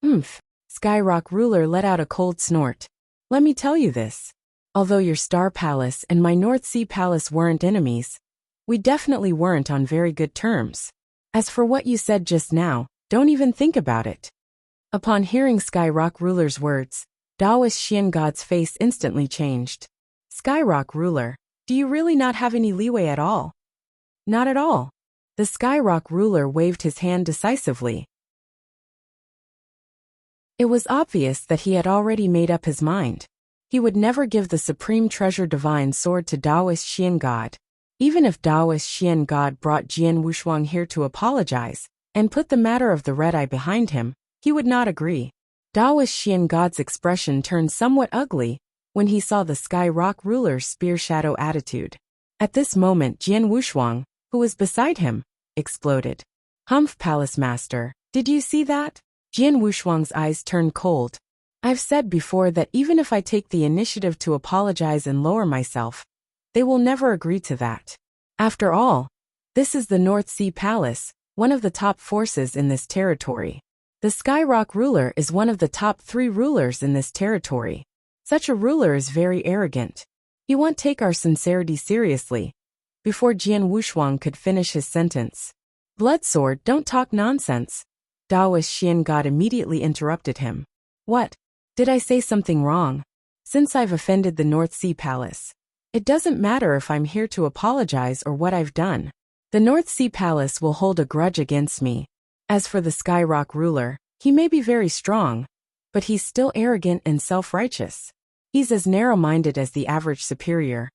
Skyrock ruler let out a cold snort. "Let me tell you this. Although your Star Palace and my North Sea Palace weren't enemies, we definitely weren't on very good terms. As for what you said just now, don't even think about it." Upon hearing Skyrock ruler's words, Taoist Xian God's face instantly changed. "Skyrock ruler, do you really not have any leeway at all?" "Not at all." The Skyrock ruler waved his hand decisively. It was obvious that he had already made up his mind. He would never give the Supreme Treasure Divine Sword to Taoist Xian God. Even if Taoist Xian God brought Jian Wushuang here to apologize and put the matter of the Red-Eye behind him, he would not agree. Taoist Xian God's expression turned somewhat ugly when he saw the Skyrock ruler's spear shadow attitude. At this moment, Jian Wushuang, who was beside him, exploded. Palace Master, did you see that?" Jian Wushuang's eyes turned cold. "I've said before that even if I take the initiative to apologize and lower myself, they will never agree to that. After all, this is the North Sea Palace, one of the top forces in this territory. The Skyrock ruler is one of the top 3 rulers in this territory. Such a ruler is very arrogant. He won't take our sincerity seriously." Before Jian Wushuang could finish his sentence, "Bloodsword, don't talk nonsense." Taoist Xian God immediately interrupted him. "What? Did I say something wrong? Since I've offended the North Sea Palace, it doesn't matter if I'm here to apologize or what I've done. The North Sea Palace will hold a grudge against me. As for the Skyrock ruler, he may be very strong, but he's still arrogant and self-righteous. He's as narrow-minded as the average superior."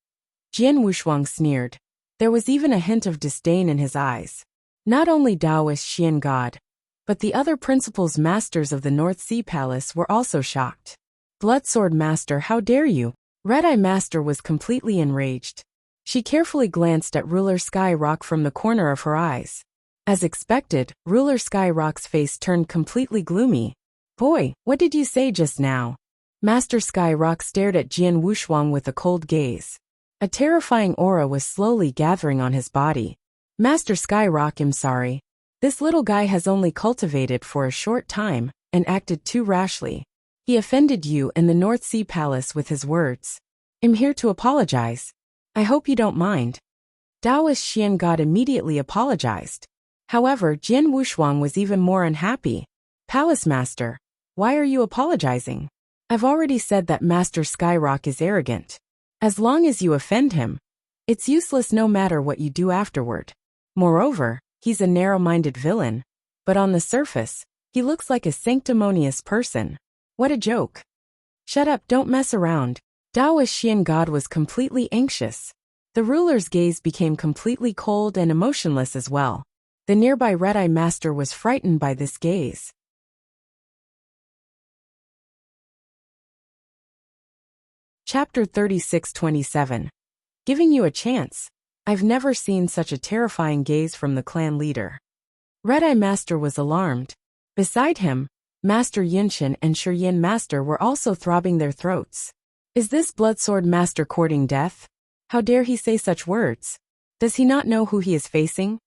Jian Wushuang sneered. There was even a hint of disdain in his eyes. Not only Taoist Xian God, but the other principals masters of the North Sea Palace were also shocked. "Bloodsword Master, how dare you?" Red-Eye Master was completely enraged. She carefully glanced at Ruler Skyrock from the corner of her eyes. As expected, Ruler Skyrock's face turned completely gloomy. "Boy, what did you say just now?" Master Skyrock stared at Jian Wushuang with a cold gaze. A terrifying aura was slowly gathering on his body. "Master Skyrock, I'm sorry. This little guy has only cultivated for a short time and acted too rashly. He offended you and the North Sea Palace with his words. I'm here to apologize. I hope you don't mind." Taoist Xian God immediately apologized. However, Jian Wushuang was even more unhappy. "Palace Master, why are you apologizing? I've already said that Master Skyrock is arrogant. As long as you offend him, it's useless no matter what you do afterward. Moreover, he's a narrow-minded villain, but on the surface, he looks like a sanctimonious person. What a joke." "Shut up, don't mess around." Taoist Xian God was completely anxious. The ruler's gaze became completely cold and emotionless as well. The nearby Red-Eye Master was frightened by this gaze. Chapter 36-27. Giving you a chance. I've never seen such a terrifying gaze from the clan leader. Red-Eye Master was alarmed. Beside him, Master Yunshin and Shiyin Master were also throbbing their throats. Is this Bloodsword Master courting death? How dare he say such words? Does he not know who he is facing?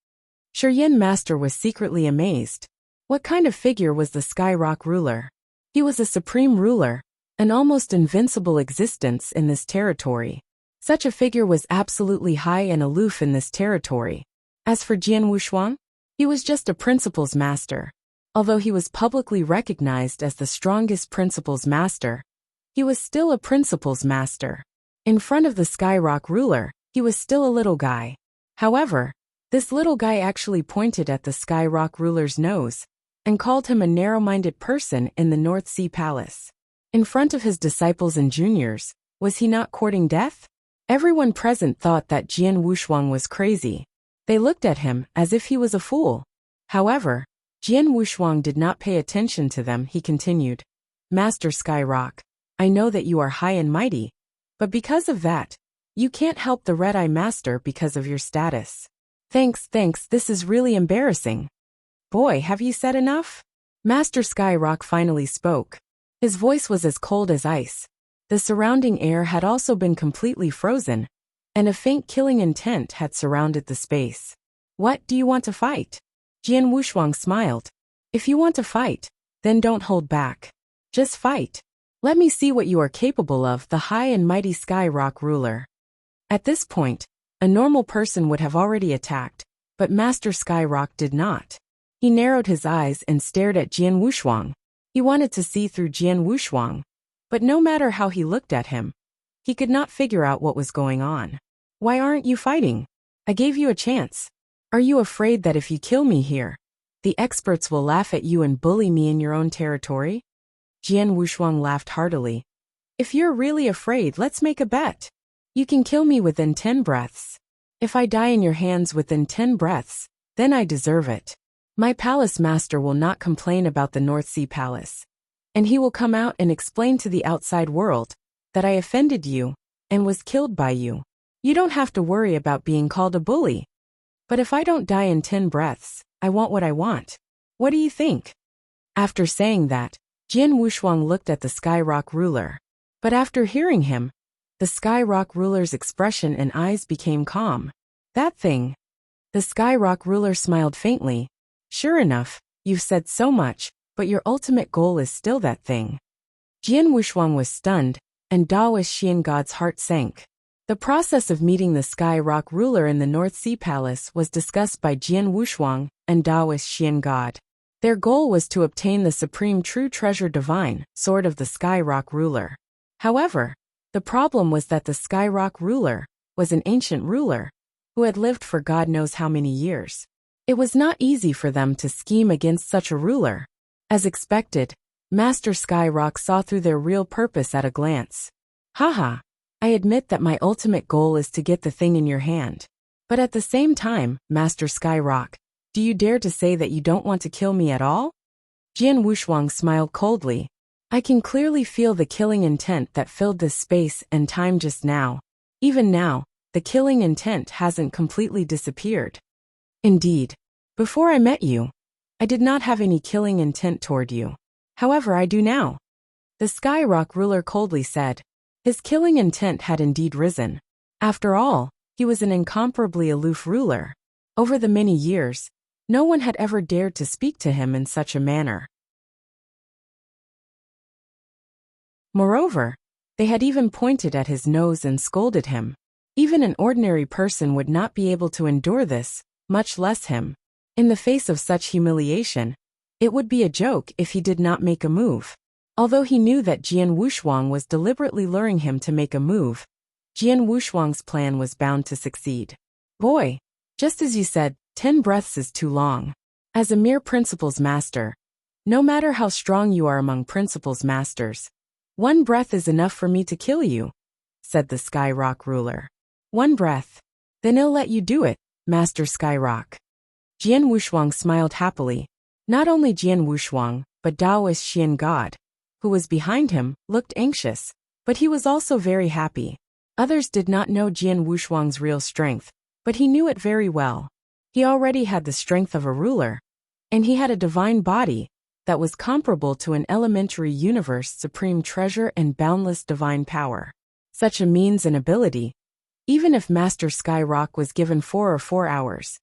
Shiyin Master was secretly amazed. What kind of figure was the Skyrock ruler? He was a supreme ruler, an almost invincible existence in this territory. Such a figure was absolutely high and aloof in this territory. As for Jian Wushuang, he was just a principles master. Although he was publicly recognized as the strongest principles master, he was still a principles master. In front of the Skyrock ruler, he was still a little guy. However, this little guy actually pointed at the Skyrock ruler's nose and called him a narrow-minded person in the North Sea Palace. In front of his disciples and juniors, was he not courting death? Everyone present thought that Jian Wushuang was crazy. They looked at him as if he was a fool. However, Jian Wushuang did not pay attention to them. He continued, "Master Skyrock, I know that you are high and mighty, but because of that, you can't help the Red-Eye Master because of your status. Thanks, this is really embarrassing. Boy, have you said enough?" Master Skyrock finally spoke. His voice was as cold as ice. The surrounding air had also been completely frozen, and a faint killing intent had surrounded the space. "What, do you want to fight?" Jian Wushuang smiled. "If you want to fight, then don't hold back. Just fight. Let me see what you are capable of," the high and mighty Skyrock ruler. At this point, a normal person would have already attacked, but Master Skyrock did not. He narrowed his eyes and stared at Jian Wushuang. He wanted to see through Jian Wushuang, but no matter how he looked at him, he could not figure out what was going on. "Why aren't you fighting? I gave you a chance. Are you afraid that if you kill me here, the experts will laugh at you and bully me in your own territory?" Jian Wushuang laughed heartily. "If you're really afraid, let's make a bet. You can kill me within 10 breaths. If I die in your hands within 10 breaths, then I deserve it. My palace master will not complain about the North Sea Palace, and he will come out and explain to the outside world that I offended you and was killed by you. You don't have to worry about being called a bully. But if I don't die in 10 breaths, I want what I want. What do you think?" After saying that, Jian Wushuang looked at the Skyrock ruler. But after hearing him, the Skyrock ruler's expression and eyes became calm. "That thing." The Skyrock ruler smiled faintly. "Sure enough, you've said so much, but your ultimate goal is still that thing." Jian Wushuang was stunned, and Daoist Xian God's heart sank. The process of meeting the Skyrock ruler in the North Sea Palace was discussed by Jian Wushuang and Daoist Xian God. Their goal was to obtain the supreme true treasure divine, sword of the Skyrock ruler. However, the problem was that the Skyrock ruler was an ancient ruler who had lived for God knows how many years. It was not easy for them to scheme against such a ruler. As expected, Master Skyrock saw through their real purpose at a glance. "Haha, I admit that my ultimate goal is to get the thing in your hand. But at the same time, Master Skyrock, do you dare to say that you don't want to kill me at all?" Jian Wushuang smiled coldly. "I can clearly feel the killing intent that filled this space and time just now. Even now, the killing intent hasn't completely disappeared. Indeed, before I met you, I did not have any killing intent toward you. However, I do now." The Skyrock ruler coldly said. His killing intent had indeed risen. After all, he was an incomparably aloof ruler. Over the many years, no one had ever dared to speak to him in such a manner. Moreover, they had even pointed at his nose and scolded him. Even an ordinary person would not be able to endure this, much less him. In the face of such humiliation, it would be a joke if he did not make a move. Although he knew that Jian Wushuang was deliberately luring him to make a move, Jian Wushuang's plan was bound to succeed. "Boy, just as you said, 10 breaths is too long. As a mere principles master, no matter how strong you are among principles masters, 1 breath is enough for me to kill you," said the Skyrock ruler. "1 breath. Then I'll let you do it, Master Skyrock." Jian Wushuang smiled happily. Not only Jian Wushuang, but Daoist Xian God, who was behind him, looked anxious, but he was also very happy. Others did not know Jian Wushuang's real strength, but he knew it very well. He already had the strength of a ruler, and he had a divine body that was comparable to an elementary universe supreme treasure and boundless divine power. Such a means and ability, even if Master Skyrock was given 4 hours,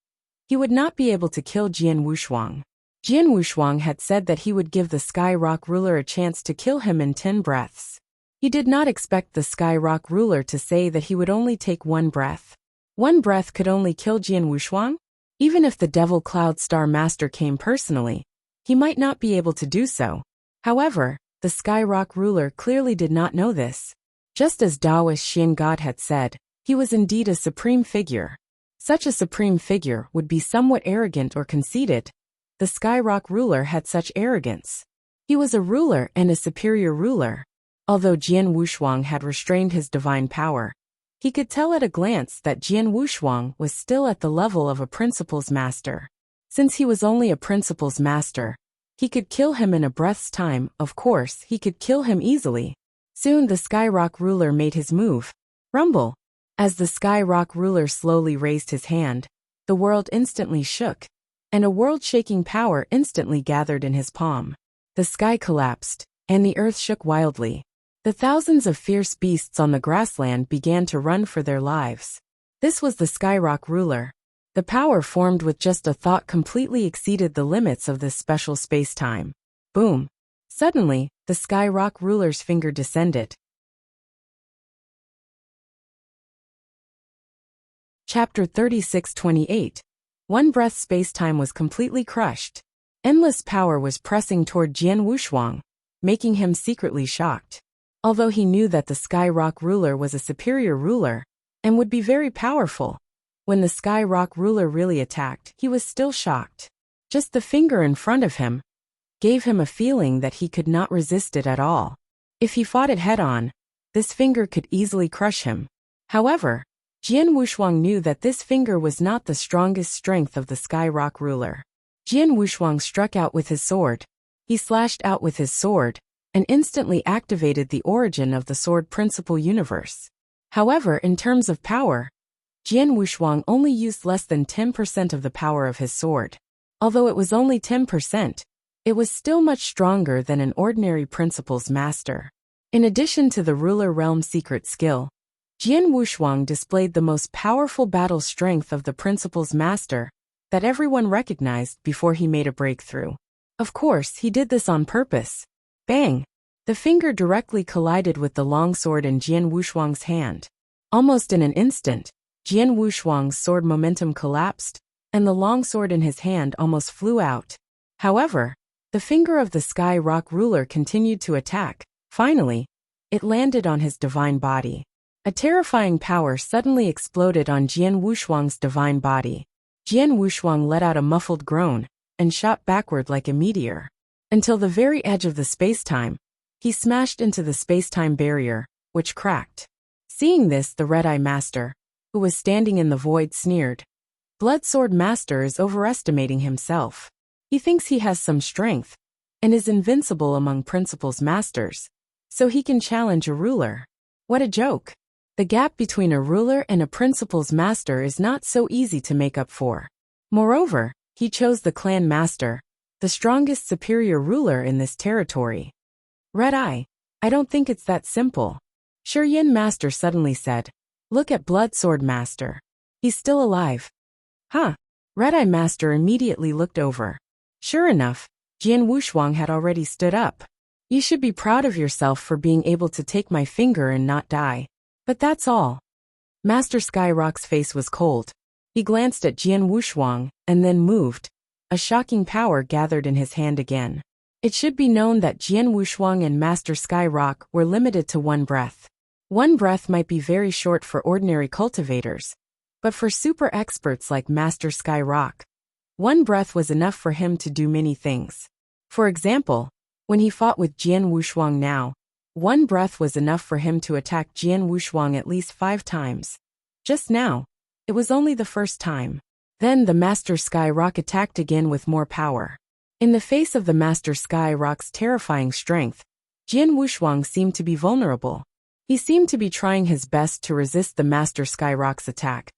he would not be able to kill Jian Wushuang. Jian Wushuang had said that he would give the Skyrock ruler a chance to kill him in 10 breaths. He did not expect the Sky Rock ruler to say that he would only take one breath. One breath could only kill Jian Wushuang? Even if the Devil Cloud Star Master came personally, he might not be able to do so. However, the Sky Rock ruler clearly did not know this. Just as Taoist Xian God had said, he was indeed a supreme figure. Such a supreme figure would be somewhat arrogant or conceited. The Sky Rock ruler had such arrogance. He was a ruler and a superior ruler. Although Jian Wushuang had restrained his divine power, he could tell at a glance that Jian Wushuang was still at the level of a principal's master. Since he was only a principal's master, he could kill him in a breath's time. Of course, he could kill him easily. Soon the Sky Rock ruler made his move. Rumble. As the Sky Rock ruler slowly raised his hand, the world instantly shook, and a world-shaking power instantly gathered in his palm. The sky collapsed, and the earth shook wildly. The thousands of fierce beasts on the grassland began to run for their lives. This was the Sky Rock ruler. The power formed with just a thought completely exceeded the limits of this special space-time. Boom! Suddenly, the Sky Rock ruler's finger descended. Chapter 36-28. One breath space-time was completely crushed. Endless power was pressing toward Jian Wushuang, making him secretly shocked. Although he knew that the Sky Rock ruler was a superior ruler and would be very powerful, when the Sky Rock ruler really attacked, he was still shocked. Just the finger in front of him gave him a feeling that he could not resist it at all. If he fought it head-on, this finger could easily crush him. However, Jian Wushuang knew that this finger was not the strongest strength of the Sky Rock ruler. Jian Wushuang struck out with his sword. He slashed out with his sword, and instantly activated the origin of the sword principle universe. However, in terms of power, Jian Wushuang only used less than 10% of the power of his sword. Although it was only 10%, it was still much stronger than an ordinary principal's master. In addition to the ruler realm secret skill, Jian Wushuang displayed the most powerful battle strength of the principal's master that everyone recognized before he made a breakthrough. Of course, he did this on purpose. Bang! The finger directly collided with the longsword in Jian Wushuang's hand. Almost in an instant, Jian Wushuang's sword momentum collapsed, and the longsword in his hand almost flew out. However, the finger of the Sky Rock ruler continued to attack. Finally, it landed on his divine body. A terrifying power suddenly exploded on Jian Wushuang's divine body. Jian Wushuang let out a muffled groan and shot backward like a meteor. Until the very edge of the space-time, he smashed into the space-time barrier, which cracked. Seeing this, the Red-Eye Master, who was standing in the void, sneered. Blood Sword Master is overestimating himself. He thinks he has some strength and is invincible among principal's masters, so he can challenge a ruler. What a joke! The gap between a ruler and a principal's master is not so easy to make up for. Moreover, he chose the clan master, the strongest superior ruler in this territory. Red-Eye, I don't think it's that simple. Shiyin Master suddenly said. Look at Blood Sword Master. He's still alive. Huh? Red-Eye Master immediately looked over. Sure enough, Jian Wushuang had already stood up. You should be proud of yourself for being able to take my finger and not die. But that's all. Master Skyrock's face was cold. He glanced at Jian Wushuang, and then moved. A shocking power gathered in his hand again. It should be known that Jian Wushuang and Master Skyrock were limited to one breath. One breath might be very short for ordinary cultivators, but for super experts like Master Skyrock, one breath was enough for him to do many things. For example, when he fought with Jian Wushuang now, one breath was enough for him to attack Jian Wushuang at least 5 times. Just now, it was only the first time. Then the Master Skyrock attacked again with more power. In the face of the Master Skyrock's terrifying strength, Jian Wushuang seemed to be vulnerable. He seemed to be trying his best to resist the Master Skyrock's attack,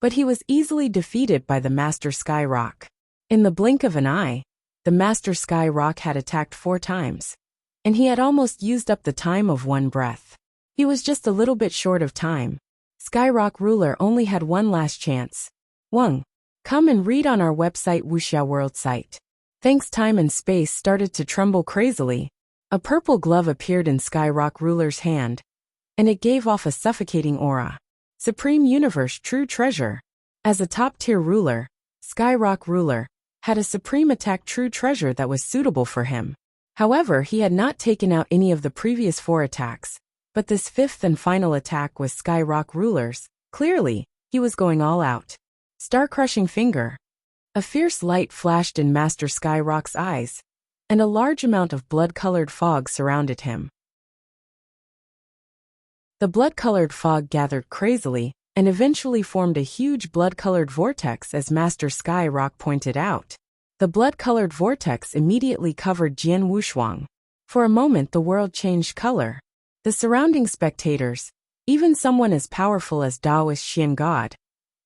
but he was easily defeated by the Master Skyrock. In the blink of an eye, the Master Skyrock had attacked 4 times, and he had almost used up the time of one breath. He was just a little bit short of time. Skyrock ruler only had one last chance. Wang, come and read on our website Wuxia World site. Thanks. Time and space started to tremble crazily. A purple glove appeared in Skyrock Ruler's hand, and it gave off a suffocating aura. Supreme Universe True Treasure. As a top-tier ruler, Skyrock Ruler had a supreme attack True Treasure that was suitable for him. However, he had not taken out any of the previous 4 attacks, but this 5th and final attack was Skyrock Ruler's. Clearly, he was going all out. Star-crushing finger. A fierce light flashed in Master Skyrock's eyes, and a large amount of blood-colored fog surrounded him. The blood-colored fog gathered crazily and eventually formed a huge blood-colored vortex, as Master Skyrock pointed out. The blood-colored vortex immediately covered Jian Wushuang. For a moment the world changed color. The surrounding spectators, even someone as powerful as Taoist Xian God,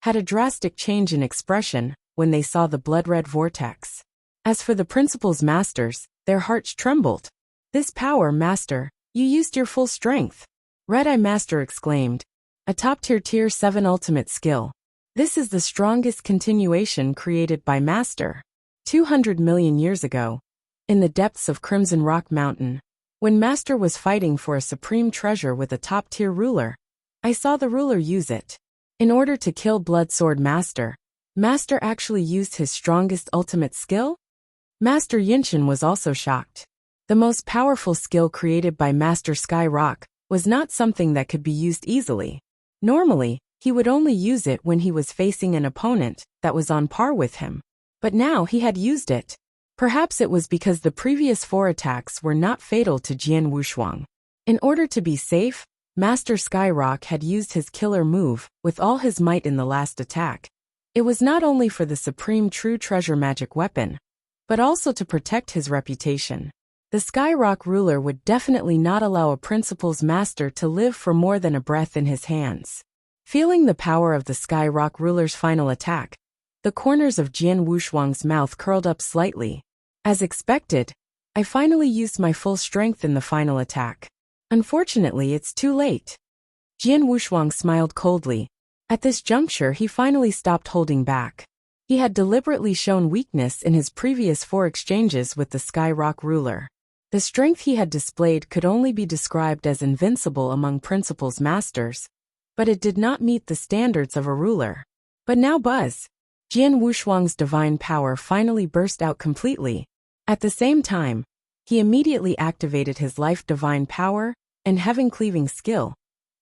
had a drastic change in expression when they saw the blood-red vortex. As for the principal's masters, their hearts trembled. "This power, Master, you used your full strength," Red-Eye Master exclaimed. "A top-tier Tier 7 ultimate skill. This is the strongest continuation created by Master." 200 million years ago, in the depths of Crimson Rock Mountain, when Master was fighting for a supreme treasure with a top-tier ruler, I saw the ruler use it. In order to kill Blood Sword Master, Master actually used his strongest ultimate skill? Master Yinshin was also shocked. The most powerful skill created by Master Skyrock was not something that could be used easily. Normally, he would only use it when he was facing an opponent that was on par with him. But now he had used it. Perhaps it was because the previous 4 attacks were not fatal to Jian Wushuang. In order to be safe, Master Skyrock had used his killer move with all his might in the last attack. It was not only for the supreme true treasure magic weapon, but also to protect his reputation. The Skyrock ruler would definitely not allow a principal's master to live for more than a breath in his hands. Feeling the power of the Skyrock ruler's final attack, the corners of Jian Wushuang's mouth curled up slightly. As expected, I finally used my full strength in the final attack. Unfortunately, it's too late. Jian Wushuang smiled coldly. At this juncture, he finally stopped holding back. He had deliberately shown weakness in his previous 4 exchanges with the Skyrock ruler. The strength he had displayed could only be described as invincible among principal's masters, but it did not meet the standards of a ruler. But now Buzz! Jian Wushuang's divine power finally burst out completely. At the same time, he immediately activated his life divine power and heaven cleaving skill,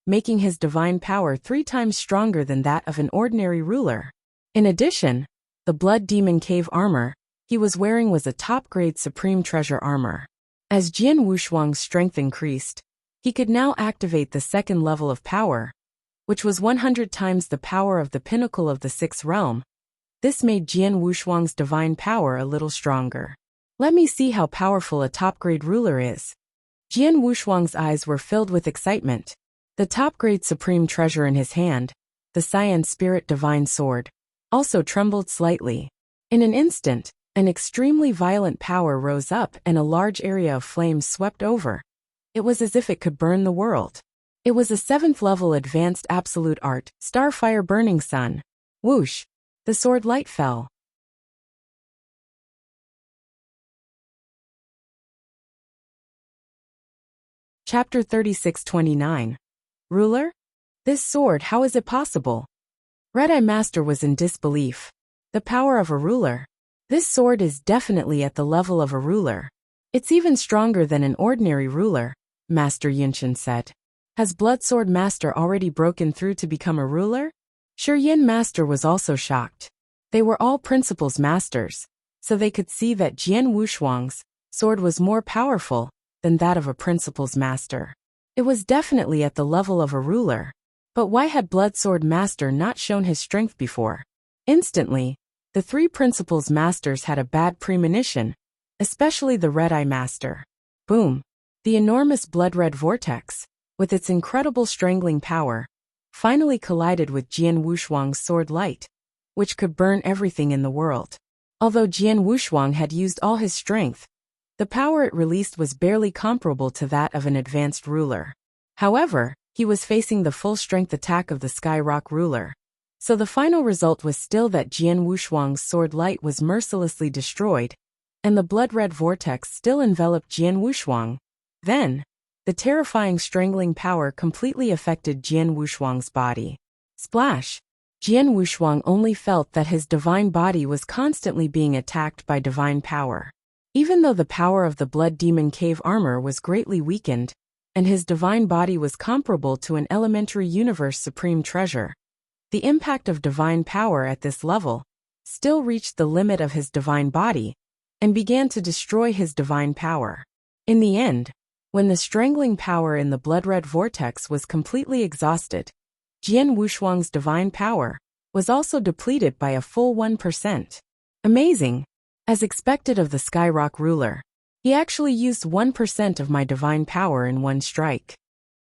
making his divine power 3 times stronger than that of an ordinary ruler. In addition, the Blood Demon Cave armor he was wearing was a top-grade supreme treasure armor. As Jian Wushuang's strength increased, he could now activate the 2nd level of power, which was 100 times the power of the pinnacle of the 6th realm. This made Jian Wushuang's divine power a little stronger. Let me see how powerful a top-grade ruler is. Jian Wushuang's eyes were filled with excitement. The top-grade supreme treasure in his hand, the Cyan Spirit Divine Sword, also trembled slightly. In an instant, an extremely violent power rose up and a large area of flames swept over. It was as if it could burn the world. It was a 7th level advanced absolute art, Starfire Burning Sun. Whoosh! The sword light fell. Chapter 36-29. Ruler? This sword, how is it possible? Red-Eye Master was in disbelief. The power of a ruler. This sword is definitely at the level of a ruler. It's even stronger than an ordinary ruler, Master Yinshin said. Has Blood Sword Master already broken through to become a ruler? Yin Master was also shocked. They were all principal's masters, so they could see that Jian Wushuang's sword was more powerful than that of a principal's master. It was definitely at the level of a ruler. But why had Blood Sword Master not shown his strength before? Instantly, the 3 principal's masters had a bad premonition, especially the Red-Eye Master. Boom! The enormous blood-red vortex, with its incredible strangling power, finally collided with Jian Wushuang's sword light, which could burn everything in the world. Although Jian Wushuang had used all his strength, the power it released was barely comparable to that of an advanced ruler. However, he was facing the full-strength attack of the Skyrock ruler. So the final result was still that Jian Wushuang's sword light was mercilessly destroyed, and the blood-red vortex still enveloped Jian Wushuang, Then, the terrifying strangling power completely affected Jian Wushuang's body. Splash! Jian Wushuang only felt that his divine body was constantly being attacked by divine power. Even though the power of the Blood Demon Cave armor was greatly weakened, and his divine body was comparable to an elementary universe supreme treasure, the impact of divine power at this level still reached the limit of his divine body and began to destroy his divine power. In the end, when the strangling power in the blood-red vortex was completely exhausted, Jian Wushuang's divine power was also depleted by a full 1%. Amazing! As expected of the Skyrock ruler, he actually used 1% of my divine power in one strike.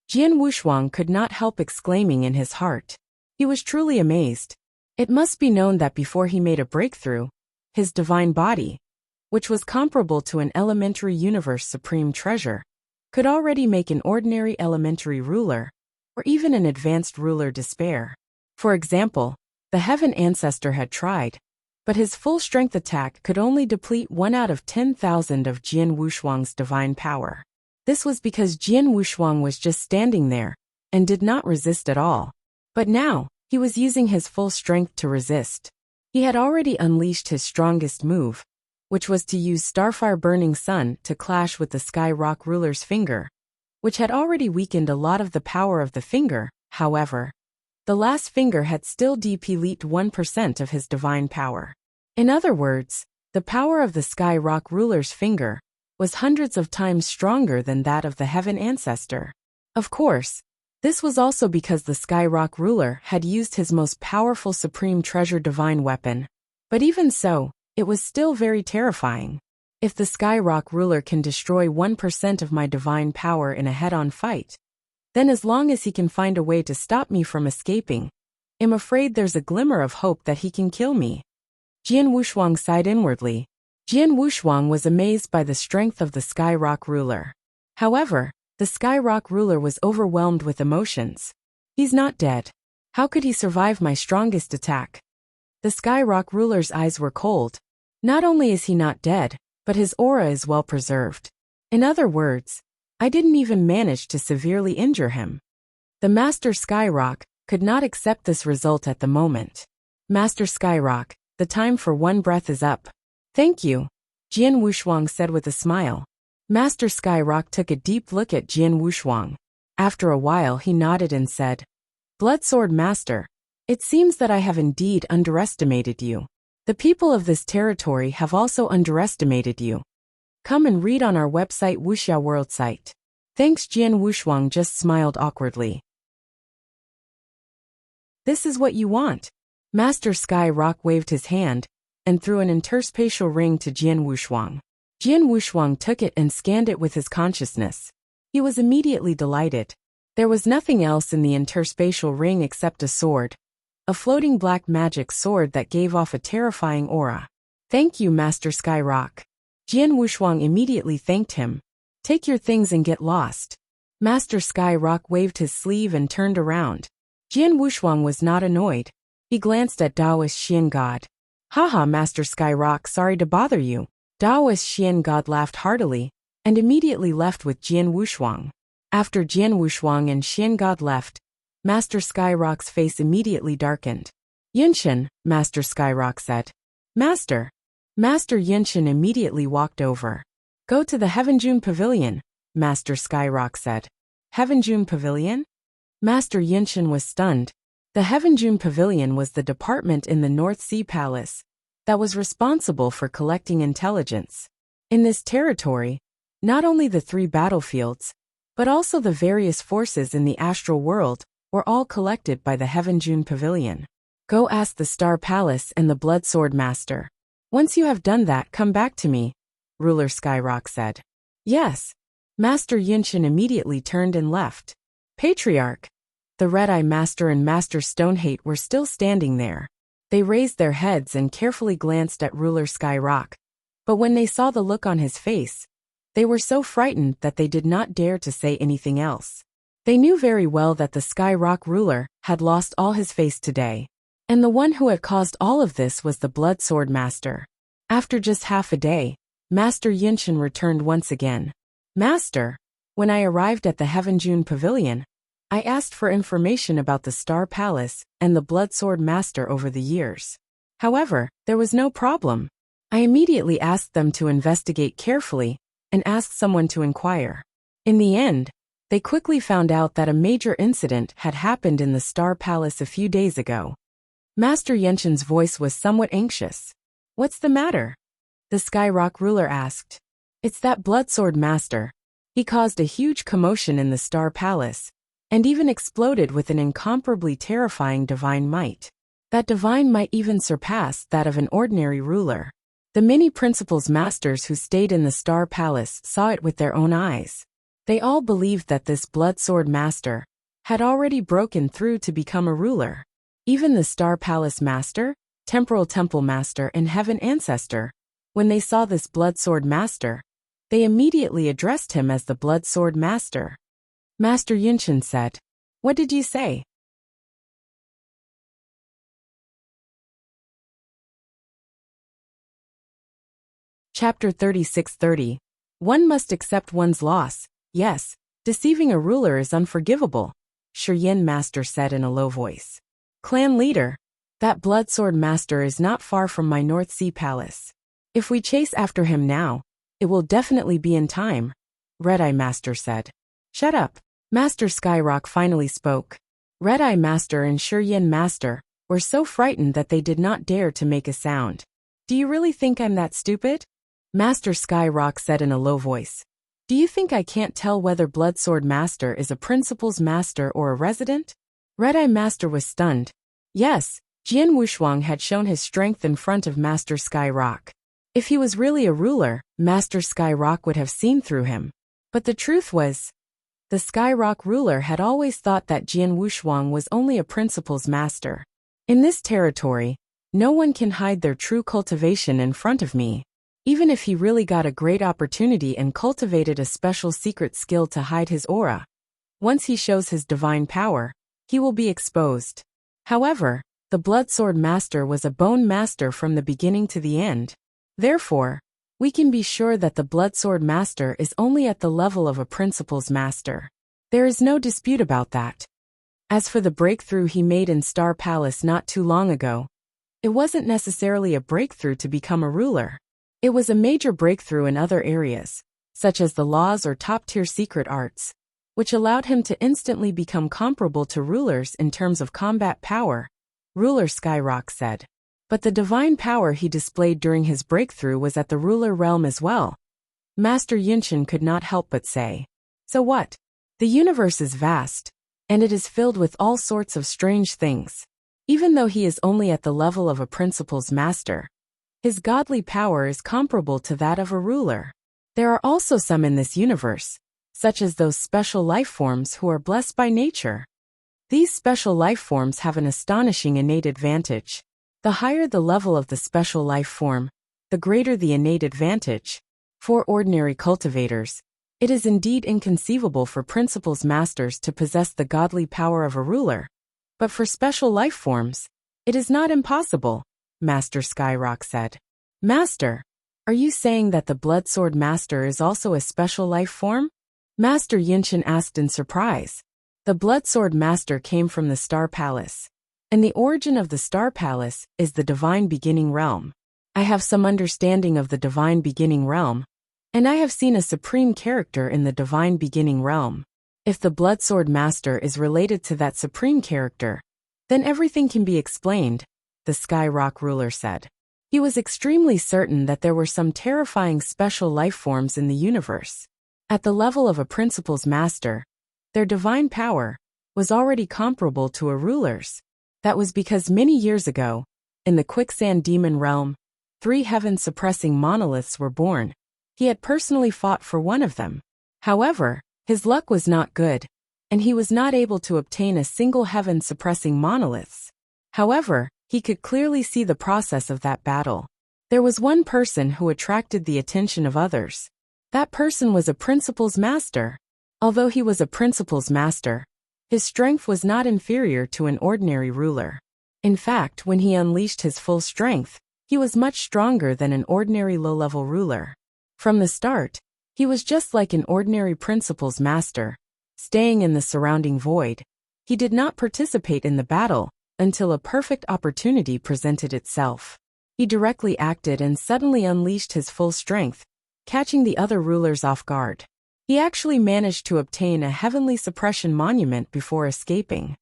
Jian Wushuang could not help exclaiming in his heart. He was truly amazed. It must be known that before he made a breakthrough, his divine body, which was comparable to an elementary universe supreme treasure, could already make an ordinary elementary ruler, or even an advanced ruler despair. For example, the Heaven Ancestor had tried, but his full strength attack could only deplete 1 out of 10,000 of Jian Wushuang's divine power. This was because Jian Wushuang was just standing there, and did not resist at all. But now, he was using his full strength to resist. He had already unleashed his strongest move, which was to use Starfire Burning Sun to clash with the Sky Rock ruler's finger, which had already weakened a lot of the power of the finger. However, the last finger had still depleted 1% of his divine power. In other words, the power of the Sky Rock ruler's finger was hundreds of times stronger than that of the Heaven Ancestor. Of course, this was also because the Sky Rock ruler had used his most powerful supreme treasure divine weapon. But even so, it was still very terrifying. If the Sky Rock ruler can destroy 1% of my divine power in a head-on fight, then as long as he can find a way to stop me from escaping, I'm afraid there's a glimmer of hope that he can kill me. Jian Wushuang sighed inwardly. Jian Wushuang was amazed by the strength of the Sky Rock ruler. However, the Sky Rock ruler was overwhelmed with emotions. He's not dead. How could he survive my strongest attack? The Sky Rock ruler's eyes were cold. Not only is he not dead, but his aura is well preserved. In other words, I didn't even manage to severely injure him. The Master Skyrock could not accept this result at the moment. Master Skyrock, the time for one breath is up. Thank you, Jian Wushuang said with a smile. Master Skyrock took a deep look at Jian Wushuang. After a while he nodded and said, Bloodsword Master, it seems that I have indeed underestimated you. The people of this territory have also underestimated you. Come and read on our website Wuxia World site. Thanks. Jian Wushuang just smiled awkwardly. This is what you want. Master Sky Rock waved his hand and threw an interspatial ring to Jian Wushuang. Jian Wushuang took it and scanned it with his consciousness. He was immediately delighted. There was nothing else in the interspatial ring except a sword. A floating black magic sword that gave off a terrifying aura. Thank you, Master Sky Rock. Jian Wushuang immediately thanked him. Take your things and get lost. Master Sky Rock waved his sleeve and turned around. Jian Wushuang was not annoyed. He glanced at Taoist Xian God. Haha, Master Sky Rock, sorry to bother you. Taoist Xian God laughed heartily and immediately left with Jian Wushuang. After Jian Wushuang and Xian God left, Master Skyrock's face immediately darkened. Yunshin, Master Skyrock said. Master. Master Yunshin immediately walked over. Go to the Heavenjun Pavilion, Master Skyrock said. Heavenjun Pavilion? Master Yunshin was stunned. The Heavenjun Pavilion was the department in the North Sea Palace that was responsible for collecting intelligence. In this territory, not only the 3 battlefields, but also the various forces in the astral world were all collected by the Heavenjun Pavilion. Go ask the Star Palace and the Blood Sword Master. Once you have done that, come back to me, Ruler Skyrock said. Yes. Master Yunshin immediately turned and left. Patriarch. The Red-Eye Master and Master Stonehate were still standing there. They raised their heads and carefully glanced at Ruler Skyrock. But when they saw the look on his face, they were so frightened that they did not dare to say anything else. They knew very well that the Sky Rock ruler had lost all his face today. And the one who had caused all of this was the Blood Sword Master. After just half a day, Master Yunshin returned once again. Master, When I arrived at the Heavenjune Pavilion, I asked for information about the Star Palace and the Blood Sword Master over the years. However, there was no problem. I immediately asked them to investigate carefully and asked someone to inquire. In the end, they quickly found out that a major incident had happened in the Star Palace a few days ago. Master Yenshin's voice was somewhat anxious. "What's the matter?" the Skyrock ruler asked. "It's that Blood Sword Master. He caused a huge commotion in the Star Palace, and even exploded with an incomparably terrifying divine might. That divine might even surpass that of an ordinary ruler. The many principals masters who stayed in the Star Palace saw it with their own eyes. They all believed that this Blood Sword Master had already broken through to become a ruler. Even the Star Palace Master, Temporal Temple Master and Heaven Ancestor, when they saw this Blood Sword Master, they immediately addressed him as the Blood Sword Master." Master Yenshin said, "What did you say?" Chapter 36:30. One must accept one's loss. Yes, deceiving a ruler is unforgivable, Shiyin Master said in a low voice. "Clan leader, that Blood Sword Master is not far from my North Sea Palace. If we chase after him now, it will definitely be in time," Red-Eye Master said. "Shut up." Master Skyrock finally spoke. Red-Eye Master and Shiyin Master were so frightened that they did not dare to make a sound. "Do you really think I'm that stupid?" Master Skyrock said in a low voice. "Do you think I can't tell whether Blood Sword Master is a Principal's Master or a resident?" Red-Eye Master was stunned. Yes, Jian Wushuang had shown his strength in front of Master Skyrock. If he was really a ruler, Master Skyrock would have seen through him. But the truth was, the Skyrock ruler had always thought that Jian Wushuang was only a Principal's Master. "In this territory, no one can hide their true cultivation in front of me. Even if he really got a great opportunity and cultivated a special secret skill to hide his aura, once he shows his divine power, he will be exposed." However, the Blood Sword Master was a bone master from the beginning to the end. Therefore, we can be sure that the Blood Sword Master is only at the level of a Principal's Master. There is no dispute about that. As for the breakthrough he made in Star Palace not too long ago, it wasn't necessarily a breakthrough to become a ruler. It was a major breakthrough in other areas, such as the laws or top-tier secret arts, which allowed him to instantly become comparable to rulers in terms of combat power, Ruler Skyrock said. But the divine power he displayed during his breakthrough was at the ruler realm as well. Master Yenshin could not help but say. So what? The universe is vast, and it is filled with all sorts of strange things. Even though he is only at the level of a Principal's Master, his godly power is comparable to that of a ruler. There are also some in this universe, such as those special life forms who are blessed by nature. These special life forms have an astonishing innate advantage. The higher the level of the special life form, the greater the innate advantage. For ordinary cultivators, it is indeed inconceivable for Principal's Masters to possess the godly power of a ruler. But for special life forms, it is not impossible, Master Skyrock said. Master, are you saying that the Blood Sword Master is also a special life form? Master Yenshin asked in surprise. The Blood Sword Master came from the Star Palace, and the origin of the Star Palace is the Divine Beginning Realm. I have some understanding of the Divine Beginning Realm, and I have seen a supreme character in the Divine Beginning Realm. If the Blood Sword Master is related to that supreme character, then everything can be explained, the Skyrock ruler said. He was extremely certain that there were some terrifying special life forms in the universe. At the level of a Principal's Master, their divine power was already comparable to a ruler's. That was because many years ago, in the Quicksand Demon Realm, 3 heaven-suppressing monoliths were born. He had personally fought for one of them. However, his luck was not good, and he was not able to obtain a single heaven-suppressing monoliths. However, he could clearly see the process of that battle. There was one person who attracted the attention of others. That person was a Principal's Master. Although he was a Principal's Master, his strength was not inferior to an ordinary ruler. In fact, when he unleashed his full strength, he was much stronger than an ordinary low-level ruler. From the start, He was just like an ordinary principles master, staying in the surrounding void. He did not participate in the battle until a perfect opportunity presented itself. He directly acted and suddenly unleashed his full strength, catching the other rulers off guard. He actually managed to obtain a heavenly suppression monument before escaping.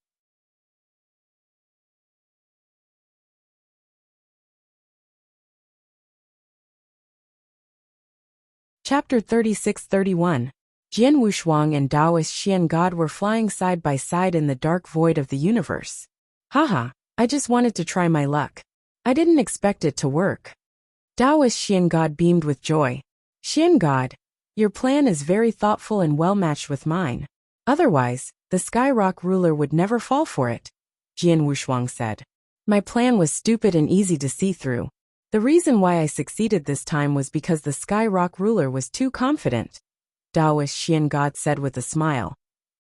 Chapter 36-31. Jian Wushuang and Taoist Xian God were flying side by side in the dark void of the universe. Haha, I just wanted to try my luck. I didn't expect it to work. Taoist Xian God beamed with joy. Xian God, your plan is very thoughtful and well matched with mine. Otherwise, the Sky Rock ruler would never fall for it, Jian Wushuang said. My plan was stupid and easy to see through. The reason why I succeeded this time was because the Sky Rock ruler was too confident, Taoist Xian God said with a smile.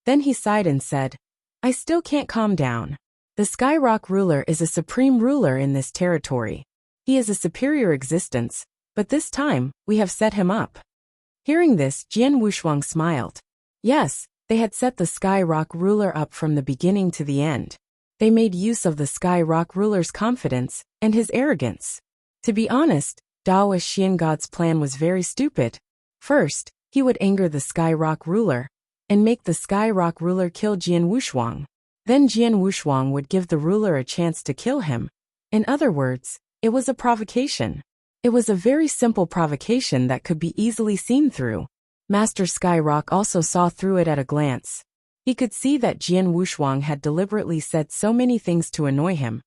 Then he sighed and said, I still can't calm down. The Sky Rock ruler is a supreme ruler in this territory. He is a superior existence, but this time, we have set him up. Hearing this, Jian Wushuang smiled. Yes, they had set the Sky Rock ruler up from the beginning to the end. They made use of the Sky Rock ruler's confidence and his arrogance. To be honest, Taoist Xian God's plan was very stupid. First, he would anger the Sky Rock ruler and make the Sky Rock ruler kill Jian Wushuang. Then Jian Wushuang would give the ruler a chance to kill him. In other words, it was a provocation. It was a very simple provocation that could be easily seen through. Master Sky Rock also saw through it at a glance. He could see that Jian Wushuang had deliberately said so many things to annoy him.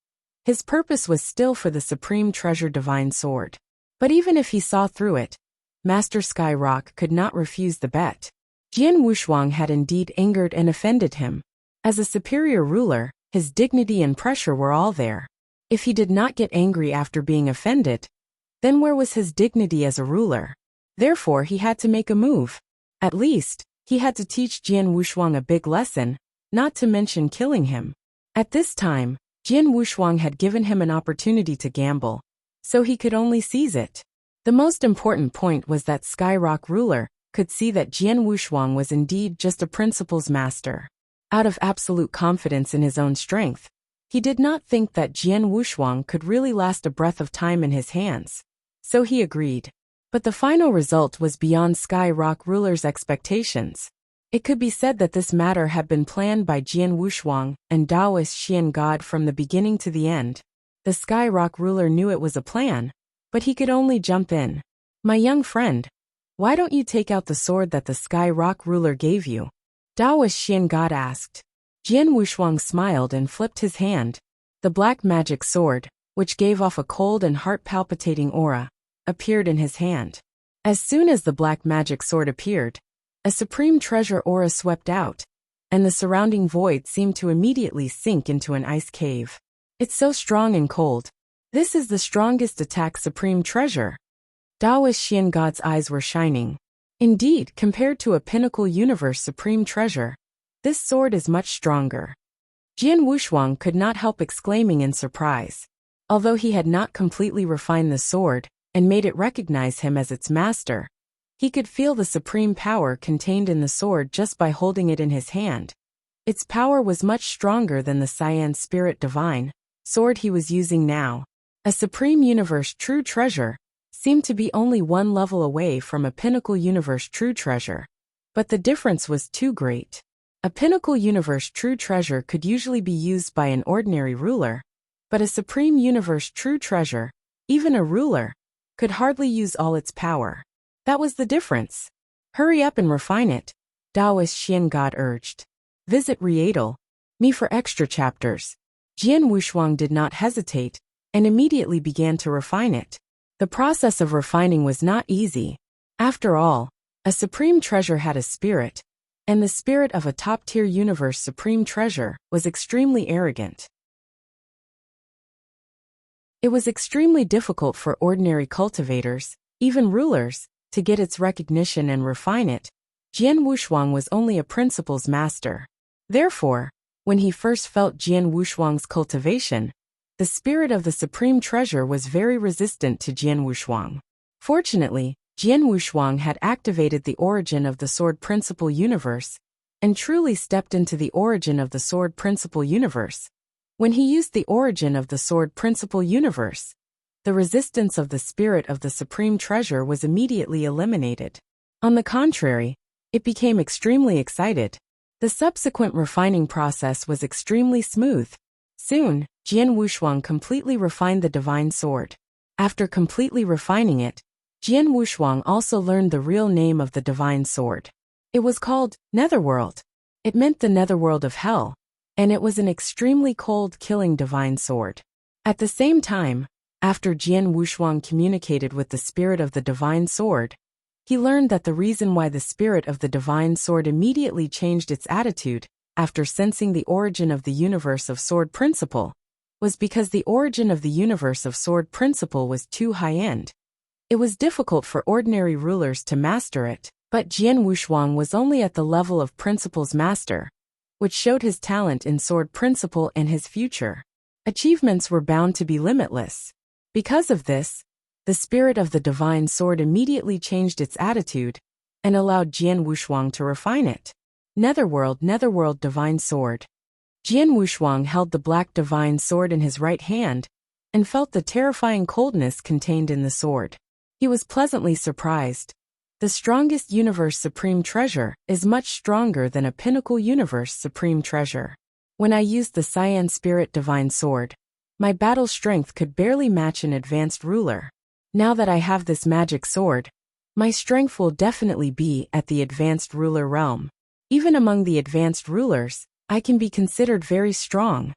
His purpose was still for the Supreme Treasure Divine Sword. But even if he saw through it, Master Sky Rock could not refuse the bet. Jian Wushuang had indeed angered and offended him. As a superior ruler, his dignity and pressure were all there. If he did not get angry after being offended, then where was his dignity as a ruler? Therefore he had to make a move. At least, he had to teach Jian Wushuang a big lesson, not to mention killing him. At this time, Jian Wushuang had given him an opportunity to gamble, so he could only seize it. The most important point was that Sky Rock ruler could see that Jian Wushuang was indeed just a principles master. Out of absolute confidence in his own strength, he did not think that Jian Wushuang could really last a breath of time in his hands. So he agreed. But the final result was beyond Sky Rock ruler's expectations. It could be said that this matter had been planned by Jian Wushuang and Taoist Xian God from the beginning to the end. The Sky Rock ruler knew it was a plan, but he could only jump in. My young friend, why don't you take out the sword that the Sky Rock ruler gave you? Taoist Xian God asked. Jian Wushuang smiled and flipped his hand. The black magic sword, which gave off a cold and heart-palpitating aura, appeared in his hand. As soon as the black magic sword appeared, a supreme treasure aura swept out, and the surrounding void seemed to immediately sink into an ice cave. It's so strong and cold. This is the strongest attack supreme treasure. Taoist Xian God's eyes were shining. Indeed, compared to a pinnacle universe supreme treasure, this sword is much stronger. Jian Wushuang could not help exclaiming in surprise. Although he had not completely refined the sword and made it recognize him as its master, he could feel the supreme power contained in the sword just by holding it in his hand. Its power was much stronger than the Cyan Spirit Divine sword he was using now. A supreme universe true treasure seemed to be only one level away from a pinnacle universe true treasure. But the difference was too great. A pinnacle universe true treasure could usually be used by an ordinary ruler, but a supreme universe true treasure, even a ruler, could hardly use all its power. That was the difference. Hurry up and refine it, Taoist Xian God urged. Visit Readle.me for extra chapters. Jian Wushuang did not hesitate, and immediately began to refine it. The process of refining was not easy. After all, a supreme treasure had a spirit, and the spirit of a top-tier universe supreme treasure was extremely arrogant. It was extremely difficult for ordinary cultivators, even rulers, to get its recognition and refine it. Jian Wushuang was only a principles master. Therefore, when he first felt Jian Wushuang's cultivation, the spirit of the supreme treasure was very resistant to Jian Wushuang. Fortunately, Jian Wushuang had activated the origin of the Sword Principle universe, and truly stepped into the origin of the Sword Principle universe. When he used the origin of the Sword Principle universe, the resistance of the spirit of the Supreme Treasure was immediately eliminated. On the contrary, it became extremely excited. The subsequent refining process was extremely smooth. Soon, Jian Wushuang completely refined the divine sword. After completely refining it, Jian Wushuang also learned the real name of the divine sword. It was called Netherworld. It meant the netherworld of hell, and it was an extremely cold, killing divine sword. At the same time, after Jian Wushuang communicated with the spirit of the divine sword, he learned that the reason why the spirit of the divine sword immediately changed its attitude after sensing the origin of the universe of Sword Principle was because the origin of the universe of Sword Principle was too high-end. It was difficult for ordinary rulers to master it, but Jian Wushuang was only at the level of Principle's master, which showed his talent in Sword Principle and his future achievements were bound to be limitless. Because of this, the spirit of the divine sword immediately changed its attitude and allowed Jian Wushuang to refine it. Netherworld divine sword. Jian Wushuang held the black divine sword in his right hand and felt the terrifying coldness contained in the sword. He was pleasantly surprised. The strongest universe supreme treasure is much stronger than a pinnacle universe supreme treasure. When I used the Cyan Spirit divine sword, my battle strength could barely match an advanced ruler. Now that I have this magic sword, my strength will definitely be at the advanced ruler realm. Even among the advanced rulers, I can be considered very strong.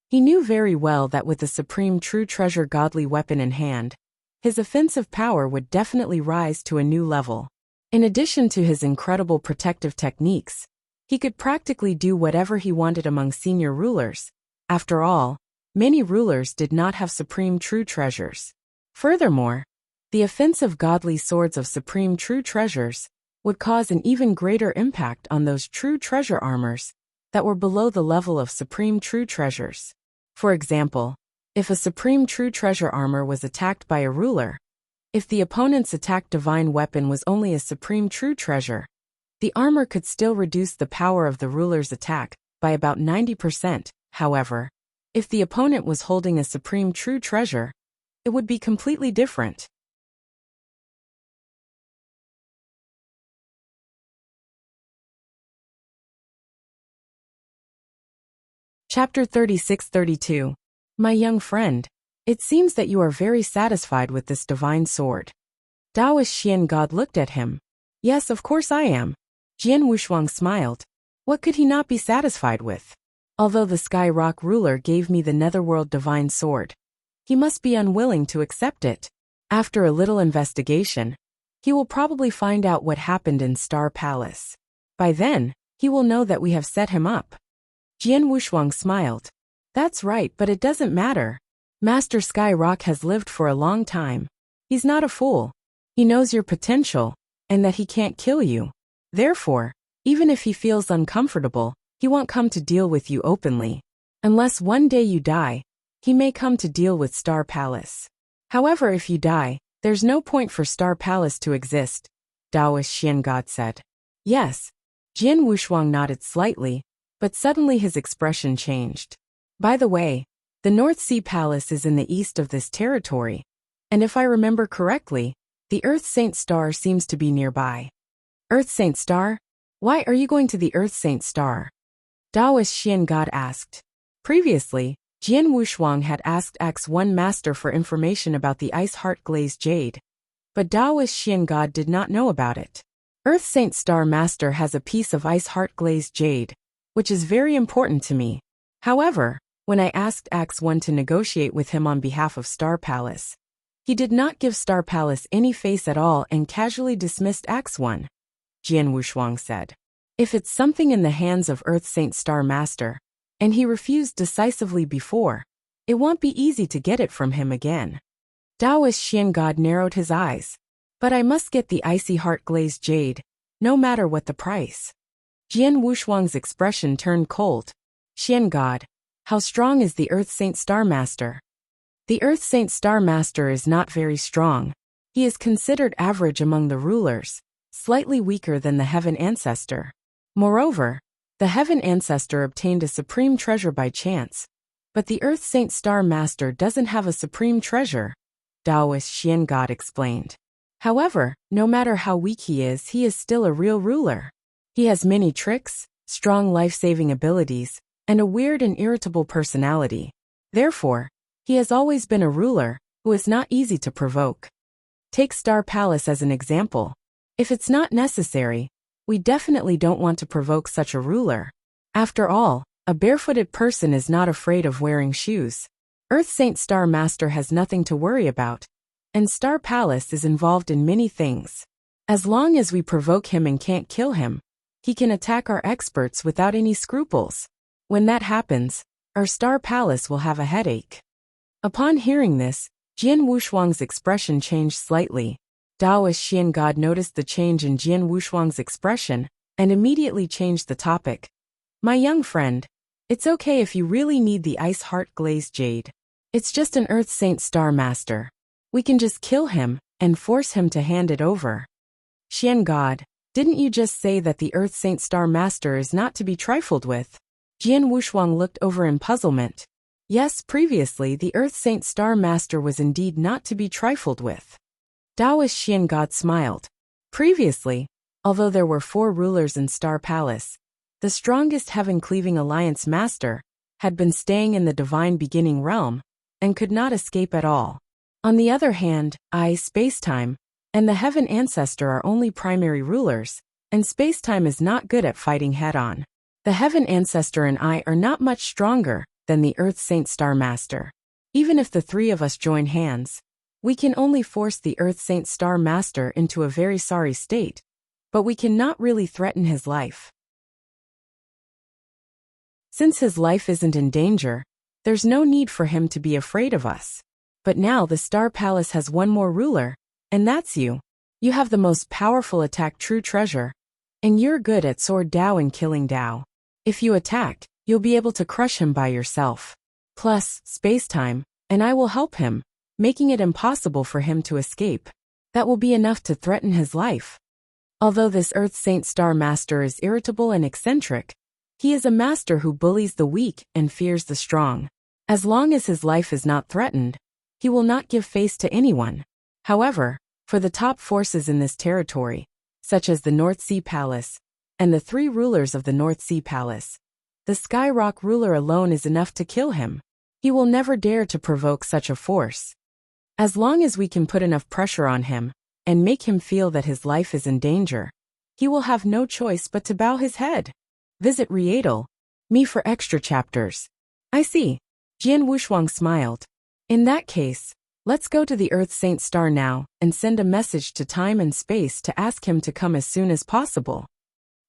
He knew very well that with the supreme true treasure godly weapon in hand, his offensive power would definitely rise to a new level. In addition to his incredible protective techniques, he could practically do whatever he wanted among senior rulers. After all, many rulers did not have supreme true treasures. Furthermore, the offensive godly swords of supreme true treasures would cause an even greater impact on those true treasure armors that were below the level of supreme true treasures. For example, if a supreme true treasure armor was attacked by a ruler, if the opponent's attack divine weapon was only a supreme true treasure, the armor could still reduce the power of the ruler's attack by about 90%. However, if the opponent was holding a supreme true treasure, it would be completely different. Chapter 36-32. My young friend, it seems that you are very satisfied with this divine sword. Taoist Xian God looked at him. Yes, of course I am. Jian Wushuang smiled. What could he not be satisfied with? Although the Sky Rock ruler gave me the Netherworld divine sword, he must be unwilling to accept it. After a little investigation, he will probably find out what happened in Star Palace. By then, he will know that we have set him up. Jian Wushuang smiled. That's right, but it doesn't matter. Master Sky Rock has lived for a long time. He's not a fool. He knows your potential, and that he can't kill you. Therefore, even if he feels uncomfortable, he won't come to deal with you openly. Unless one day you die, he may come to deal with Star Palace. However, if you die, there's no point for Star Palace to exist, Taoist Xian God said. Yes. Jian Wushuang nodded slightly, but suddenly his expression changed. By the way, the North Sea Palace is in the east of this territory, and if I remember correctly, the Earth Saint Star seems to be nearby. Earth Saint Star? Why are you going to the Earth Saint Star? Taoist Xian God asked. Previously, Jian Wushuang had asked X1 Master for information about the Ice Heart Glazed Jade, but Taoist Xian God did not know about it. Earth Saint Star Master has a piece of Ice Heart Glazed Jade, which is very important to me. However, when I asked X1 to negotiate with him on behalf of Star Palace, he did not give Star Palace any face at all and casually dismissed X1. Jian Wushuang said. If it's something in the hands of Earth Saint Star Master, and he refused decisively before, it won't be easy to get it from him again. Taoist Xian God narrowed his eyes. But I must get the Icy Heart Glazed Jade, no matter what the price. Jian Wushuang's expression turned cold. Xian God, how strong is the Earth Saint Star Master? The Earth Saint Star Master is not very strong. He is considered average among the rulers, slightly weaker than the Heaven Ancestor. Moreover, the Heaven Ancestor obtained a supreme treasure by chance, but the Earth Saint Star Master doesn't have a supreme treasure, Taoist Xian God explained. However, no matter how weak he is still a real ruler. He has many tricks, strong life-saving abilities, and a weird and irritable personality. Therefore, he has always been a ruler who is not easy to provoke. Take Star Palace as an example. If it's not necessary, we definitely don't want to provoke such a ruler. After all, a barefooted person is not afraid of wearing shoes. Earth Saint Star Master has nothing to worry about, and Star Palace is involved in many things. As long as we provoke him and can't kill him, he can attack our experts without any scruples. When that happens, our Star Palace will have a headache. Upon hearing this, Jian Wushuang's expression changed slightly. Taoist Xian God noticed the change in Jian Wushuang's expression and immediately changed the topic. My young friend, it's okay if you really need the Ice Heart Glazed Jade. It's just an Earth Saint Star Master. We can just kill him and force him to hand it over. Xian God, didn't you just say that the Earth Saint Star Master is not to be trifled with? Jian Wushuang looked over in puzzlement. Yes, previously the Earth Saint Star Master was indeed not to be trifled with. Taoist Xian God smiled. Previously, although there were 4 rulers in Star Palace, the strongest Heaven-Cleaving Alliance Master had been staying in the Divine Beginning Realm and could not escape at all. On the other hand, Spacetime, and the Heaven Ancestor are only primary rulers, and Spacetime is not good at fighting head-on. The Heaven Ancestor and I are not much stronger than the Earth Saint Star Master. Even if the 3 of us join hands, we can only force the Earth Saint Star Master into a very sorry state, but we cannot really threaten his life. Since his life isn't in danger, there's no need for him to be afraid of us. But now the Star Palace has one more ruler, and that's you. You have the most powerful attack True Treasure, and you're good at Sword Dao and Killing Dao. If you attack, you'll be able to crush him by yourself. Plus, Spacetime, and I will help him, making it impossible for him to escape. That will be enough to threaten his life. Although this Earth Saint Star Master is irritable and eccentric, he is a master who bullies the weak and fears the strong. As long as his life is not threatened, he will not give face to anyone. However, for the top forces in this territory, such as the North Sea Palace, and the 3 rulers of the North Sea Palace, the Sky Rock ruler alone is enough to kill him. He will never dare to provoke such a force. As long as we can put enough pressure on him, and make him feel that his life is in danger, he will have no choice but to bow his head. Visit Readle.me for extra chapters. I see. Jian Wushuang smiled. In that case, let's go to the Earth Saint Star now and send a message to time and space to ask him to come as soon as possible.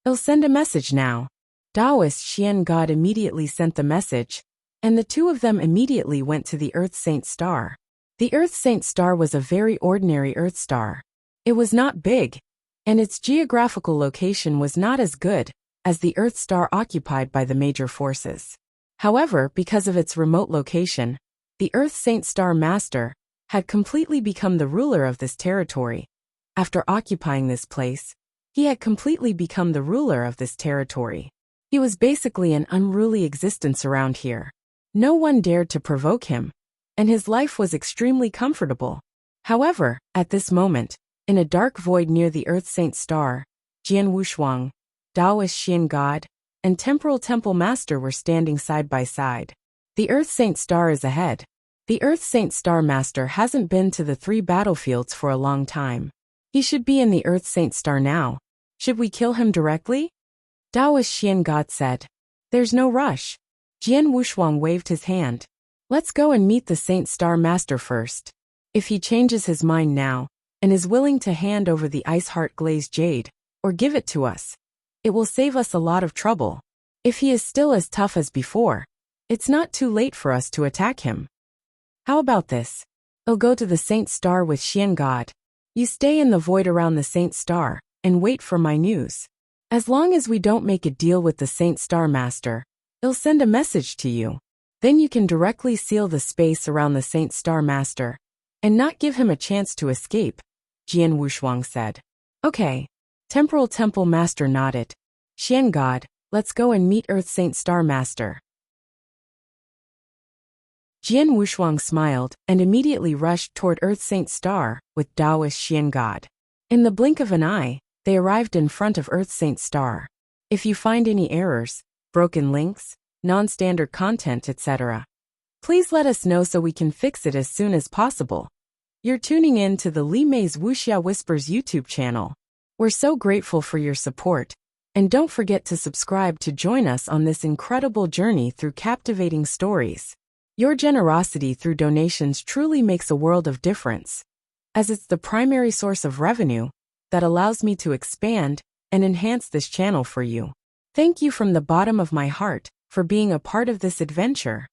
He'll send a message now. Taoist Xian God immediately sent the message, and the 2 of them immediately went to the Earth Saint Star. The Earth Saint Star was a very ordinary Earth star. It was not big, and its geographical location was not as good as the Earth star occupied by the major forces. However, because of its remote location, the Earth Saint Star Master had completely become the ruler of this territory. After occupying this place, he had completely become the ruler of this territory. He was basically an unruly existence around here. No one dared to provoke him, and his life was extremely comfortable. However, at this moment, in a dark void near the Earth Saint Star, Jian Wushuang, Taoist Xian God, and Temporal Temple Master were standing side by side. The Earth Saint Star is ahead. The Earth Saint Star Master hasn't been to the 3 battlefields for a long time. He should be in the Earth Saint Star now. Should we kill him directly? Taoist Xian God said. There's no rush. Jian Wushuang waved his hand. Let's go and meet the Saint Star Master first. If he changes his mind now, and is willing to hand over the Ice Heart Glazed Jade, or give it to us, it will save us a lot of trouble. If he is still as tough as before, it's not too late for us to attack him. How about this? I'll go to the Saint Star with Xian God. You stay in the void around the Saint Star, and wait for my news. As long as we don't make a deal with the Saint Star Master, he'll send a message to you. Then you can directly seal the space around the Saint Star Master, and not give him a chance to escape. Jian Wushuang said. Okay. Temporal Temple Master nodded. Xian God, let's go and meet Earth Saint Star Master. Jian Wushuang smiled and immediately rushed toward Earth Saint Star with Taoist Xian God. In the blink of an eye, they arrived in front of Earth Saint Star. If you find any errors, broken links, non-standard content, etc., please let us know so we can fix it as soon as possible. You're tuning in to the Li Mei's Wuxia Whispers YouTube channel. We're so grateful for your support, and don't forget to subscribe to join us on this incredible journey through captivating stories. Your generosity through donations truly makes a world of difference, as it's the primary source of revenue that allows me to expand and enhance this channel for you. Thank you from the bottom of my heart for being a part of this adventure.